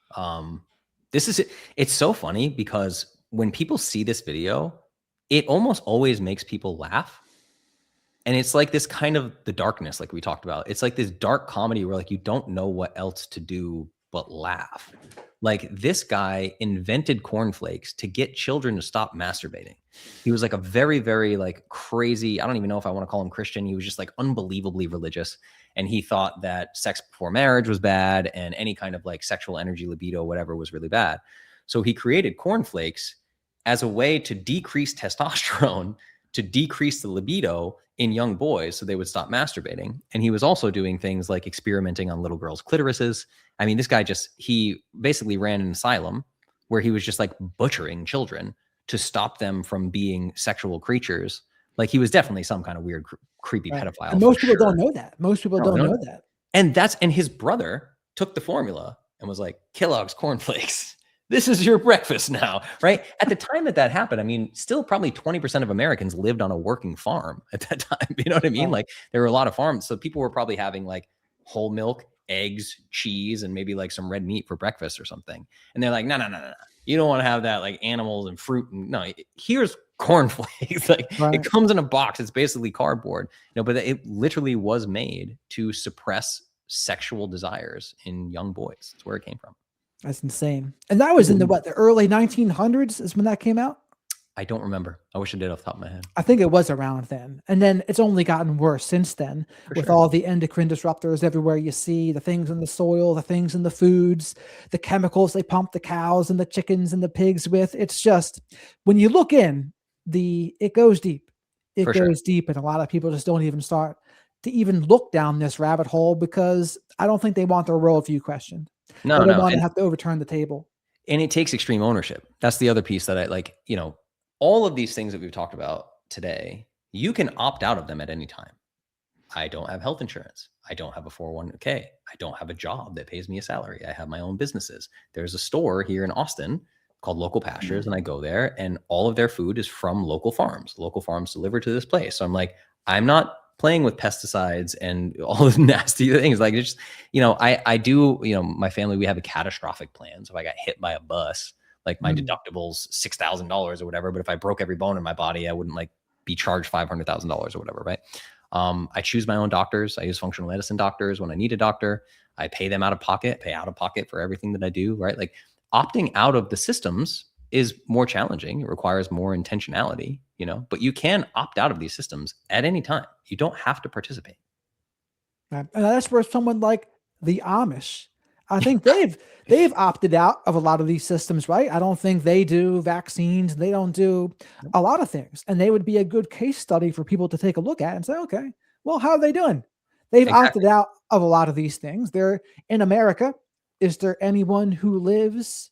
It's so funny because when people see this video, it almost always makes people laugh. And it's like this kind of the darkness, like we talked about. It's like this dark comedy where like, you don't know what else to do but laugh. Like, this guy invented cornflakes to get children to stop masturbating. He was like a very, very like crazy, I don't even know if I want to call him Christian. He was just like unbelievably religious. And he thought that sex before marriage was bad and any kind of like sexual energy, libido, whatever was really bad. So he created cornflakes as a way to decrease testosterone, to decrease the libido in young boys so they would stop masturbating. And he was also doing things like experimenting on little girls' clitorises. I mean, this guy he basically ran an asylum where he was just like butchering children to stop them from being sexual creatures. Like, he was definitely some kind of weird, creepy pedophile. And most people don't know that. Most people don't know that. And his brother took the formula and was like, Kellogg's cornflakes, this is your breakfast now, right? At the time that happened, I mean, still probably 20% of Americans lived on a working farm at that time. You know what I mean? Like, there were a lot of farms. So people were probably having like whole milk, eggs, cheese, and maybe like some red meat for breakfast or something. And they're like, no. You don't want to have that, like animals and fruit. And no, here's cornflakes. Like, it comes in a box. It's basically cardboard, but it literally was made to suppress sexual desires in young boys. That's where it came from. That's insane. And that was in the early 1900s is when that came out? I don't remember. I wish I did off the top of my head. I think it was around then. And then it's only gotten worse since then with all the endocrine disruptors everywhere you see, the things in the soil, the things in the foods, the chemicals they pump the cows and the chickens and the pigs with. It's just, when you look in, it goes deep. It goes deep. And a lot of people just don't even start to even look down this rabbit hole because I don't think they want their worldview questioned. No, they don't want to have to overturn the table. And it takes extreme ownership. That's the other piece that I like, all of these things that we've talked about today, you can opt out of them at any time. I don't have health insurance. I don't have a 401k. I don't have a job that pays me a salary. I have my own businesses. There's a store here in Austin called Local Pastures, and I go there and all of their food is from local farms delivered to this place. So I'm like, I'm not playing with pesticides and all those nasty things. Like, just, I do, my family, we have a catastrophic plan. So if I got hit by a bus, like my deductible's $6,000 or whatever, but if I broke every bone in my body, I wouldn't like be charged $500,000 or whatever. Right. I choose my own doctors. I use functional medicine doctors when I need a doctor. I pay them pay out of pocket for everything that I do. Right. Like, opting out of the systems is more challenging. It requires more intentionality, but you can opt out of these systems at any time. You don't have to participate. And that's where someone like the Amish, I think they've opted out of a lot of these systems, right? I don't think they do vaccines. They don't do a lot of things. And they would be a good case study for people to take a look at and say, okay, well, how are they doing? They've opted out of a lot of these things. They're in America. Is there anyone who lives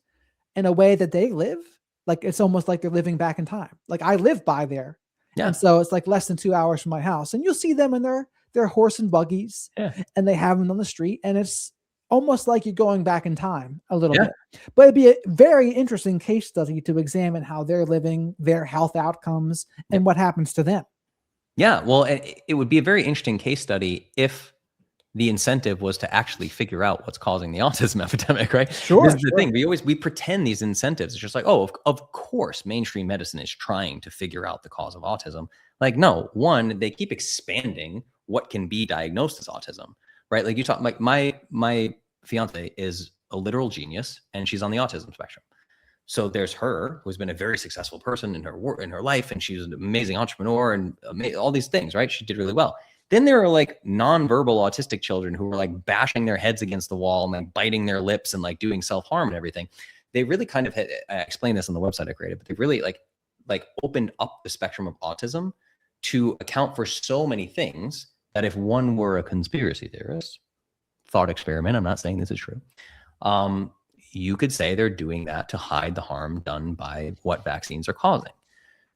in a way that they live? Like, it's almost like they're living back in time. Like, I live by there. Yeah. And so it's like less than 2 hours from my house. And you'll see them in their horse and buggies. Yeah. And they have them on the street. And it's almost like you're going back in time a little bit. But it'd be a very interesting case study to examine how they're living, their health outcomes, and what happens to them. Yeah. Well, it would be a very interesting case study if the incentive was to actually figure out what's causing the autism epidemic, right? Sure. This is the thing. We pretend these incentives. It's just like, oh, of course, mainstream medicine is trying to figure out the cause of autism. Like, no, one, they keep expanding what can be diagnosed as autism, right? Like, you talk, like my fiance is a literal genius and she's on the autism spectrum. So there's her, who's been a very successful person in her work, in her life, and she's an amazing entrepreneur and all these things, right? She did really well. Then there are like nonverbal autistic children who are like bashing their heads against the wall and like biting their lips and like doing self-harm and everything. They really kind of I explained this on the website I created, but they really like opened up the spectrum of autism to account for so many things that if one were a conspiracy theorist, thought experiment, I'm not saying this is true, you could say they're doing that to hide the harm done by what vaccines are causing.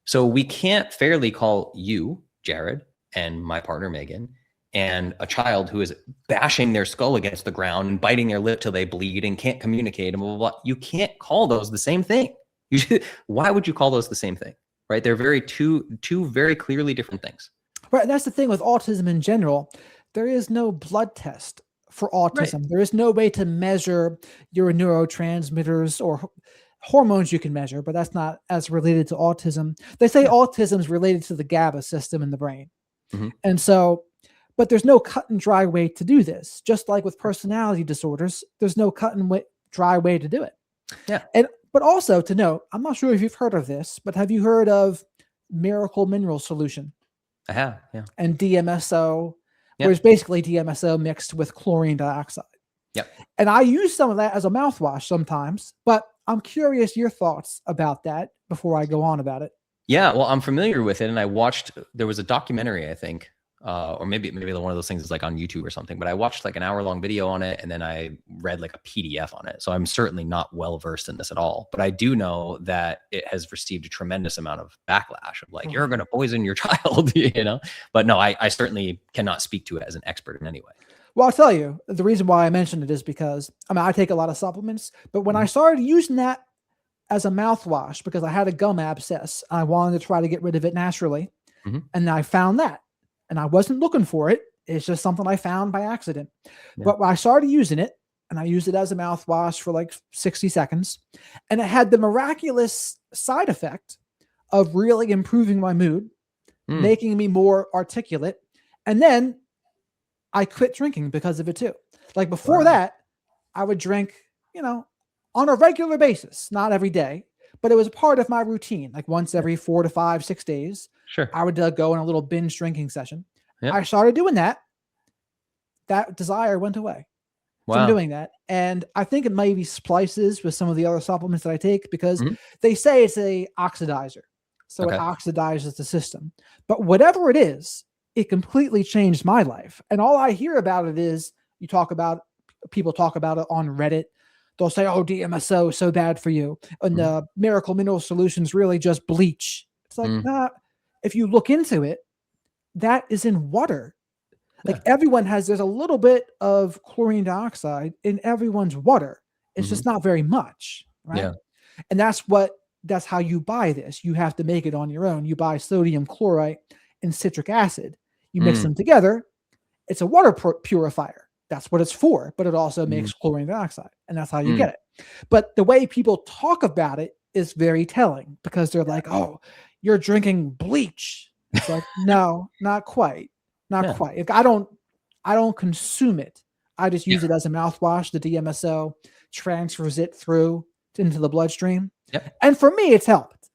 So we can't fairly call you, Jared, and my partner, Megan, and a child who is bashing their skull against the ground and biting their lip till they bleed and can't communicate and blah, blah, blah. You can't call those the same thing. Why would you call those the same thing, right? They're two very clearly different things. Right. That's the thing with autism in general. There is no blood test for autism. Right. There is no way to measure your neurotransmitters or hormones you can measure, but that's not as related to autism. They say autism is related to the GABA system in the brain. Mm-hmm. And so, but there's no cut and dry way to do this. Just like with personality disorders, there's no cut and dry way to do it. Yeah. But also to note, I'm not sure if you've heard of this, but have you heard of Miracle Mineral Solution I have. Yeah. and DMSO, Yep. where it's basically DMSO mixed with chlorine dioxide? Yep. And I use some of that as a mouthwash sometimes, but I'm curious your thoughts about that before I go on about it. Yeah, well, I'm familiar with it, and I watched. There was a documentary, I think, or maybe one of those things is like on YouTube or something. But I watched like an hour-long video on it, and then I read like a PDF on it. So I'm certainly not well versed in this at all. But I do know that it has received a tremendous amount of backlash of like, you're going to poison your child, you know. But no, I certainly cannot speak to it as an expert in any way. Well, I'll tell you, the reason why I mentioned it is because I take a lot of supplements, but when I started using that as a mouthwash, because I had a gum abscess, I wanted to try to get rid of it naturally. And I found that, and I wasn't looking for it. It's just something I found by accident. But when I started using it, and I used it as a mouthwash for like 60 seconds, and it had the miraculous side effect of really improving my mood, making me more articulate. And then I quit drinking because of it too. Like before that, I would drink, on a regular basis, not every day, but it was a part of my routine. Like once every 4 to 5, 6 days, I would go in a little binge drinking session. I started doing that. That desire went away from doing that. And I think it maybe splices with some of the other supplements that I take because they say it's a oxidizer. So it oxidizes the system. But whatever it is, it completely changed my life. And all I hear about it is people talk about it on Reddit. They'll say, oh, DMSO is so bad for you. And the Miracle Mineral Solutions really just bleach. It's like, nah, if you look into it, that is in water. Like there's a little bit of chlorine dioxide in everyone's water. It's just not very much. Right. Yeah. And that's how you buy this. You have to make it on your own. You buy sodium chloride and citric acid. You mix them together. It's a water purifier. That's what it's for. But it also makes chlorine dioxide. And that's how you get it. But the way people talk about it is very telling because they're like, oh, you're drinking bleach. It's like, no, not quite. Not quite. If I don't consume it. I just use it as a mouthwash. The DMSO transfers it through into the bloodstream. And for me, it's helped.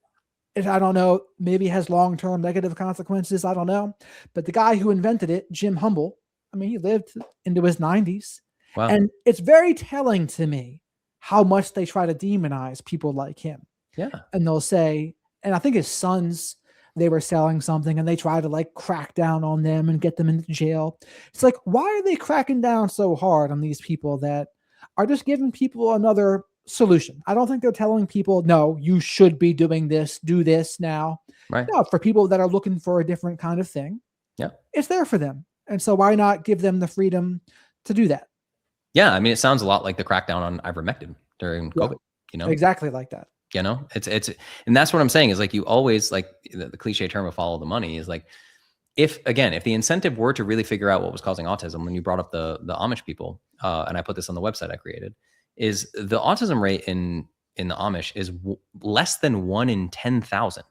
I don't know, maybe it has long-term negative consequences. I don't know. But the guy who invented it, Jim Humble, he lived into his 90s. Wow. And it's very telling to me how much they try to demonize people like him. Yeah. And they'll say, and I think his sons, they were selling something and they try to like crack down on them and get them into jail. It's like, why are they cracking down so hard on these people that are just giving people another solution? I don't think they're telling people, no, you should be doing this, do this now. Right. No, for people that are looking for a different kind of thing, it's there for them. And so why not give them the freedom to do that? Yeah. I mean, it sounds a lot like the crackdown on ivermectin during COVID, Exactly like that. It's, and that's what I'm saying is like, you always like the cliche term of follow the money is like, if the incentive were to really figure out what was causing autism, when you brought up the Amish people, and I put this on the website I created, is the autism rate in the Amish is less than 1 in 10,000.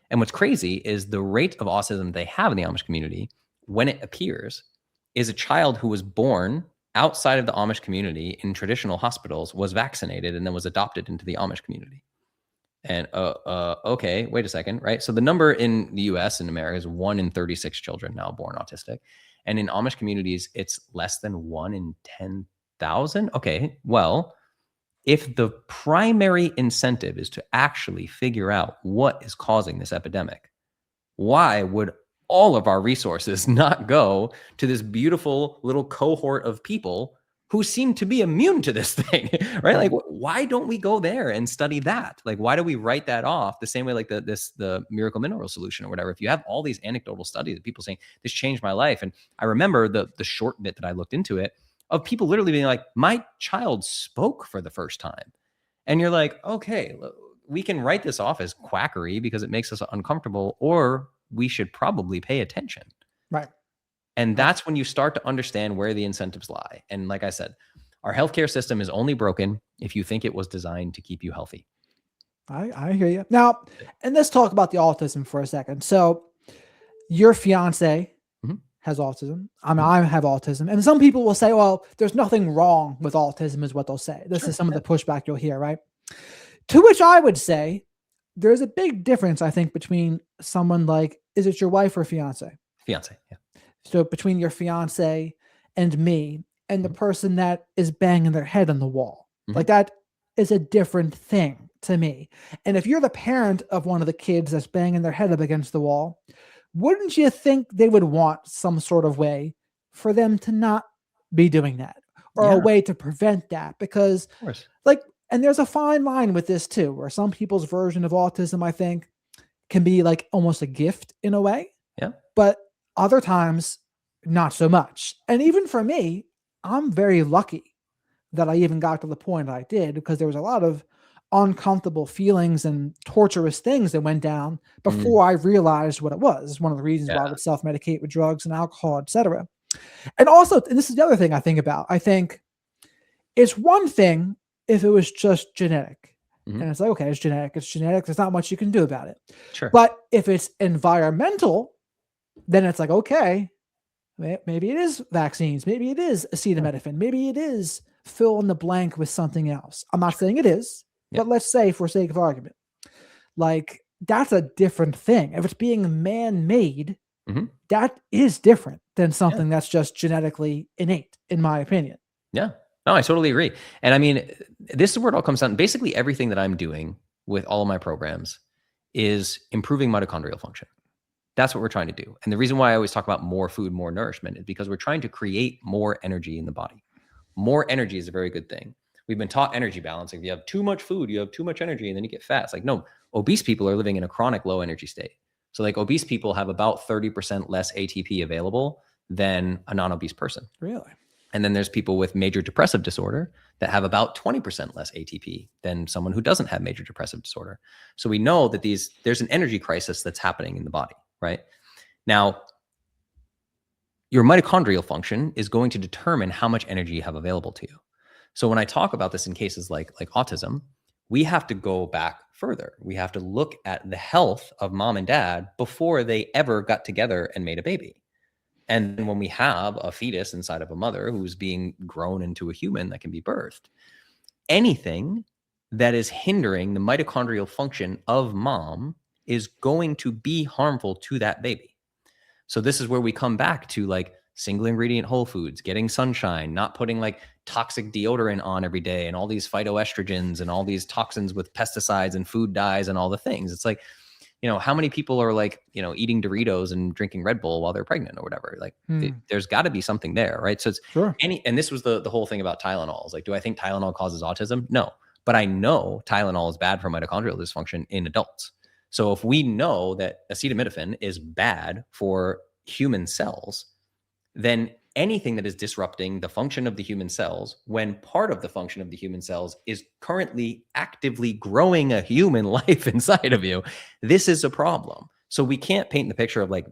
And what's crazy is the rate of autism they have in the Amish community when it appears is a child who was born outside of the Amish community in traditional hospitals, was vaccinated, and then was adopted into the Amish community. And okay, wait a second, right? So the number in the US and America is 1 in 36 children now born autistic. And in Amish communities, it's less than 1 in 10,000. Okay, well, if the primary incentive is to actually figure out what is causing this epidemic, why would all of our resources not go to this beautiful little cohort of people who seem to be immune to this thing, right? Like, why don't we go there and study that? Like, why do we write that off the same way like the Miracle Mineral Solution or whatever? If you have all these anecdotal studies of people saying, this changed my life. And I remember the short bit that I looked into it of people literally being like, my child spoke for the first time. And you're like, okay, we can write this off as quackery because it makes us uncomfortable, or we should probably pay attention. Right. And that's when you start to understand where the incentives lie. And like I said, our healthcare system is only broken if you think it was designed to keep you healthy. I hear you. Now, and let's talk about the autism for a second. So your fiance has autism. I have autism. And some people will say, well, there's nothing wrong with autism is what they'll say. This is some of the pushback you'll hear, right? To which I would say there's a big difference, I think, between someone like, is it your wife or fiance? Fiance. Yeah. So between your fiance and me and the Mhm. person that is banging their head on the wall, like Mhm. that is a different thing to me. And if you're the parent of one of the kids that's banging their head up against the wall, wouldn't you think they would want some sort of way for them to not be doing that, or a Yeah. Of way to prevent that? Because course. like, and there's a fine line with this too, where some people's version of autism, I think, can be like almost a gift in a way, Yeah. but other times not so much. And even for me, I'm very lucky that I even got to the point I did, because there was a lot of uncomfortable feelings and torturous things that went down Mm, before I realized what it was. One of the reasons why I yeah. would self-medicate with drugs and alcohol, etc. And also, and this is the other thing I think about, I think it's one thing if it was just genetic. Mhm. And it's like, okay, it's genetic, it's genetic, there's not much you can do about it. Sure. But if it's environmental, then it's like, okay, maybe it is vaccines, maybe it is Yeah. acetaminophen, maybe it is fill in the blank with something else. I'm not Sure. saying it is, Yeah. but let's say for sake of argument, like that's a different thing. If it's being man-made, Mhm. that is different than Yeah. something that's just genetically innate, in my opinion. Yeah. No, I totally agree. And I mean, this is where it all comes down. Basically, everything that I'm doing with all of my programs is improving mitochondrial function. That's what we're trying to do. And the reason why I always talk about more food, more nourishment is because we're trying to create more energy in the body. More energy is a very good thing. We've been taught energy balance. Like if you have too much food, you have too much energy and then you get fat. It's like, no, obese people are living in a chronic low energy state. So like obese people have about 30% less ATP available than a non-obese person. Really? And then there's people with major depressive disorder that have about 20% less ATP than someone who doesn't have major depressive disorder. So we know that there's an energy crisis that's happening in the body, right? Now, your mitochondrial function is going to determine how much energy you have available to you. So when I talk about this in cases like autism, we have to go back further. We have to look at the health of mom and dad before they ever got together and made a baby. And then when we have a fetus inside of a mother who's being grown into a human that can be birthed, anything that is hindering the mitochondrial function of mom is going to be harmful to that baby. So this is where we come back to like single ingredient whole foods, getting sunshine, not putting like toxic deodorant on every day and all these phytoestrogens and all these toxins with pesticides and food dyes and all the things. It's like, how many people are like, eating Doritos and drinking Red Bull while they're pregnant or whatever? Like there's got to be something there, right? So it's Sure. and this was the whole thing about Tylenol. Is like, do I think Tylenol causes autism? No, but I know Tylenol is bad for mitochondrial dysfunction in adults. So if we know that acetaminophen is bad for human cells, then anything that is disrupting the function of the human cells, when part of the function of the human cells is currently actively growing a human life inside of you, this is a problem. So we can't paint the picture of like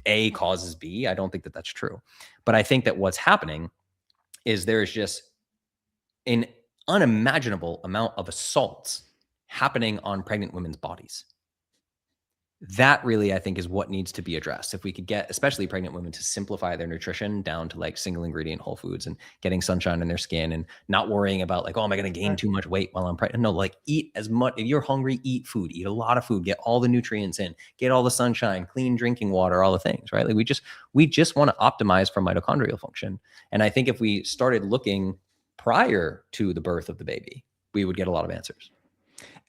A causes B. I don't think that that's true. But I think that what's happening is there is just an unimaginable amount of assaults happening on pregnant women's bodies. That really, I think, is what needs to be addressed. If we could get, especially pregnant women, to simplify their nutrition down to like single ingredient whole foods and getting sunshine in their skin and not worrying about like, oh, am I going to gain too much weight while I'm pregnant? No, like eat as much. If you're hungry, eat food, eat a lot of food, get all the nutrients in, get all the sunshine, clean drinking water, all the things, right? Like we just want to optimize for mitochondrial function. And I think if we started looking prior to the birth of the baby, we would get a lot of answers.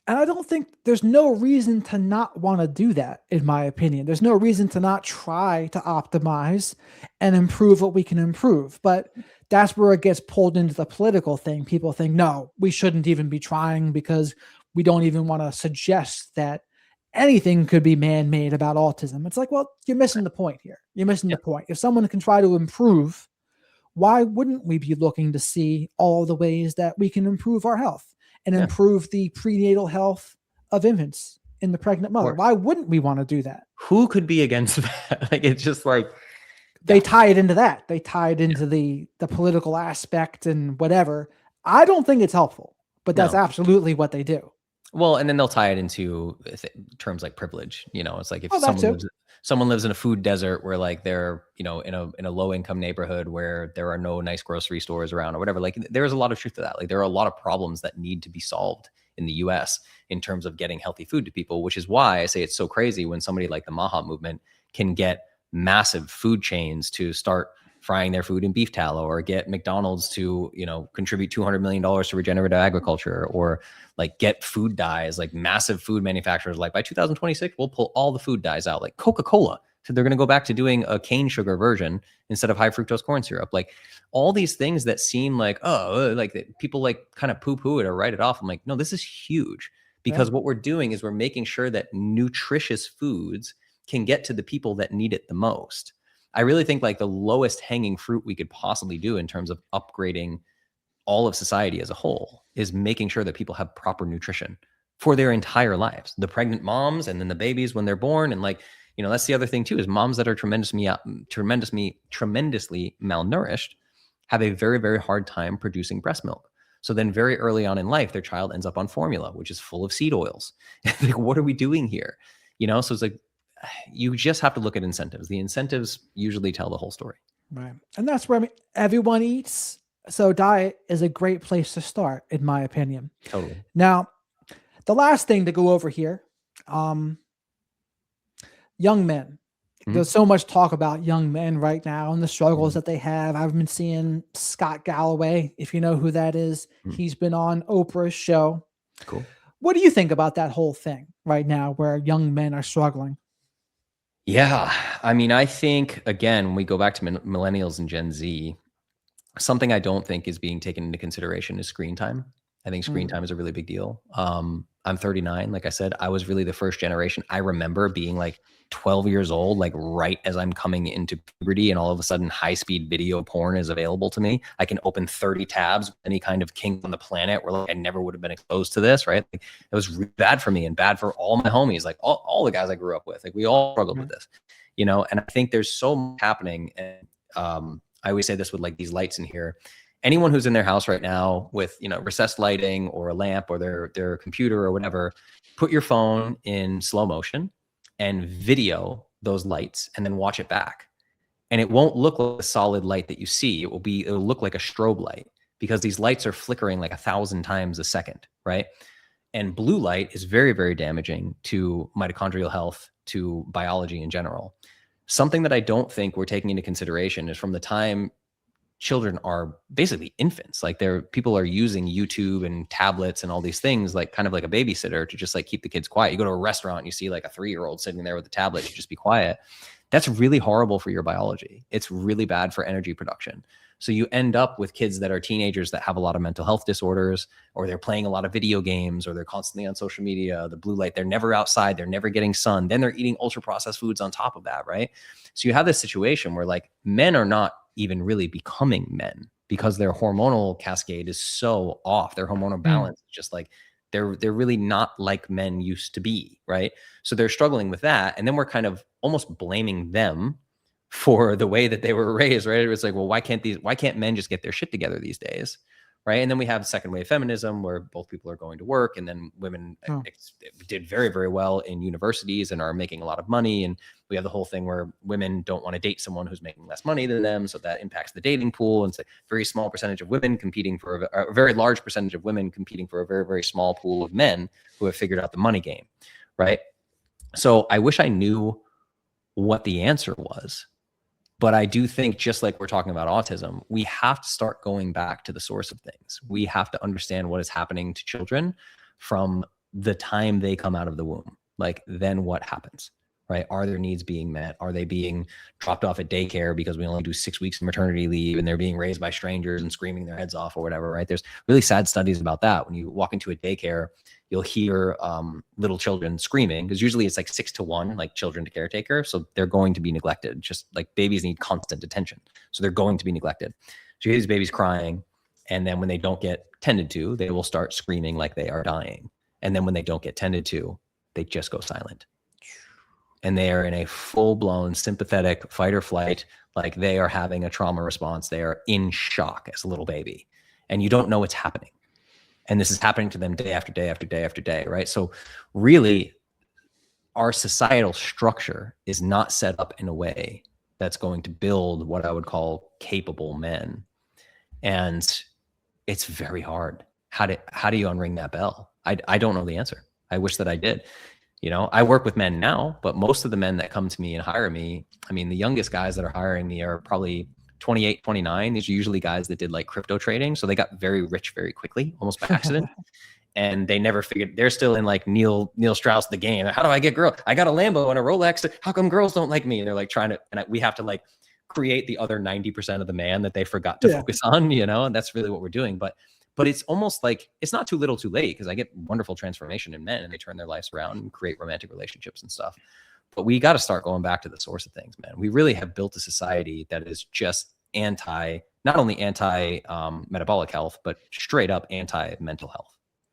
And I don't think there's no reason to not want to do that, in my opinion. There's no reason to not try to optimize and improve what we can improve. But that's where it gets pulled into the political thing. People think, no, we shouldn't even be trying because we don't even want to suggest that anything could be man-made about autism. It's like, well, you're missing the point here. You're missing the point. If someone can try to improve, why wouldn't we be looking to see all the ways that we can improve our health and improve the prenatal health of infants in the pregnant mother? Why wouldn't we want to do that? Who could be against that? Like, it's just like they tie it into that. They tie it into the political aspect and whatever. I don't think it's helpful, but that's absolutely what they do. Well, and then they'll tie it into terms like privilege. It's like if someone lives, someone lives in a food desert where like they're, you know, in a low income neighborhood where there are no nice grocery stores around or whatever. Like there's a lot of truth to that. Like there are a lot of problems that need to be solved in the US in terms of getting healthy food to people, which is why I say it's so crazy when somebody like the mahy movement can get massive food chains to start frying their food in beef tallow, or get McDonald's to, you know, contribute $200 million to regenerative agriculture, or like get food dyes, like massive food manufacturers. Like by 2026, we'll pull all the food dyes out. Like Coca-Cola, so they're going to go back to doing a cane sugar version instead of high fructose corn syrup. Like all these things that seem like, oh, like people like kind of poo-poo it or write it off. I'm like, no, this is huge, because what we're doing is we're making sure that nutritious foods can get to the people that need it the most. I really think like the lowest hanging fruit we could possibly do in terms of upgrading all of society as a whole is making sure that people have proper nutrition for their entire lives. The pregnant moms and then the babies when they're born. And like, you know, that's the other thing too, is moms that are tremendously malnourished have a very, very hard time producing breast milk. So then very early on in life, their child ends up on formula, which is full of seed oils. Like, what are we doing here? You know, so it's like, you just have to look at incentives. The incentives usually tell the whole story. Right. And that's where everyone eats. So diet is a great place to start, in my opinion. Totally. Now, the last thing to go over here, young men. There's so much talk about young men right now and the struggles that they have. I've been seeing Scott Galloway, if you know who that is. He's been on Oprah's show. Cool. What do you think about that whole thing right now where young men are struggling? Yeah. I mean, I think, again, when we go back to millennials and Gen Z, something I don't think is being taken into consideration is screen time. I think screen time is a really big deal. I'm 39. Like I said, I was really the first generation. I remember being like 12 years old, like right as I'm coming into puberty, and all of a sudden high-speed video porn is available to me. I can open 30 tabs, any kind of kink on the planet, where like I never would have been exposed to this, right? Like, it was really bad for me and bad for all my homies, like all the guys I grew up with. Like we all struggled with this, you know? And I think there's so much happening. And I always say this with like these lights in here. Anyone who's in their house right now with, you know, recessed lighting or a lamp or their computer or whatever, put your phone in slow motion and video those lights and then watch it back. And it won't look like a solid light that you see. It'll look like a strobe light, because these lights are flickering like 1,000 times a second, right? And blue light is very, very damaging to mitochondrial health, to biology in general. Something that I don't think we're taking into consideration is from the time children are basically infants, like people are using YouTube and tablets and all these things, like kind of like a babysitter to just like keep the kids quiet. You go to a restaurant and you see like a 3-year-old sitting there with a tablet to just be quiet. That's really horrible for your biology. It's really bad for energy production. So you end up with kids that are teenagers that have a lot of mental health disorders, or they're playing a lot of video games, or they're constantly on social media, the blue light, they're never outside, they're never getting sun. Then they're eating ultra processed foods on top of that, right? So you have this situation where like men are not even really becoming men, because their hormonal cascade is so off. Their hormonal balance is just like, they're really not like men used to be, right? So they're struggling with that. And then we're kind of almost blaming them for the way that they were raised, right? It was like, well, why can't men just get their shit together these days, right? And then we have second wave feminism, where both people are going to work, and then women did very, very well in universities and are making a lot of money. And we have the whole thing where women don't want to date someone who's making less money than them, so that impacts the dating pool. And it's a very small percentage of women competing for a very large percentage of women competing for a very, very small pool of men who have figured out the money game, right? So I wish I knew what the answer was. But I do think, just like we're talking about autism, we have to start going back to the source of things. We have to understand what is happening to children from the time they come out of the womb. Like, then what happens, right? Are their needs being met? Are they being dropped off at daycare because we only do 6 weeks of maternity leave, and they're being raised by strangers and screaming their heads off or whatever, right? There's really sad studies about that. When you walk into a daycare, you'll hear little children screaming, because usually it's like 6 to 1, like children to caretaker. So they're going to be neglected, just like babies need constant attention. So they're going to be neglected. So you hear these babies crying. And then when they don't get tended to, they will start screaming like they are dying. And then when they don't get tended to, they just go silent. And they are in a full-blown sympathetic fight or flight, like they are having a trauma response. They are in shock as a little baby. And you don't know what's happening. And this is happening to them day after day after day after day, right? So really, our societal structure is not set up in a way that's going to build what I would call capable men. And it's very hard. How do you unring that bell? I don't know the answer. I wish that I did. You know, I work with men now, but most of the men that come to me and hire me, I mean, the youngest guys that are hiring me are probably 28, 29. These are usually guys that did like crypto trading. So they got very rich very quickly, almost by accident. And they never figured, they're still in like Neil Strauss, the game. How do I get girls? I got a Lambo and a Rolex. How come girls don't like me? And they're like trying to, and we have to like create the other 90% of the man that they forgot to focus on, you know, and that's really what we're doing. But it's almost like it's not too little too late, because I get wonderful transformation in men and they turn their lives around and create romantic relationships and stuff. But we got to start going back to the source of things, man. We really have built a society that is just not only anti metabolic health, but straight up anti mental health.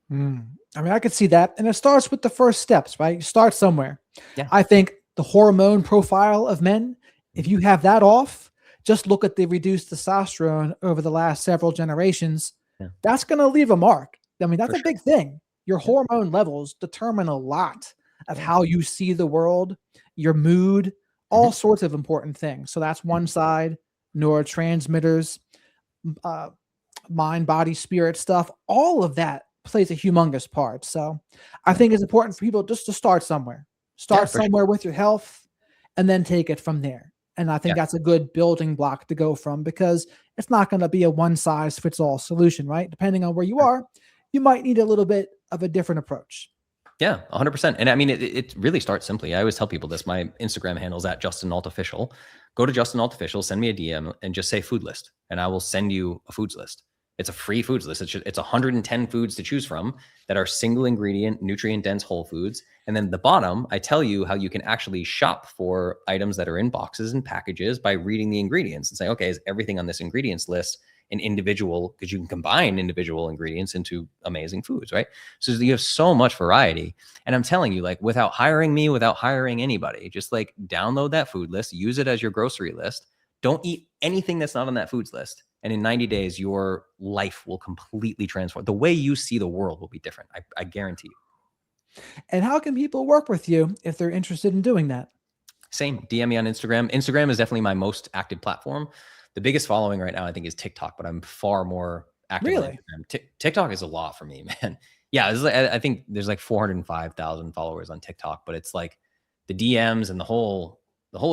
I mean, I could see that. And it starts with the first steps, right? You start somewhere. Yeah. I think the hormone profile of men, if you have that off, just look at the reduced testosterone over the last several generations. Yeah. That's going to leave a mark. I mean, that's a big thing. Your hormone levels determine a lot of how you see the world, your mood, all sorts of important things. So that's one side, neurotransmitters, mind, body, spirit stuff, all of that plays a humongous part. So I think it's important for people just to start somewhere. Start somewhere with your health and then take it from there. And I think that's a good building block to go from, because it's not going to be a one size fits all solution, right? Depending on where you are, you might need a little bit of a different approach. Yeah, 100%. And I mean, it really starts simply. I always tell people this. My Instagram handle is at Justin Gault Official. Go to Justin Gault Official, send me a DM and just say food list, and I will send you a foods list. It's a free foods list. It's 110 foods to choose from that are single ingredient, nutrient dense whole foods. And then at the bottom, I tell you how you can actually shop for items that are in boxes and packages by reading the ingredients and say, okay, is everything on this ingredients list an individual? Because you can combine individual ingredients into amazing foods, right? So you have so much variety. And I'm telling you, like, without hiring me, without hiring anybody, just like download that food list, use it as your grocery list. Don't eat anything that's not on that foods list. And in 90 days, your life will completely transform. The way you see the world will be different. I guarantee you. And how can people work with you if they're interested in doing that? Same. DM me on Instagram. Instagram is definitely my most active platform. The biggest following right now, I think, is TikTok, but I'm far more active. Really? On Instagram. TikTok is a lot for me, man. Yeah, I think there's like 405,000 followers on TikTok, but it's like the DMs and the whole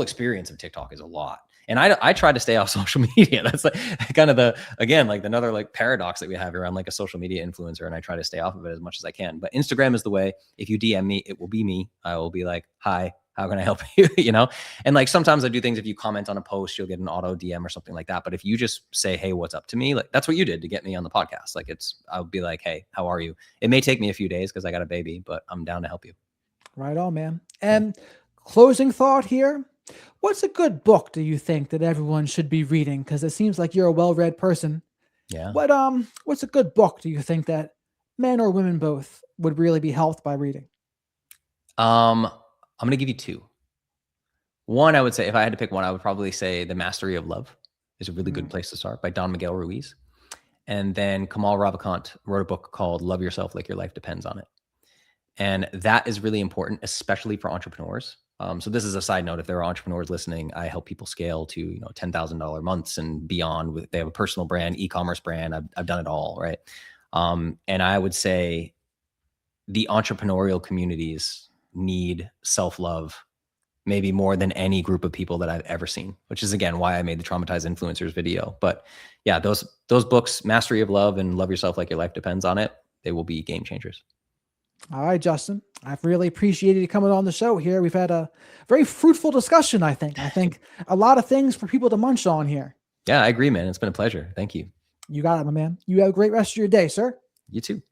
experience of TikTok is a lot. And I try to stay off social media. That's like kind of another like paradox that we have around like a social media influencer. And I try to stay off of it as much as I can. But Instagram is the way. If you DM me, it will be me. I will be like, hi, how can I help you? You know? And like sometimes I do things, if you comment on a post, you'll get an auto DM or something like that. But if you just say, hey, what's up to me? Like that's what you did to get me on the podcast. Like I'll be like, hey, how are you? It may take me a few days because I got a baby, but I'm down to help you. Right on, man. And closing thought here. What's a good book, do you think, that everyone should be reading? Because it seems like you're a well-read person. Yeah. What's a good book, do you think, that men or women both would really be helped by reading? I'm going to give you two. One, I would say, if I had to pick one, I would probably say The Mastery of Love is a really good place to start, by Don Miguel Ruiz. And then Kamal Ravikant wrote a book called Love Yourself Like Your Life Depends on It. And that is really important, especially for entrepreneurs. So this is a side note. If there are entrepreneurs listening, I help people scale to $10,000 months and beyond. They have a personal brand, e-commerce brand. I've done it all, right? And I would say the entrepreneurial communities need self-love maybe more than any group of people that I've ever seen, which is again why I made the Traumatized Influencers video. But yeah, those books, Mastery of Love and Love Yourself Like Your Life Depends on It, they will be game changers. All right, Justin, I've really appreciated you coming on the show here. We've had a very fruitful discussion, I think. I think a lot of things for people to munch on here. Yeah, I agree, man. It's been a pleasure. Thank you. You got it, my man. You have a great rest of your day, sir. You too.